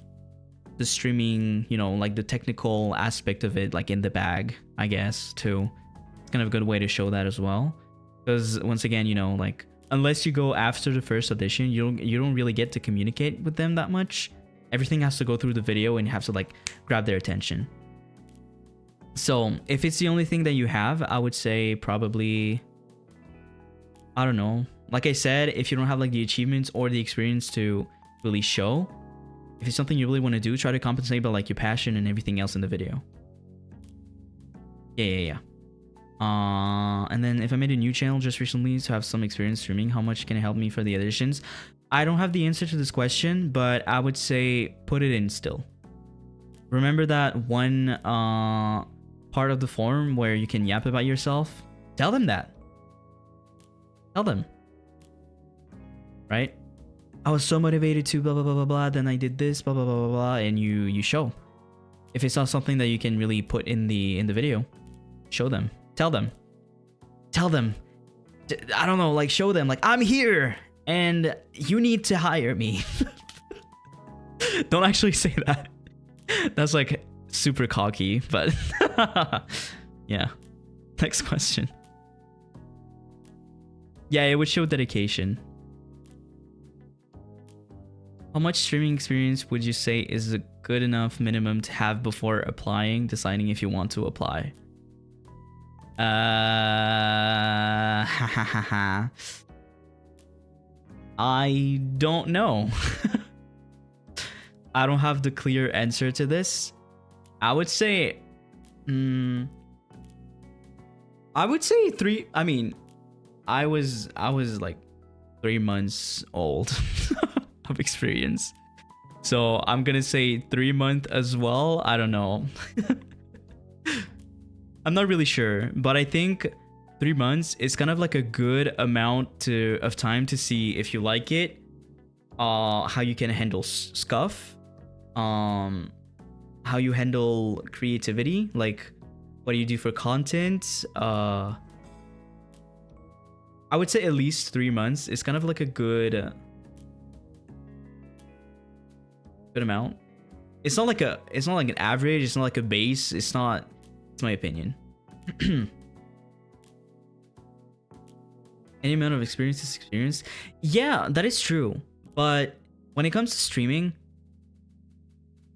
streaming, you know, like the technical aspect of it, like in the bag, I guess, too. It's kind of a good way to show that as well. Because once again, you know, like, unless you go after the first audition, you don't really get to communicate with them that much. Everything has to go through the video, and you have to like grab their attention. So if it's the only thing that you have, I would say probably, I don't know. Like I said, if you don't have like the achievements or the experience to really show, if it's something you really want to do, try to compensate by like your passion and everything else in the video. Yeah. And then if I made a new channel just recently to have some experience streaming, how much can it help me for the auditions? I don't have the answer to this question, but I would say put it in still. Remember that one part of the forum where you can yap about yourself? Tell them that. Tell them. Right? I was so motivated to blah blah blah blah blah, then I did this blah blah blah blah blah, and you show. If it's not something that you can really put in the video, show them. Tell them. I don't know, like show them like I'm here and you need to hire me. Don't actually say that. That's like super cocky, but yeah. Next question. Yeah, it would show dedication. How much streaming experience would you say is a good enough minimum to have before applying, deciding if you want to apply? I don't know. I don't have the clear answer to this. I would say three. I mean, I was like 3 months old of experience, so I'm gonna say 3 months as well. I don't know. I'm not really sure, but I think 3 months is kind of like a good amount of time to see if you like it, how you can handle scuff, how you handle creativity, like what do you do for content. I would say at least 3 months is kind of like a good amount. It's not like an average, it's not like a base, it's not. It's my opinion. Any amount of experience is experience. Yeah, that is true. But when it comes to streaming,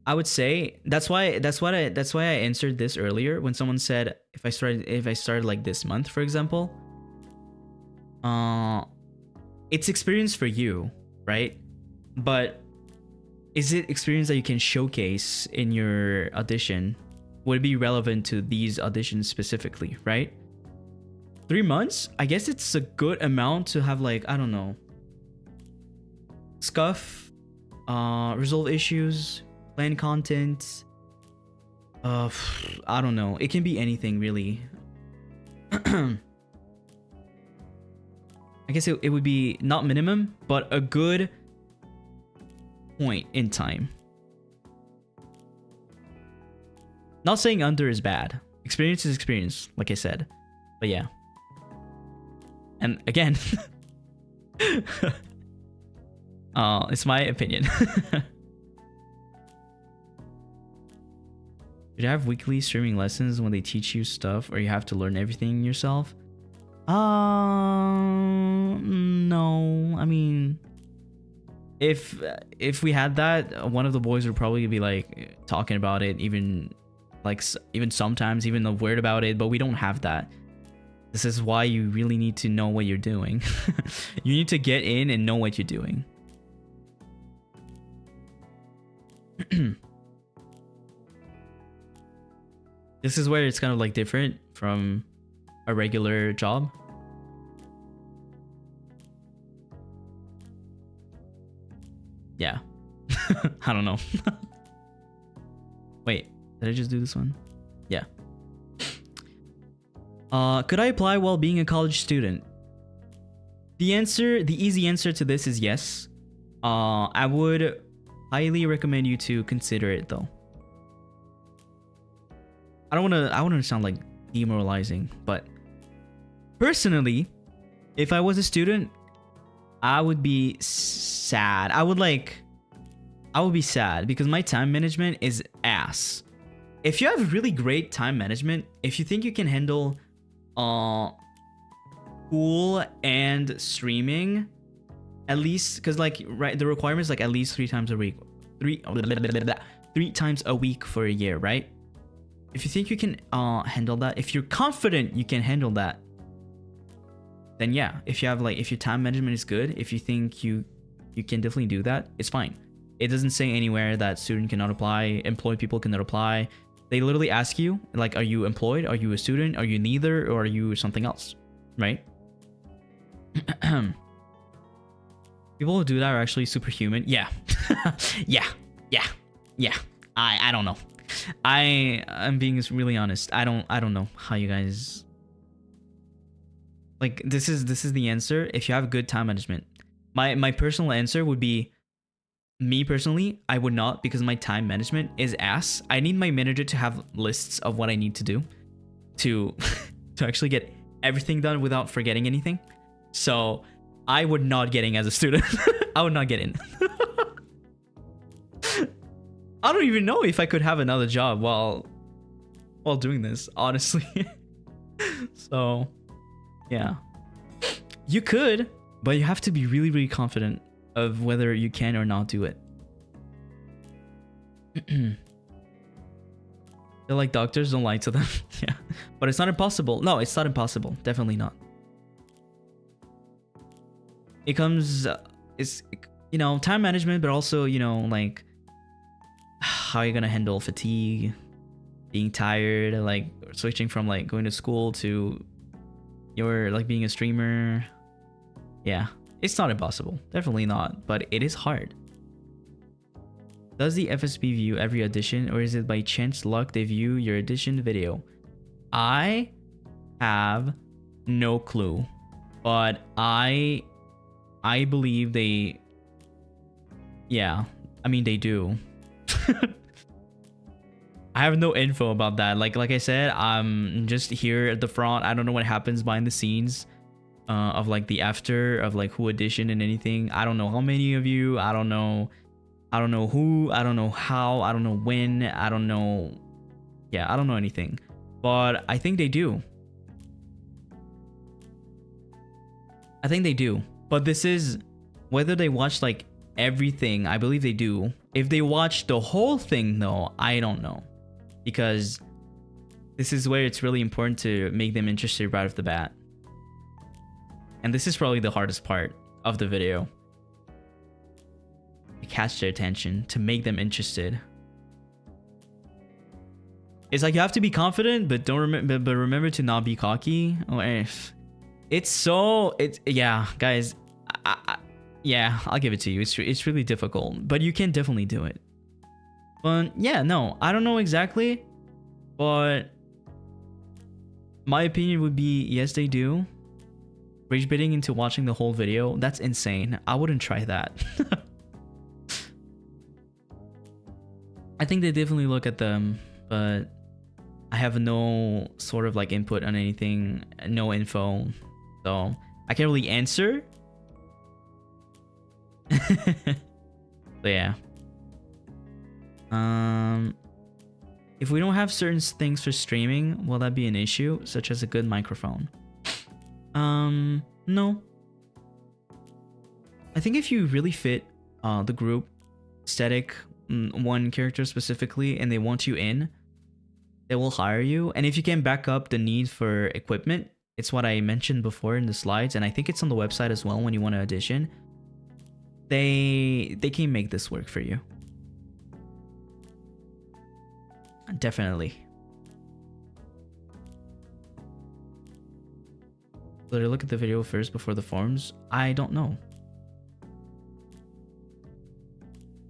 I would say that's why I answered this earlier when someone said if I started like this month, for example. It's experience for you, right? But is it experience that you can showcase in your audition? Would be relevant to these auditions specifically, right? 3 months, I guess it's a good amount to have, like, I don't know, scuff, resolve issues, plan content. I don't know. It can be anything really. I guess it would be not minimum, but a good point in time. Not saying under is bad. Experience is experience, like I said. But yeah. And again, It's my opinion. Should you have weekly streaming lessons when they teach you stuff, or you have to learn everything yourself? No. I mean, if we had that, one of the boys would probably be like talking about it, even sometimes even weird about it, but we don't have that. This is why you really need to know what you're doing. You need to get in and know what you're doing. This is where it's kind of like different from a regular job. Yeah. I don't know. Wait, did I just do this one? Yeah. Could I apply while being a college student? The easy answer to this is yes. I would highly recommend you to consider it though. I don't want to sound like demoralizing, but personally, if I was a student, I would be sad. I would be sad because my time management is ass. If you have really great time management, if you think you can handle school and streaming, at least, because like the requirement is like at least 3 times a week, 3 times a week for a year, right? If you think you can handle that, if you're confident you can handle that, then yeah. If you have if your time management is good, if you think you can definitely do that, it's fine. It doesn't say anywhere that student cannot apply, employed people cannot apply. They literally ask you like, are you employed? Are you a student? Are you neither? Or are you something else? Right? People who do that are actually superhuman. Yeah. Yeah. I don't know. I'm being really honest. I don't know how you guys, like, this is the answer. If you have good time management, my personal answer would be, me personally, I would not, because my time management is ass. I need my manager to have lists of what I need to do to actually get everything done without forgetting anything. So I would not get in as a student. I would not get in. I don't even know if I could have another job while doing this, honestly. So yeah, you could, but you have to be really, really confident of whether you can or not do it. They're like, doctors, don't lie to them. Yeah, but it's not impossible. No, it's not impossible. Definitely not. It comes, it's, you know, time management, but also, you know, like, how you're gonna handle fatigue, being tired, like switching from like going to school to your like being a streamer. Yeah, it's not impossible, definitely not, but it is hard. Does the FSP view every audition, or is it by chance luck they view your audition video? I have no clue, but I believe they, yeah, I mean they do. I have no info about that. Like I said, I'm just here at the front. I don't know what happens behind the scenes of like the after of like who auditioned and anything. I don't know how many of you. I don't know who. I don't know how. I don't know when. I don't know. Yeah, I don't know anything. But I think they do. I think they do. But this is whether they watch like everything. I believe they do. If they watch the whole thing though, I don't know. Because this is where it's really important to make them interested right off the bat. And this is probably the hardest part of the video. To catch their attention, to make them interested. It's like you have to be confident, but remember to not be cocky. Yeah, guys. Yeah, I'll give it to you. It's really difficult, but you can definitely do it. But yeah, no, I don't know exactly, but my opinion would be yes, they do. Rage bidding into watching the whole video, that's insane. I wouldn't try that. I think they definitely look at them, but I have no sort of like input on anything, no info, so I can't really answer. So yeah. If we don't have certain things for streaming, will that be an issue, such as a good microphone? No. I think if you really fit the group aesthetic, one character specifically, and they want you in, they will hire you. And if you can back up the need for equipment, it's what I mentioned before in the slides, and I think it's on the website as well when you want to audition. They can make this work for you. Definitely. Did I look at the video first before the forms? I don't know.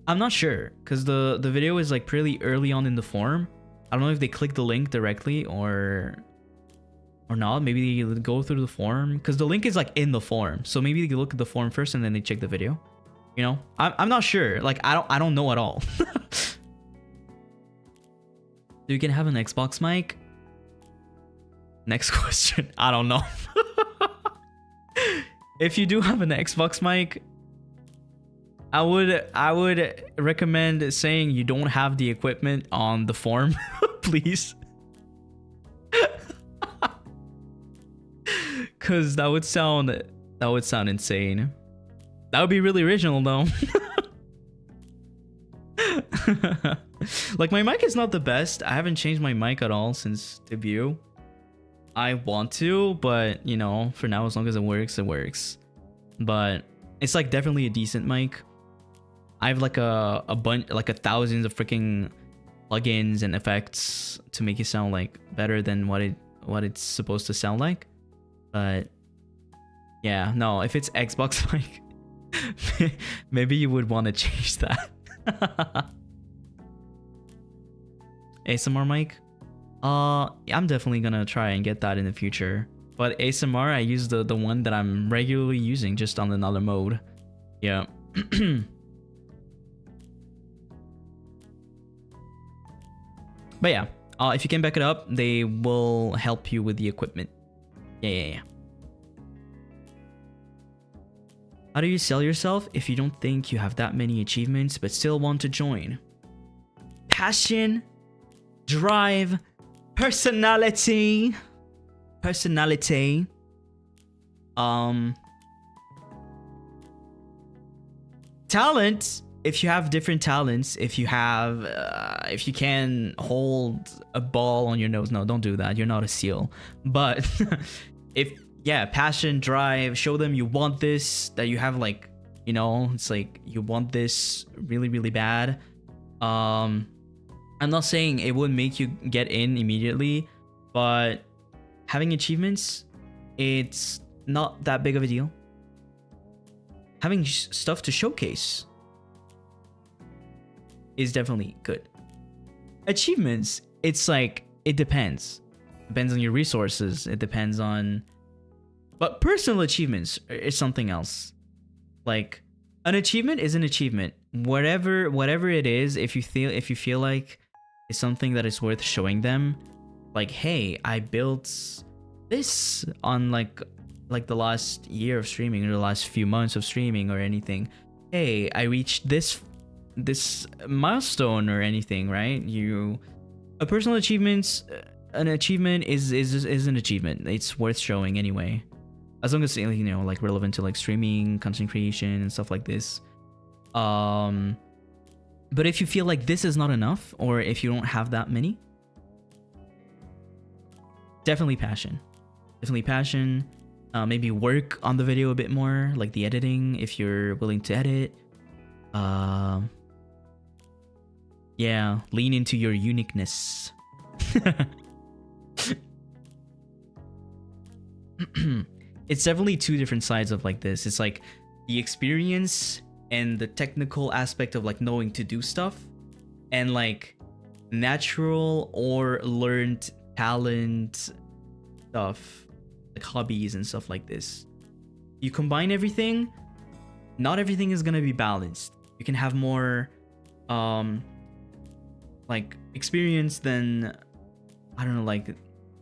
I'm not sure, because the video is like pretty early on in the form. I don't know if they click the link directly or not. Maybe they go through the form, because the link is like in the form. So maybe they look at the form first and then they check the video. You know, I'm not sure. Like I don't know at all. You can have an Xbox mic. Next question. I don't know. If you do have an Xbox mic, I would recommend saying you don't have the equipment on the form, please. Cause that would sound insane. That would be really original though. Like, my mic is not the best. I haven't changed my mic at all since debut. I want to, but you know, for now, as long as it works, it works. But it's like definitely a decent mic. I have like a bunch, like thousands of freaking plugins and effects to make it sound like better than what it's supposed to sound like. But yeah, no, if it's Xbox mic, maybe you would want to change that. ASMR mic? I'm definitely gonna try and get that in the future. But ASMR, I use the one that I'm regularly using, just on another mode. Yeah. But yeah, if you can back it up, they will help you with the equipment. Yeah. How do you sell yourself if you don't think you have that many achievements but still want to join? Passion, drive, personality. Talent. If you have different talents, if you can hold a ball on your nose, no, don't do that. You're not a seal. But passion, drive, show them you want this, that you have, like, you know, it's like you want this really, really bad. I'm not saying it would make you get in immediately, but having achievements, it's not that big of a deal. Having stuff to showcase is definitely good. Achievements, it's like, it depends. Depends on your resources. It depends on... But personal achievements is something else. Like, an achievement is an achievement. Whatever it is, if you feel like it's something that is worth showing them, like, hey, I built this on like the last year of streaming, or the last few months of streaming, or anything. Hey, I reached this milestone, or anything, right? A personal achievement, an achievement is an achievement. It's worth showing anyway, as long as, you know, like, relevant to like streaming, content creation, and stuff like this. But if you feel like this is not enough, or if you don't have that many, definitely passion. Maybe work on the video a bit more, like the editing, if you're willing to edit. Yeah, lean into your uniqueness. It's definitely two different sides of like this. It's like the experience and the technical aspect of like knowing to do stuff, and like natural or learned talent stuff, like hobbies and stuff like this. You combine everything, not everything is gonna be balanced. You can have more like experience than, I don't know, like,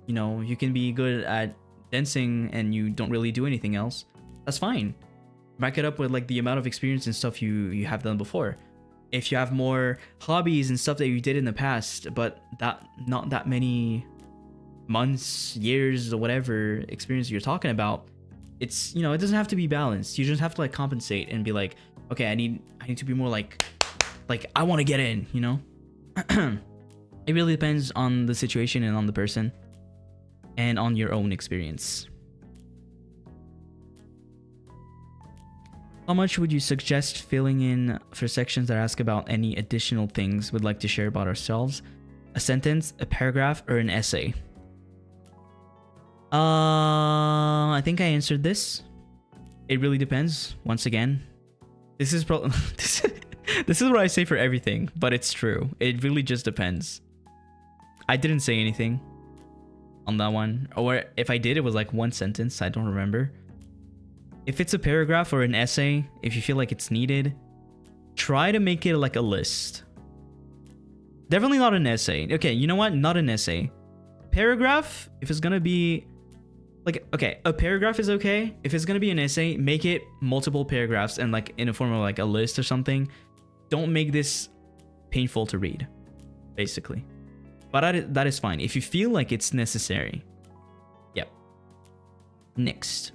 you know, you can be good at dancing and you don't really do anything else. That's fine. Back it up with like the amount of experience and stuff you have done before. If you have more hobbies and stuff that you did in the past, but that not that many months, years, or whatever experience you're talking about, it's, you know, it doesn't have to be balanced. You just have to like compensate and be like, okay, I need to be more like I want to get in, you know. It really depends on the situation and on the person and on your own experience. How much would you suggest filling in for sections that ask about any additional things we'd like to share about ourselves? A sentence, a paragraph, or an essay? I think I answered this. It really depends. Once again, this is probably this is what I say for everything, but it's true. It really just depends. I didn't say anything on that one, or if I did, it was like one sentence. I don't remember. If it's a paragraph or an essay, if you feel like it's needed, try to make it like a list. Definitely not an essay. Okay, you know what? Not an essay. Paragraph, if it's gonna be like, okay, a paragraph is okay. If it's gonna be an essay, make it multiple paragraphs and like in a form of like a list or something. Don't make this painful to read, basically. But that is fine if you feel like it's necessary. Yep. Next.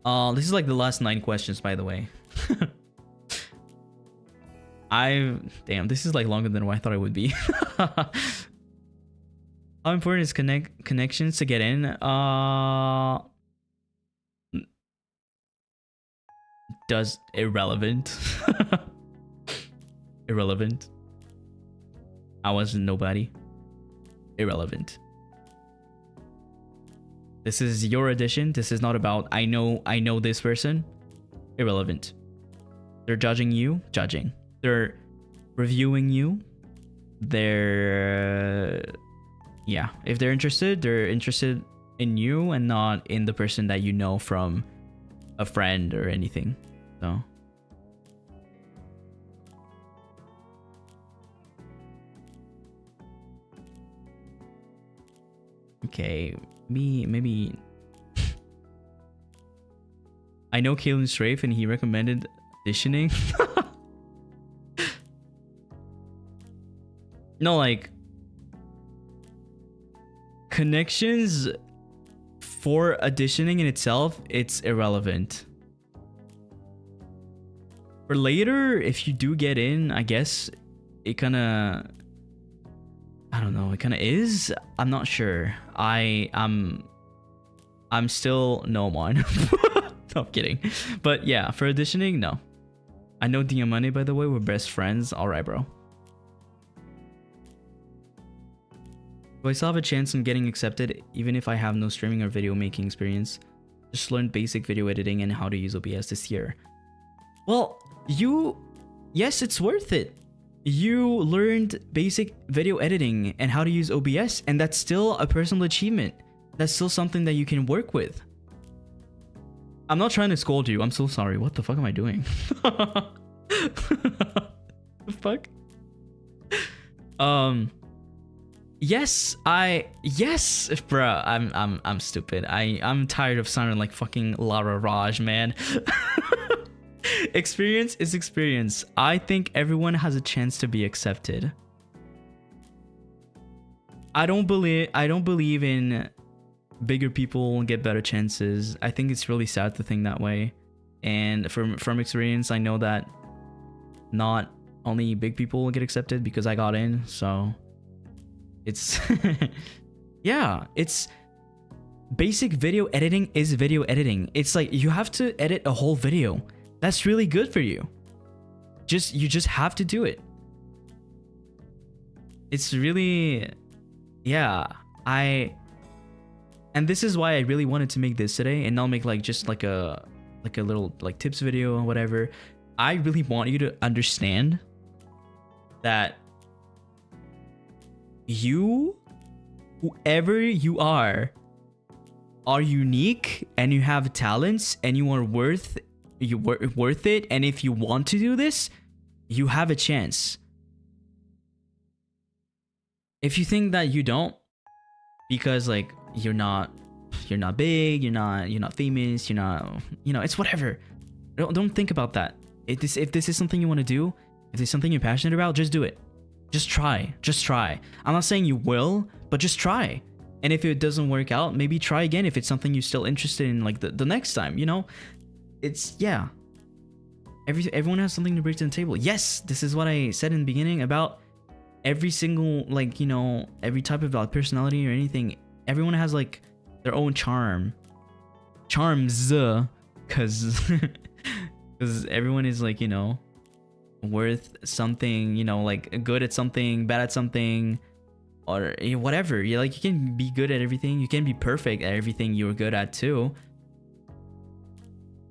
This is like the last 9 questions, by the way. Damn, this is like longer than what I thought it would be. How important is connections to get in? Irrelevant. Irrelevant. I was nobody. Irrelevant. This is your audition. This is not about I know this person. Irrelevant. They're judging you. Judging. They're reviewing you. Yeah. If they're interested in you and not in the person that you know from a friend or anything. So. Okay. Maybe I know Caelen Strayfe and he recommended auditioning. No, like connections for auditioning in itself, it's irrelevant. For later, if you do get in, I guess it kind of, I don't know, it kind of is. I'm not sure. I'm still no one. No, I'm kidding. But yeah, for auditioning, no. I know Diamante, by the way, we're best friends. All right, bro. Do I still have a chance on getting accepted even if I have no streaming or video making experience? Just learned basic video editing and how to use OBS this year. Well, yes, it's worth it. You learned basic video editing and how to use OBS, and that's still a personal achievement. That's still something that you can work with. I'm not trying to scold you. I'm so sorry. What the fuck am I doing? The fuck? Yes, bruh. I'm stupid. I'm tired of sounding like fucking Lara Raj, man. Experience is experience. I think everyone has a chance to be accepted. I don't believe in bigger people get better chances. I think it's really sad to think that way. And from experience, I know that not only big people will get accepted because I got in. So it's yeah, it's basic video editing is video editing. It's like you have to edit a whole video. That's really good for you. You just have to do it. It's really, yeah. And this is why I really wanted to make this today and not make like just like a little like tips video or whatever. I really want you to understand that you, whoever you are unique and you have talents and you are worth it, and if you want to do this, you have a chance. If you think that you don't, because like you're not big, you're not famous, you're not, it's whatever. Don't think about that. If this is something you want to do, if it's something you're passionate about, just do it. Just try. Just try. I'm not saying you will, but just try. And if it doesn't work out, maybe try again if it's something you're still interested in, like the next time, you know? It's, yeah. Everyone has something to bring to the table. Yes, this is what I said in the beginning about every single, like, you know, every type of like personality or anything. Everyone has like their own charms, because everyone is like, you know, worth something, you know, like good at something, bad at something, or whatever. You like, you can be good at everything, you can be perfect at everything you're good at too,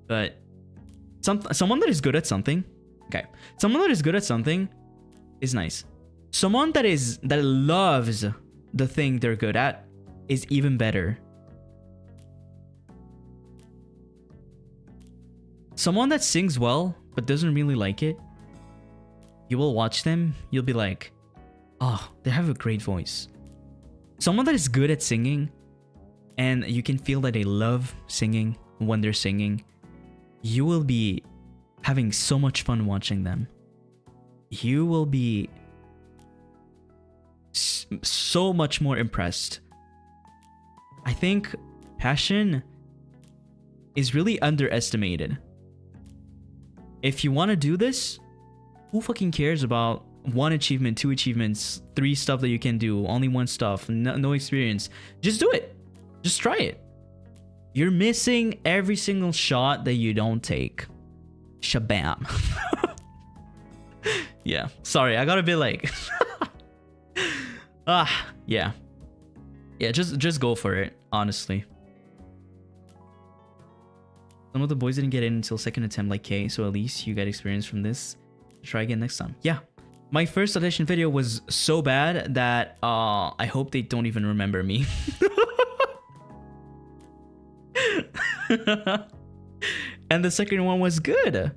but someone that is good at something, okay, someone that is good at something is nice. Someone that loves the thing they're good at is even better. Someone that sings well but doesn't really like it, you will watch them, you'll be like, oh, they have a great voice. Someone that is good at singing and you can feel that they love singing when they're singing, you will be having so much fun watching them. You will be so much more impressed. I think passion is really underestimated. If you want to do this, who fucking cares about 1 achievement, 2 achievements, 3 stuff that you can do, only 1 stuff, no experience? Just do it. Just try it. You're missing every single shot that you don't take. Shabam. Yeah, sorry, I got a bit like yeah, just go for it, honestly. Some of the boys didn't get in until 2nd attempt like K, so at least you get experience from this. Try again next time. Yeah, my first audition video was so bad that I hope they don't even remember me. And the second one was good.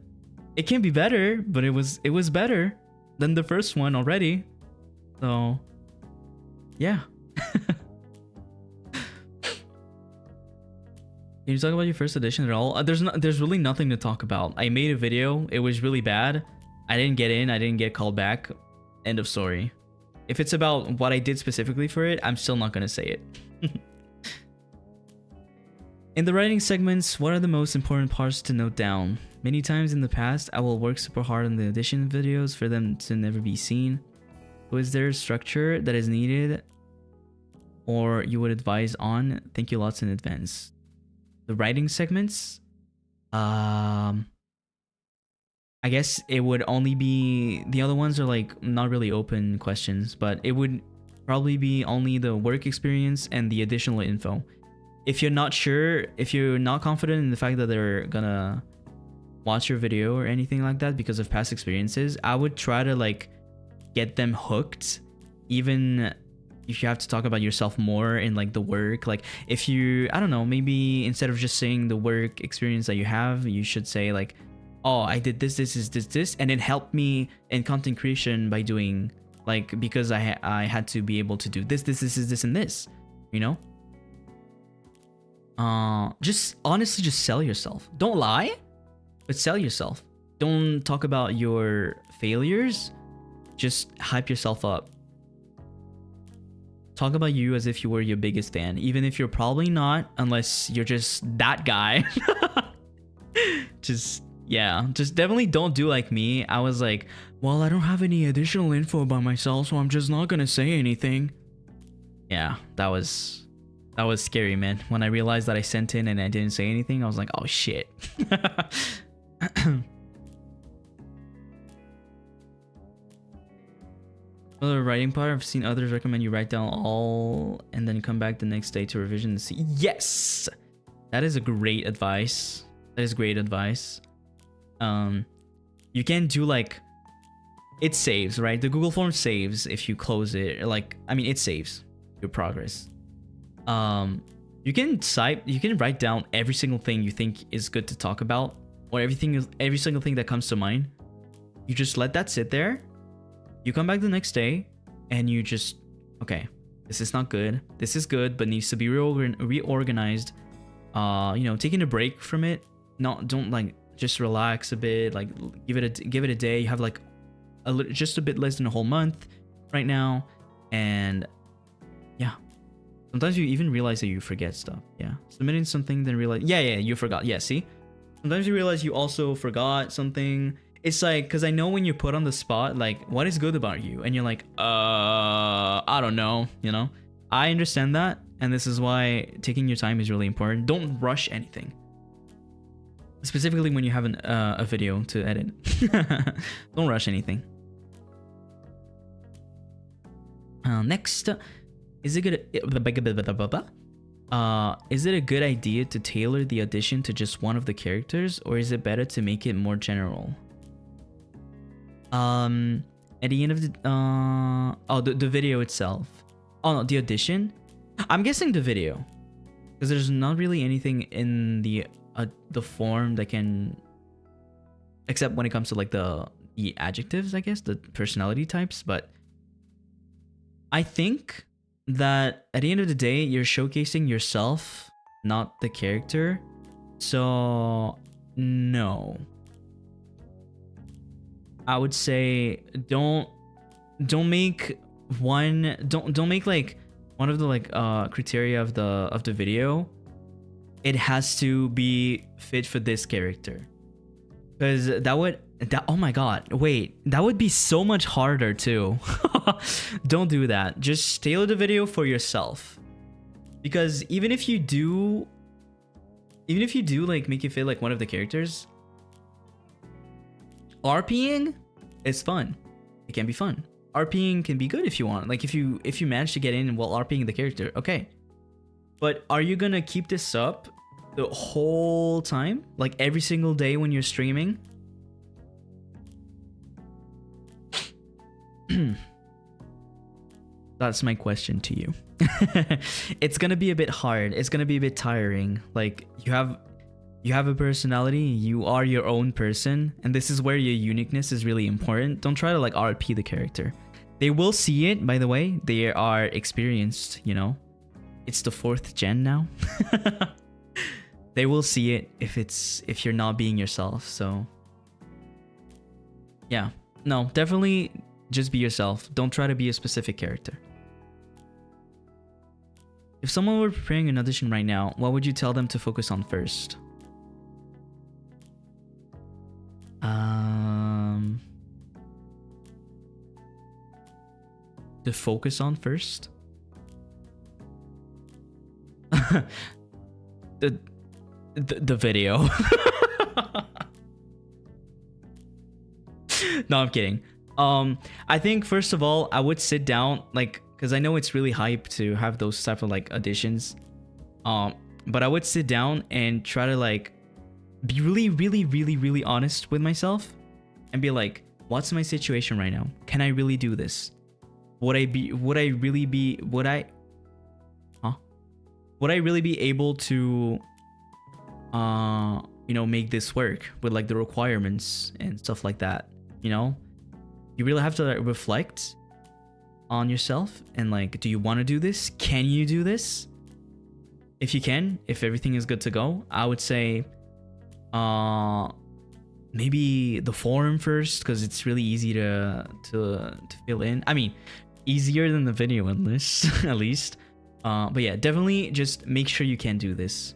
It can be better, but it was better than the first one already. So yeah. Can you talk about your first audition at all? There's really nothing to talk about. I made a video. It was really bad. I didn't get in. I didn't get called back. End of story. If it's about what I did specifically for it, I'm still not gonna say it. In the writing segments, what are the most important parts to note down? Many times in the past, I will work super hard on the audition videos for them to never be seen. So is there a structure that is needed or you would advise on? Thank you lots in advance. The writing segments, I guess it would only be, the other ones are like not really open questions, but it would probably be only the work experience and the additional info. If you're not sure, if you're not confident in the fact that they're gonna watch your video or anything like that because of past experiences, I would try to like get them hooked, even if you have to talk about yourself more in like the work. Like if you, I don't know, maybe instead of just saying the work experience that you have, you should say like, oh, I did this, and it helped me in content creation by doing like, because I had to be able to do this, and this, you know? Just honestly, just sell yourself. Don't lie, but sell yourself. Don't talk about your failures. Just hype yourself up. Talk about you as if you were your biggest fan, even if you're probably not, unless you're just that guy. Just, yeah, just definitely don't do like me. I was like, well, I don't have any additional info about myself, so I'm just not gonna say anything. Yeah, that was scary, man. When I realized that I sent in and I didn't say anything, I was like, oh shit. For the writing part, I've seen others recommend you write down all and then come back the next day to revision and see. Yes, that is a great advice. That is great advice. You can do like, it saves, right? The Google form saves if you close it. Like, I mean, it saves your progress. You can write down every single thing you think is good to talk about, or every single thing that comes to mind. You just let that sit there. You come back the next day and you just, okay, this is not good. This is good, but needs to be reorganized. You know, taking a break from it. Don't like just relax a bit, like give it a day. You have like just a bit less than a whole month right now, and yeah, sometimes you even realize that you forget stuff. Yeah, submitting something, then realize, yeah, you forgot. Yeah, see, sometimes you realize you also forgot something. It's like, because I know when you're put on the spot, like, what is good about you, and you're like, I don't know, you know. I understand that, and this is why taking your time is really important. Don't rush anything, specifically when you have a video to edit. Don't rush anything. Next, is it a good idea to tailor the audition to just one of the characters, or is it better to make it more general? At the end of the video itself. Oh no, the audition. I'm guessing the video, because there's not really anything in the form that can, except when it comes to like the adjectives, I guess, the personality types. But I think that at the end of the day, you're showcasing yourself, not the character. So no, I would say don't make like one of the like criteria of the video. It has to be fit for this character, because oh my god, wait, that would be so much harder too. Don't do that. Just tailor the video for yourself, because even if you do like make it fit like one of the characters, RPing is fun. It can be fun. RPing can be good if you want. Like if you manage to get in while RPing the character, okay. But are you gonna keep this up the whole time? Like every single day when you're streaming? That's my question to you. It's gonna be a bit hard. It's gonna be a bit tiring. Like you have a personality, you are your own person, and this is where your uniqueness is really important. Don't try to like RP the character. They will see it, by the way. They are experienced, you know. It's the 4th gen now. They will see it if you're not being yourself. So yeah, no, definitely just be yourself. Don't try to be a specific character. If someone were preparing an audition right now, what would you tell them to focus on first? To focus on first? the video. No, I'm kidding. I think first of all, I would sit down, like, because I know it's really hype to have those type of like auditions. But I would sit down and try to like be really honest with myself and be like, what's my situation right now? Can I really do this? Would I really be able to you know, make this work with like the requirements and stuff like that? You know, you really have to like, reflect on yourself and like, do you want to do this? Can you do this? If you can, if everything is good to go, I would say maybe the forum first, because it's really easy to fill in. I mean, easier than the video at least. But yeah, definitely just make sure you can do this.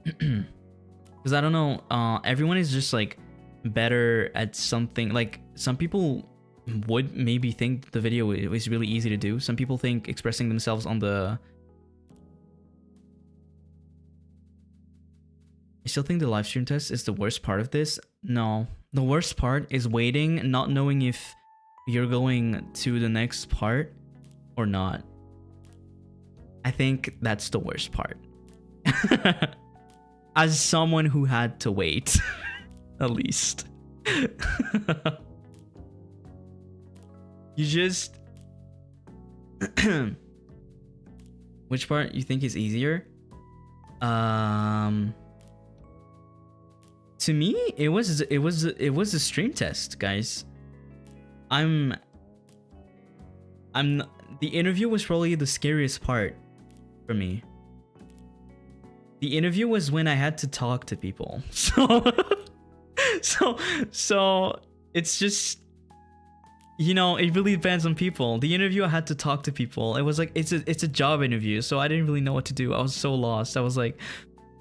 Because I don't know, everyone is just like better at something. Like some people would maybe think the video is really easy to do. Some people think expressing themselves on the... I still think the live stream test is the worst part of this. No, the worst part is waiting, not knowing if you're going to the next part or not. I think that's the worst part. As someone who had to wait, at least. You just... Which part you think is easier? To me, it was a stream test, guys. The interview was probably the scariest part for me. The interview was when I had to talk to people. So it's just, you know, it really depends on people. The interview, I had to talk to people. It was like, it's a job interview, so I didn't really know what to do. I was so lost. I was like,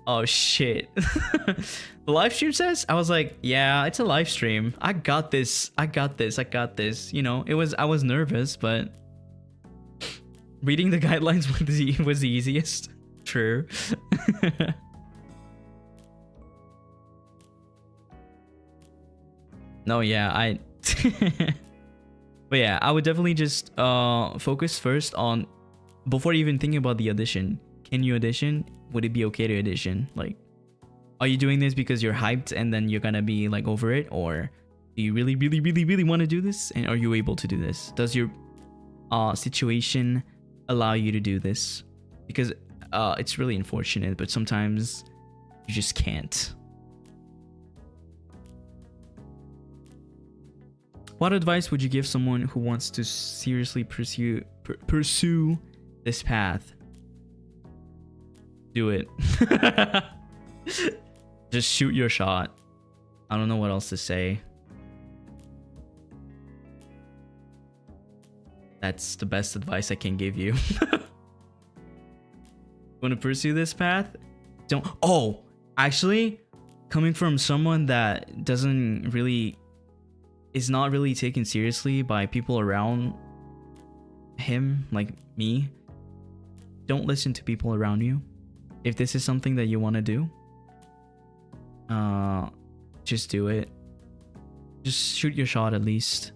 oh shit. The live stream says, I was like, yeah, it's a live stream. I got this. You know, I was nervous, but reading the guidelines was the easiest. True. No, yeah, but yeah, I would definitely just focus first on, before even thinking about the audition. Can you audition? Would it be okay to audition? Like, are you doing this because you're hyped and then you're gonna be like over it, or do you really want to do this? And are you able to do this? Does your situation allow you to do this? Because it's really unfortunate, but sometimes you just can't. What advice would you give someone who wants to seriously pursue this path? Do it. Just shoot your shot. I don't know what else to say. That's the best advice I can give you. Want to pursue this path? Don't. Oh, actually, coming from someone that is not really taken seriously by people around him, like me. Don't listen to people around you. If this is something that you want to do, just do it. Just shoot your shot at least.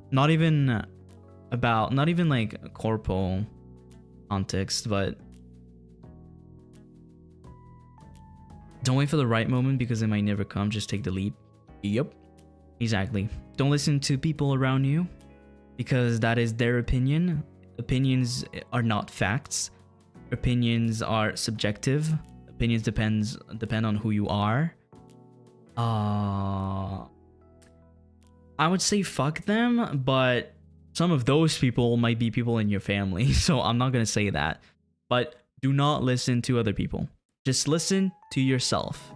Not even like corporal context, but don't wait for the right moment because it might never come. Just take the leap. Yep. Exactly. Don't listen to people around you because that is their opinion. Opinions are not facts. Opinions are subjective. Opinions depend on who you are. I would say fuck them, but some of those people might be people in your family, so I'm not gonna say that. But do not listen to other people. Just listen to yourself.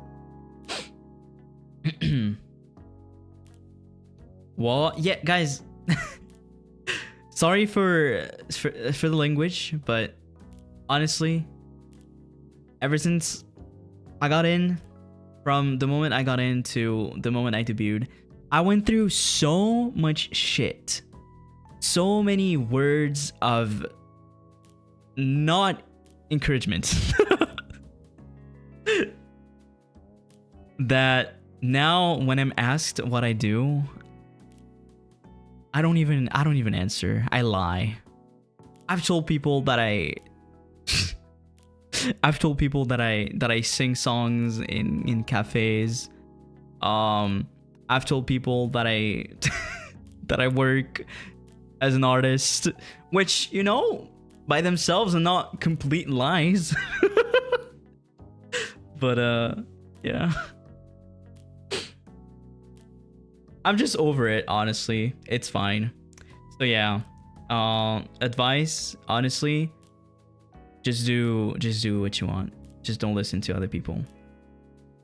Well, yeah, guys. Sorry for the language, but honestly, ever since I got in, from the moment I got in to the moment I debuted, I went through so much shit. So many words of not encouragement. That now when I'm asked what I do, I don't even answer. I lie. I've told people that I sing songs in cafes. I've told people that I that I work as an artist, which, you know, by themselves are not complete lies. But yeah. I'm just over it, honestly. It's fine. So yeah. Advice, honestly, just do what you want. Just don't listen to other people.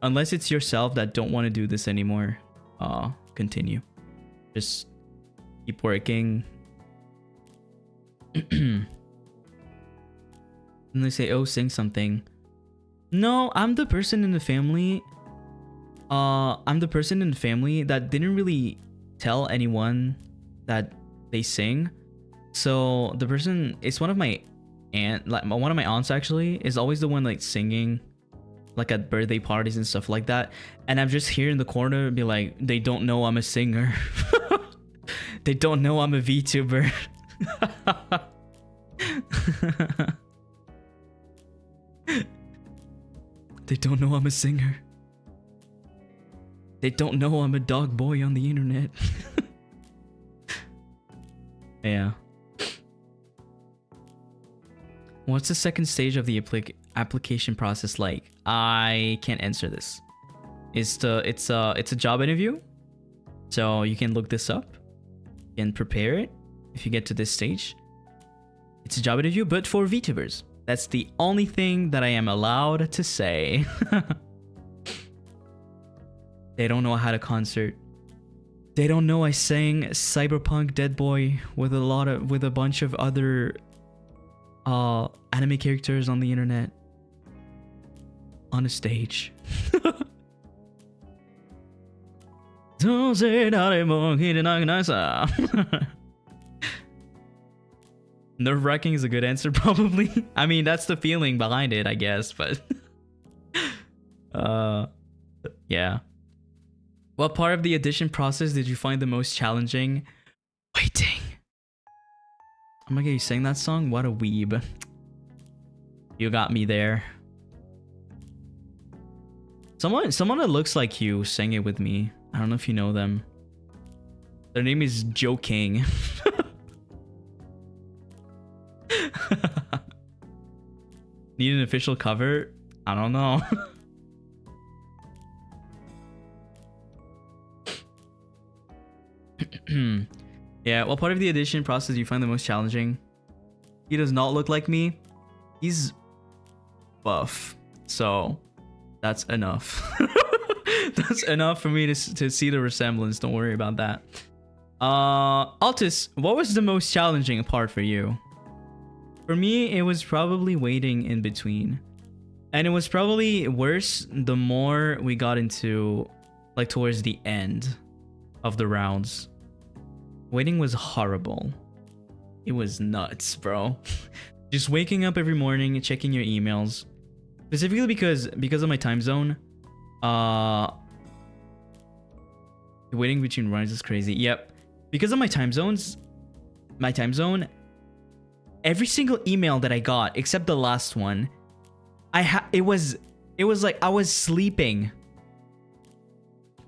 Unless it's yourself that don't want to do this anymore, continue. Just keep working. And they say, oh, sing something. No, I'm the person in the family that didn't really tell anyone that they sing. So the person, it's one of my aunts actually, is always the one like singing, like at birthday parties and stuff like that. And I'm just here in the corner and be like, they don't know I'm a singer. They don't know I'm a VTuber. They don't know I'm a singer. They don't know I'm a dog boy on the internet. Yeah. What's the second stage of the application process like? I can't answer this. It's a job interview, so you can look this up and prepare it if you get to this stage. It's a job interview, but for VTubers. That's the only thing that I am allowed to say. They don't know I had a concert. They don't know I sang Cyberpunk Dead Boy with a bunch of other anime characters on the internet on a stage. Nerve-wracking is a good answer, probably. I mean, that's the feeling behind it, I guess, but yeah. What part of the audition process did you find the most challenging? Waiting. Oh my god, you sang that song? What a weeb. You got me there. Someone that looks like you sang it with me. I don't know if you know them. Their name is Joe King. Need an official cover? I don't know. Yeah, what part of the audition process do you find the most challenging? He does not look like me. He's buff, so that's enough. That's enough for me to see the resemblance. Don't worry about that. Altus, what was the most challenging part for you? For me, it was probably waiting in between. And it was probably worse the more we got into, like, towards the end of the rounds. Waiting was horrible. It was nuts, bro. Just waking up every morning and checking your emails. Specifically because of my time zone. Waiting between runs is crazy. Yep. Because of my time zone, every single email that I got, except the last one, it was like I was sleeping.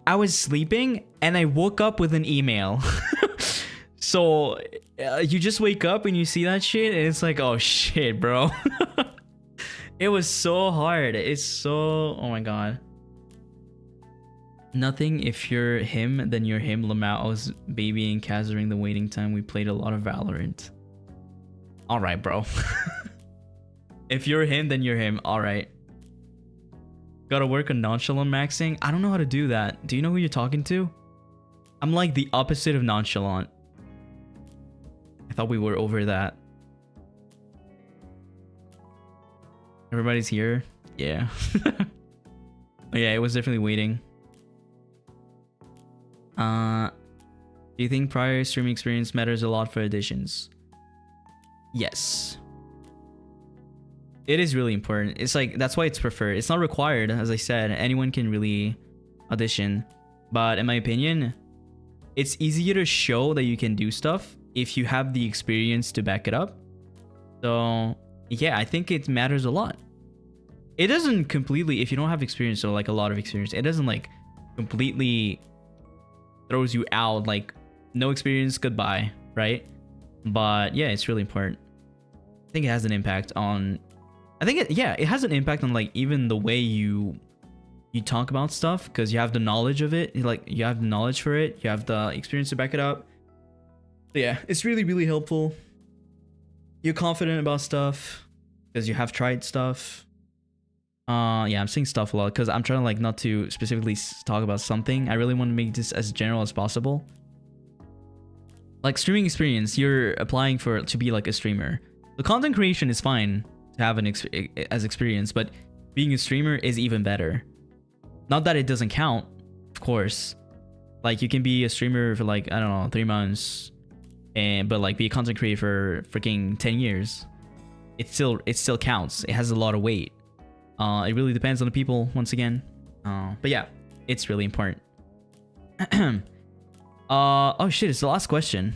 And I woke up with an email. So you just wake up and you see that shit and it's like, oh shit, bro. It was so hard. It's so, oh my god. Nothing. If you're him, then you're him. Lamau was babying Kaz during the waiting time. We played a lot of Valorant. All right, bro. If you're him, then you're him. All right. Gotta work on nonchalant maxing. I don't know how to do that. Do you know who you're talking to? I'm like the opposite of nonchalant. I thought we were over that. Everybody's here? Yeah. Yeah, it was definitely waiting. Do you think prior streaming experience matters a lot for auditions? Yes. It is really important. It's like, that's why it's preferred. It's not required, as I said. Anyone can really audition. But in my opinion, it's easier to show that you can do stuff if you have the experience to back it up. So yeah, I think it matters a lot. It doesn't completely, if you don't have experience or like a lot of experience, it doesn't like completely throws you out, like no experience, goodbye, right? But yeah, it's really important. I think it has an impact on, it has an impact on like even the way you talk about stuff, because you have the knowledge of it, like you have the knowledge for it, you have the experience to back it up. So yeah, it's really, really helpful. You're confident about stuff because you have tried stuff. Yeah, I'm saying stuff a lot because I'm trying to like not to specifically talk about something. I really want to make this as general as possible. Like streaming experience, you're applying for to be like a streamer. The content creation is fine to have as experience, but being a streamer is even better. Not that it doesn't count, of course. Like you can be a streamer for like, I don't know, 3 months, but like be a content creator for freaking 10 years. It still counts. It has a lot of weight. It really depends on the people once again. But yeah, it's really important. Oh shit, it's the last question.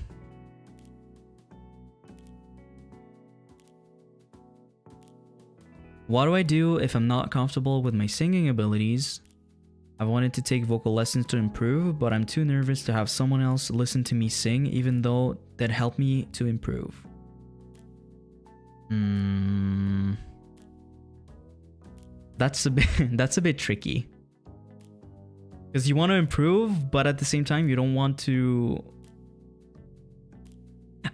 What do I do if I'm not comfortable with my singing abilities? I've wanted to take vocal lessons to improve, but I'm too nervous to have someone else listen to me sing, even though that helped me to improve. That's a bit tricky. Because you want to improve, but at the same time, you don't want to...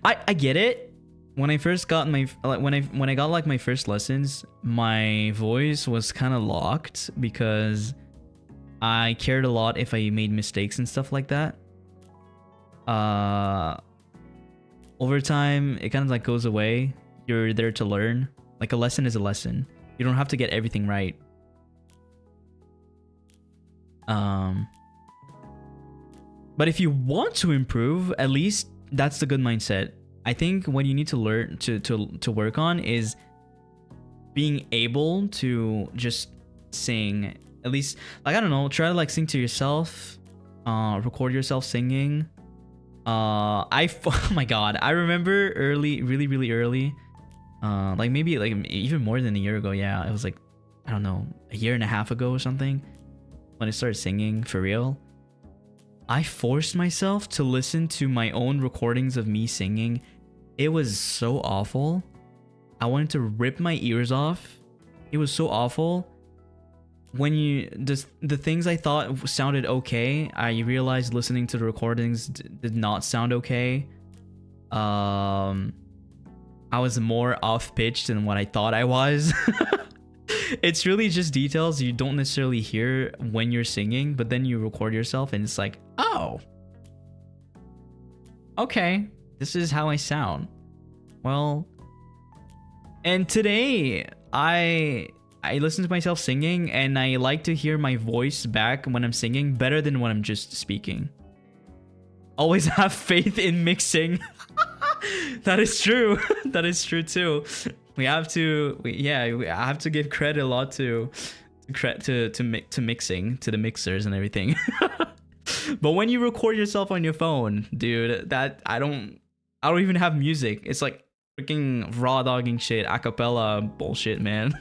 I get it. when I first got my when I got like my first lessons, my voice was kind of locked because I cared a lot if I made mistakes and stuff like that. Over time, it kind of like goes away. You're there to learn. Like a lesson is a lesson. You don't have to get everything right. But if you want to improve, at least that's the good mindset. I think what you need to learn to work on is being able to just sing. At least, like, I don't know, try to like sing to yourself, record yourself singing. Oh my god, I remember really early, like maybe like even more than a year ago. Yeah, it was like, I don't know, a year and a half ago or something, when I started singing for real. I forced myself to listen to my own recordings of me singing. It was so awful. I wanted to rip my ears off. It was so awful. When the things I thought sounded okay, I realized listening to the recordings did not sound okay. I was more off pitch than what I thought I was. It's really just details you don't necessarily hear when you're singing, but then you record yourself and it's like, oh, okay, this is how I sound. Well, and today I listen to myself singing and I like to hear my voice back when I'm singing better than when I'm just speaking. Always have faith in mixing. That is true. That is true too. We have to, I have to give credit a lot to mixing, to the mixers and everything. But when you record yourself on your phone, dude, that I don't even have music. It's like freaking raw dogging shit, acapella bullshit, man.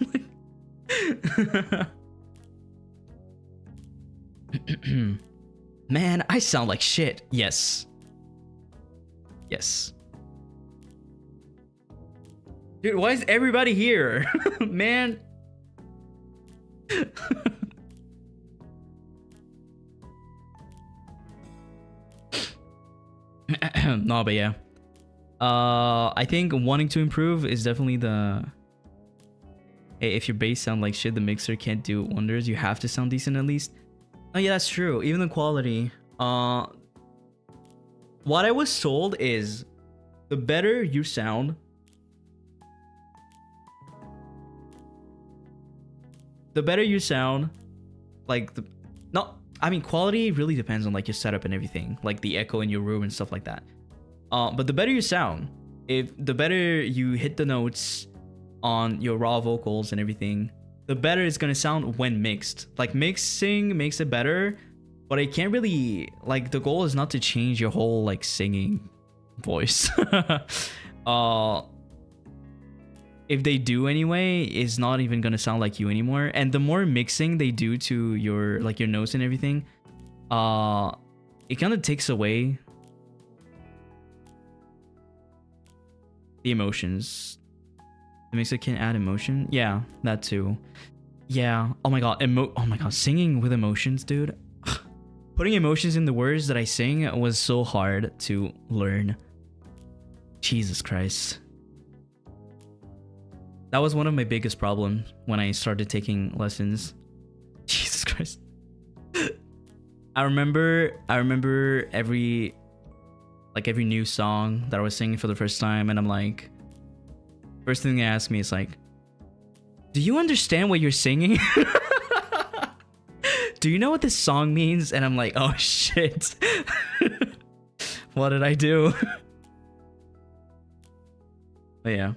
Man, I sound like shit. Yes. Dude, why is everybody here? Man. No, but yeah. I think wanting to improve is definitely the... Hey, if your bass sound like shit, the mixer can't do wonders. You have to sound decent at least. Oh yeah, that's true. Even the quality. What I was told is the better you sound, like quality really depends on like your setup and everything, like the echo in your room and stuff like that. But the better you sound, if the better you hit the notes on your raw vocals and everything, the better it's gonna sound when mixed. Like mixing makes it better, but I can't really, like, the goal is not to change your whole like singing voice. If they do anyway, it's not even gonna sound like you anymore. And the more mixing they do to your like your notes and everything, it kind of takes away the emotions. The mixer can add emotion. Yeah, that too. Yeah. Oh my god. Oh my god. Singing with emotions, dude. Putting emotions in the words that I sing was so hard to learn. Jesus Christ. That was one of my biggest problems when I started taking lessons. Jesus Christ. I remember every new song that I was singing for the first time, and I'm like, first thing they ask me is like, do you understand what you're singing? Do you know what this song means? And I'm like, oh shit. What did I do? But yeah.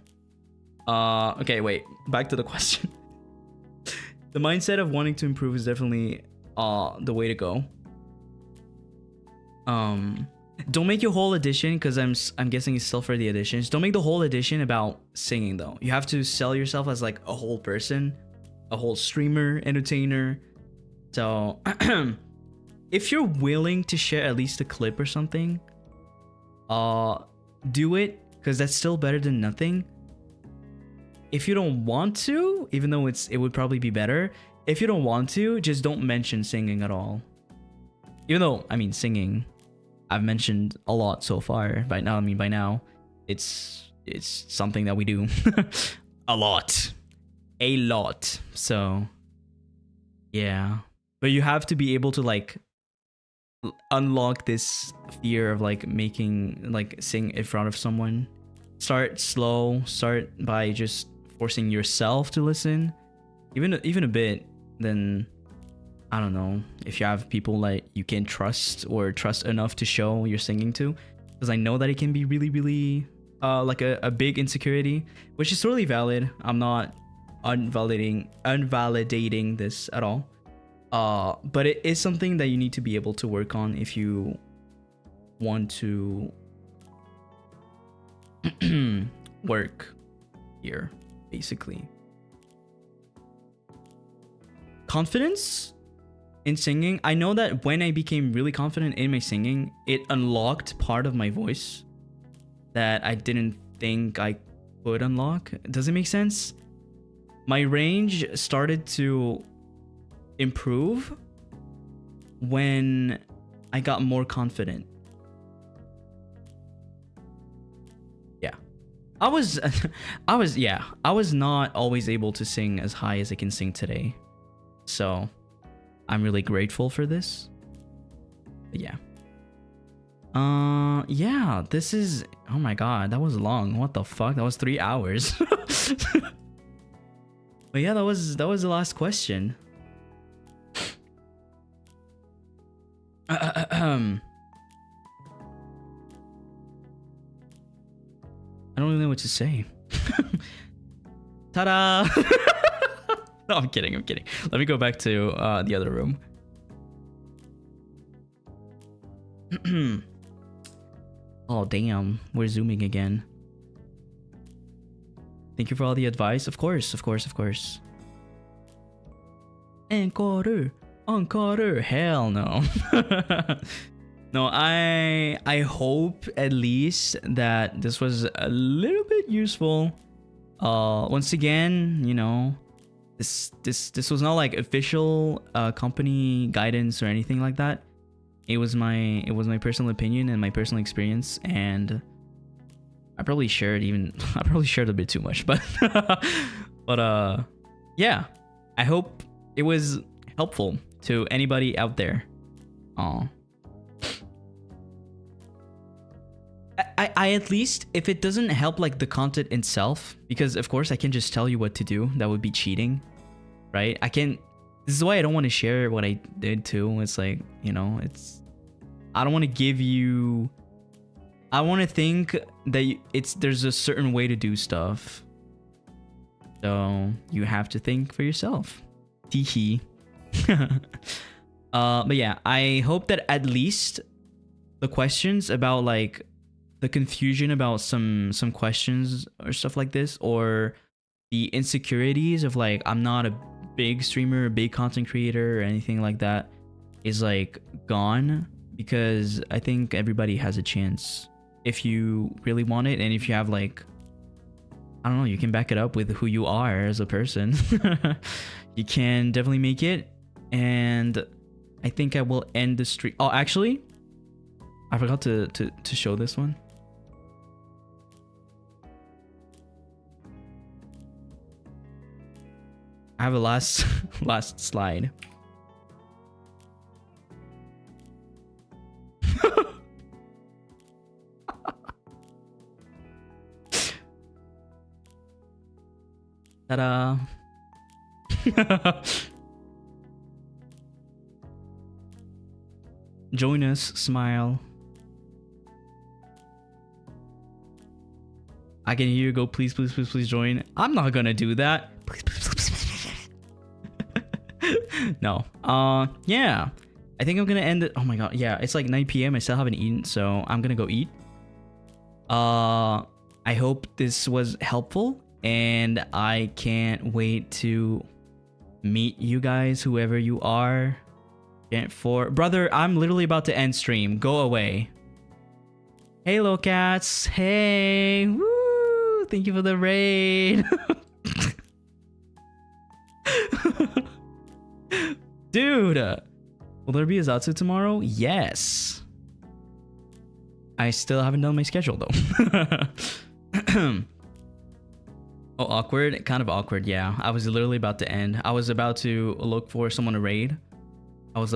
Okay, wait. Back to the question. The mindset of wanting to improve is definitely the way to go. Don't make your whole edition, because I'm guessing it's still for the editions. Don't make the whole edition about singing though. You have to sell yourself as like a whole person, a whole streamer, entertainer. So if you're willing to share at least a clip or something, do it, because that's still better than nothing. If you don't want to, even though it would probably be better, if you don't want to, just don't mention singing at all. Even though, singing, I've mentioned a lot so far. By now, it's it's something that we do a lot. So yeah, but you have to be able to like unlock this fear of like sing in front of someone. Start slow. Start by just forcing yourself to listen, even a bit. Then I don't know if you have people like you can trust or trust enough to show you're singing to, because I know that it can be really like a big insecurity, which is totally valid. I'm not unvalidating this at all. But it is something that you need to be able to work on if you want to work here, basically. Confidence in singing. I know that when I became really confident in my singing, it unlocked part of my voice that I didn't think I could unlock. Does it make sense? My range started to improve when I got more confident. Yeah. I was not always able to sing as high as I can sing today. So I'm really grateful for this. But yeah. Yeah, this is, oh my god, that was long. What the fuck? That was 3 hours. But yeah, that was the last question. I don't really know what to say. Ta-da! No, I'm kidding. Let me go back to the other room. Oh, damn. We're zooming again. Thank you for all the advice. Of course. Encore. Hell no. No, I hope at least that this was a little bit useful. Once again, you know, this was not like official company guidance or anything like that. It was my personal opinion and my personal experience, and I probably shared a bit too much, but yeah, I hope it was helpful to anybody out there. I at least, if it doesn't help like the content itself, because of course I can just tell you what to do, that would be cheating, right? This is why I don't want to share what I did too. It's like, you know, I don't want to give you, I want to think that there's a certain way to do stuff. So you have to think for yourself. Teehee. But yeah, I hope that at least the questions about like the confusion about some questions or stuff like this, or the insecurities of like I'm not a big streamer, a big content creator or anything like that, is like gone, because I think everybody has a chance if you really want it, and if you have like, I don't know, you can back it up with who you are as a person. You can definitely make it. And I think I will end the stream. Oh, actually, I forgot to show this one. I have a last slide. Ta-da. Join us, smile. I can hear you go, please join. I'm not gonna do that. Please. No. Yeah. I think I'm gonna end it. Oh my god. Yeah, it's like 9 p.m. I still haven't eaten, so I'm gonna go eat. I hope this was helpful, and I can't wait to meet you guys, whoever you are. Brother, I'm literally about to end stream. Go away. Hey, little cats. Hey. Woo. Thank you for the raid. Dude. Will there be a Zatsu tomorrow? Yes. I still haven't done my schedule though. Oh, awkward? Kind of awkward, yeah. I was literally about to end. I was about to look for someone to raid. I was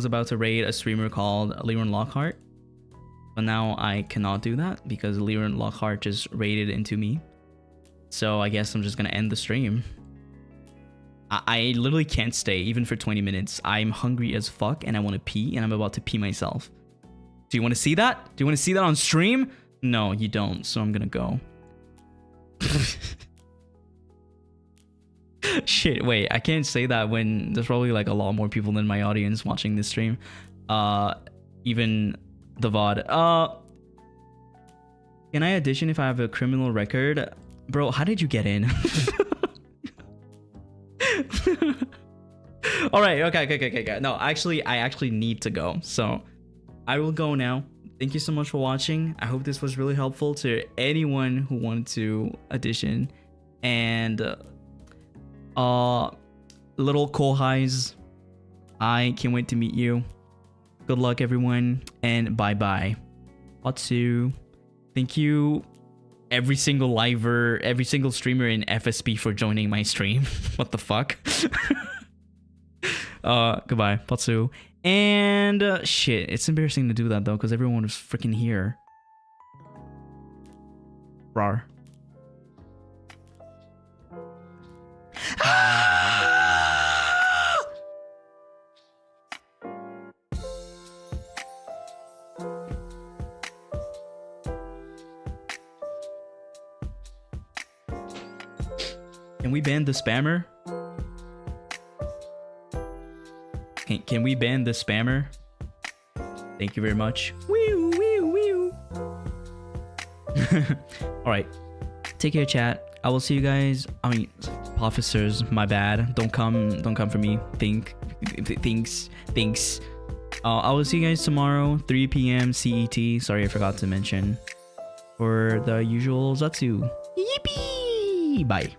about to raid a streamer called Leon Lockhart. But now I cannot do that because Leon Lockhart just raided into me. So I guess I'm just gonna end the stream. I literally can't stay even for 20 minutes. I'm hungry as fuck and I want to pee and I'm about to pee myself. Do you want to see that? Do you want to see that on stream? No, you don't. So I'm gonna go. Shit, wait, I can't say that when there's probably like a lot more people in my audience watching this stream. Even the VOD. Can I audition if I have a criminal record? Bro, how did you get in? All right, okay. No, actually, I actually need to go. So I will go now. Thank you so much for watching. I hope this was really helpful to anyone who wanted to audition. And little Kohais, I can't wait to meet you. Good luck, everyone, and bye-bye. Otsu. Thank you, every single liver, every single streamer in FSP for joining my stream. What the fuck? Goodbye, Potsu. And shit, it's embarrassing to do that though, because everyone was freaking here. Rar. Can we ban the spammer? Can we ban the spammer? Thank you very much. Wee wee. All right. Take care, chat. I will see you guys. I mean, officers, my bad. Don't come for me. Thanks. I will see you guys tomorrow, 3 p.m. CET. Sorry, I forgot to mention. For the usual Zatsu. Yippee! Bye.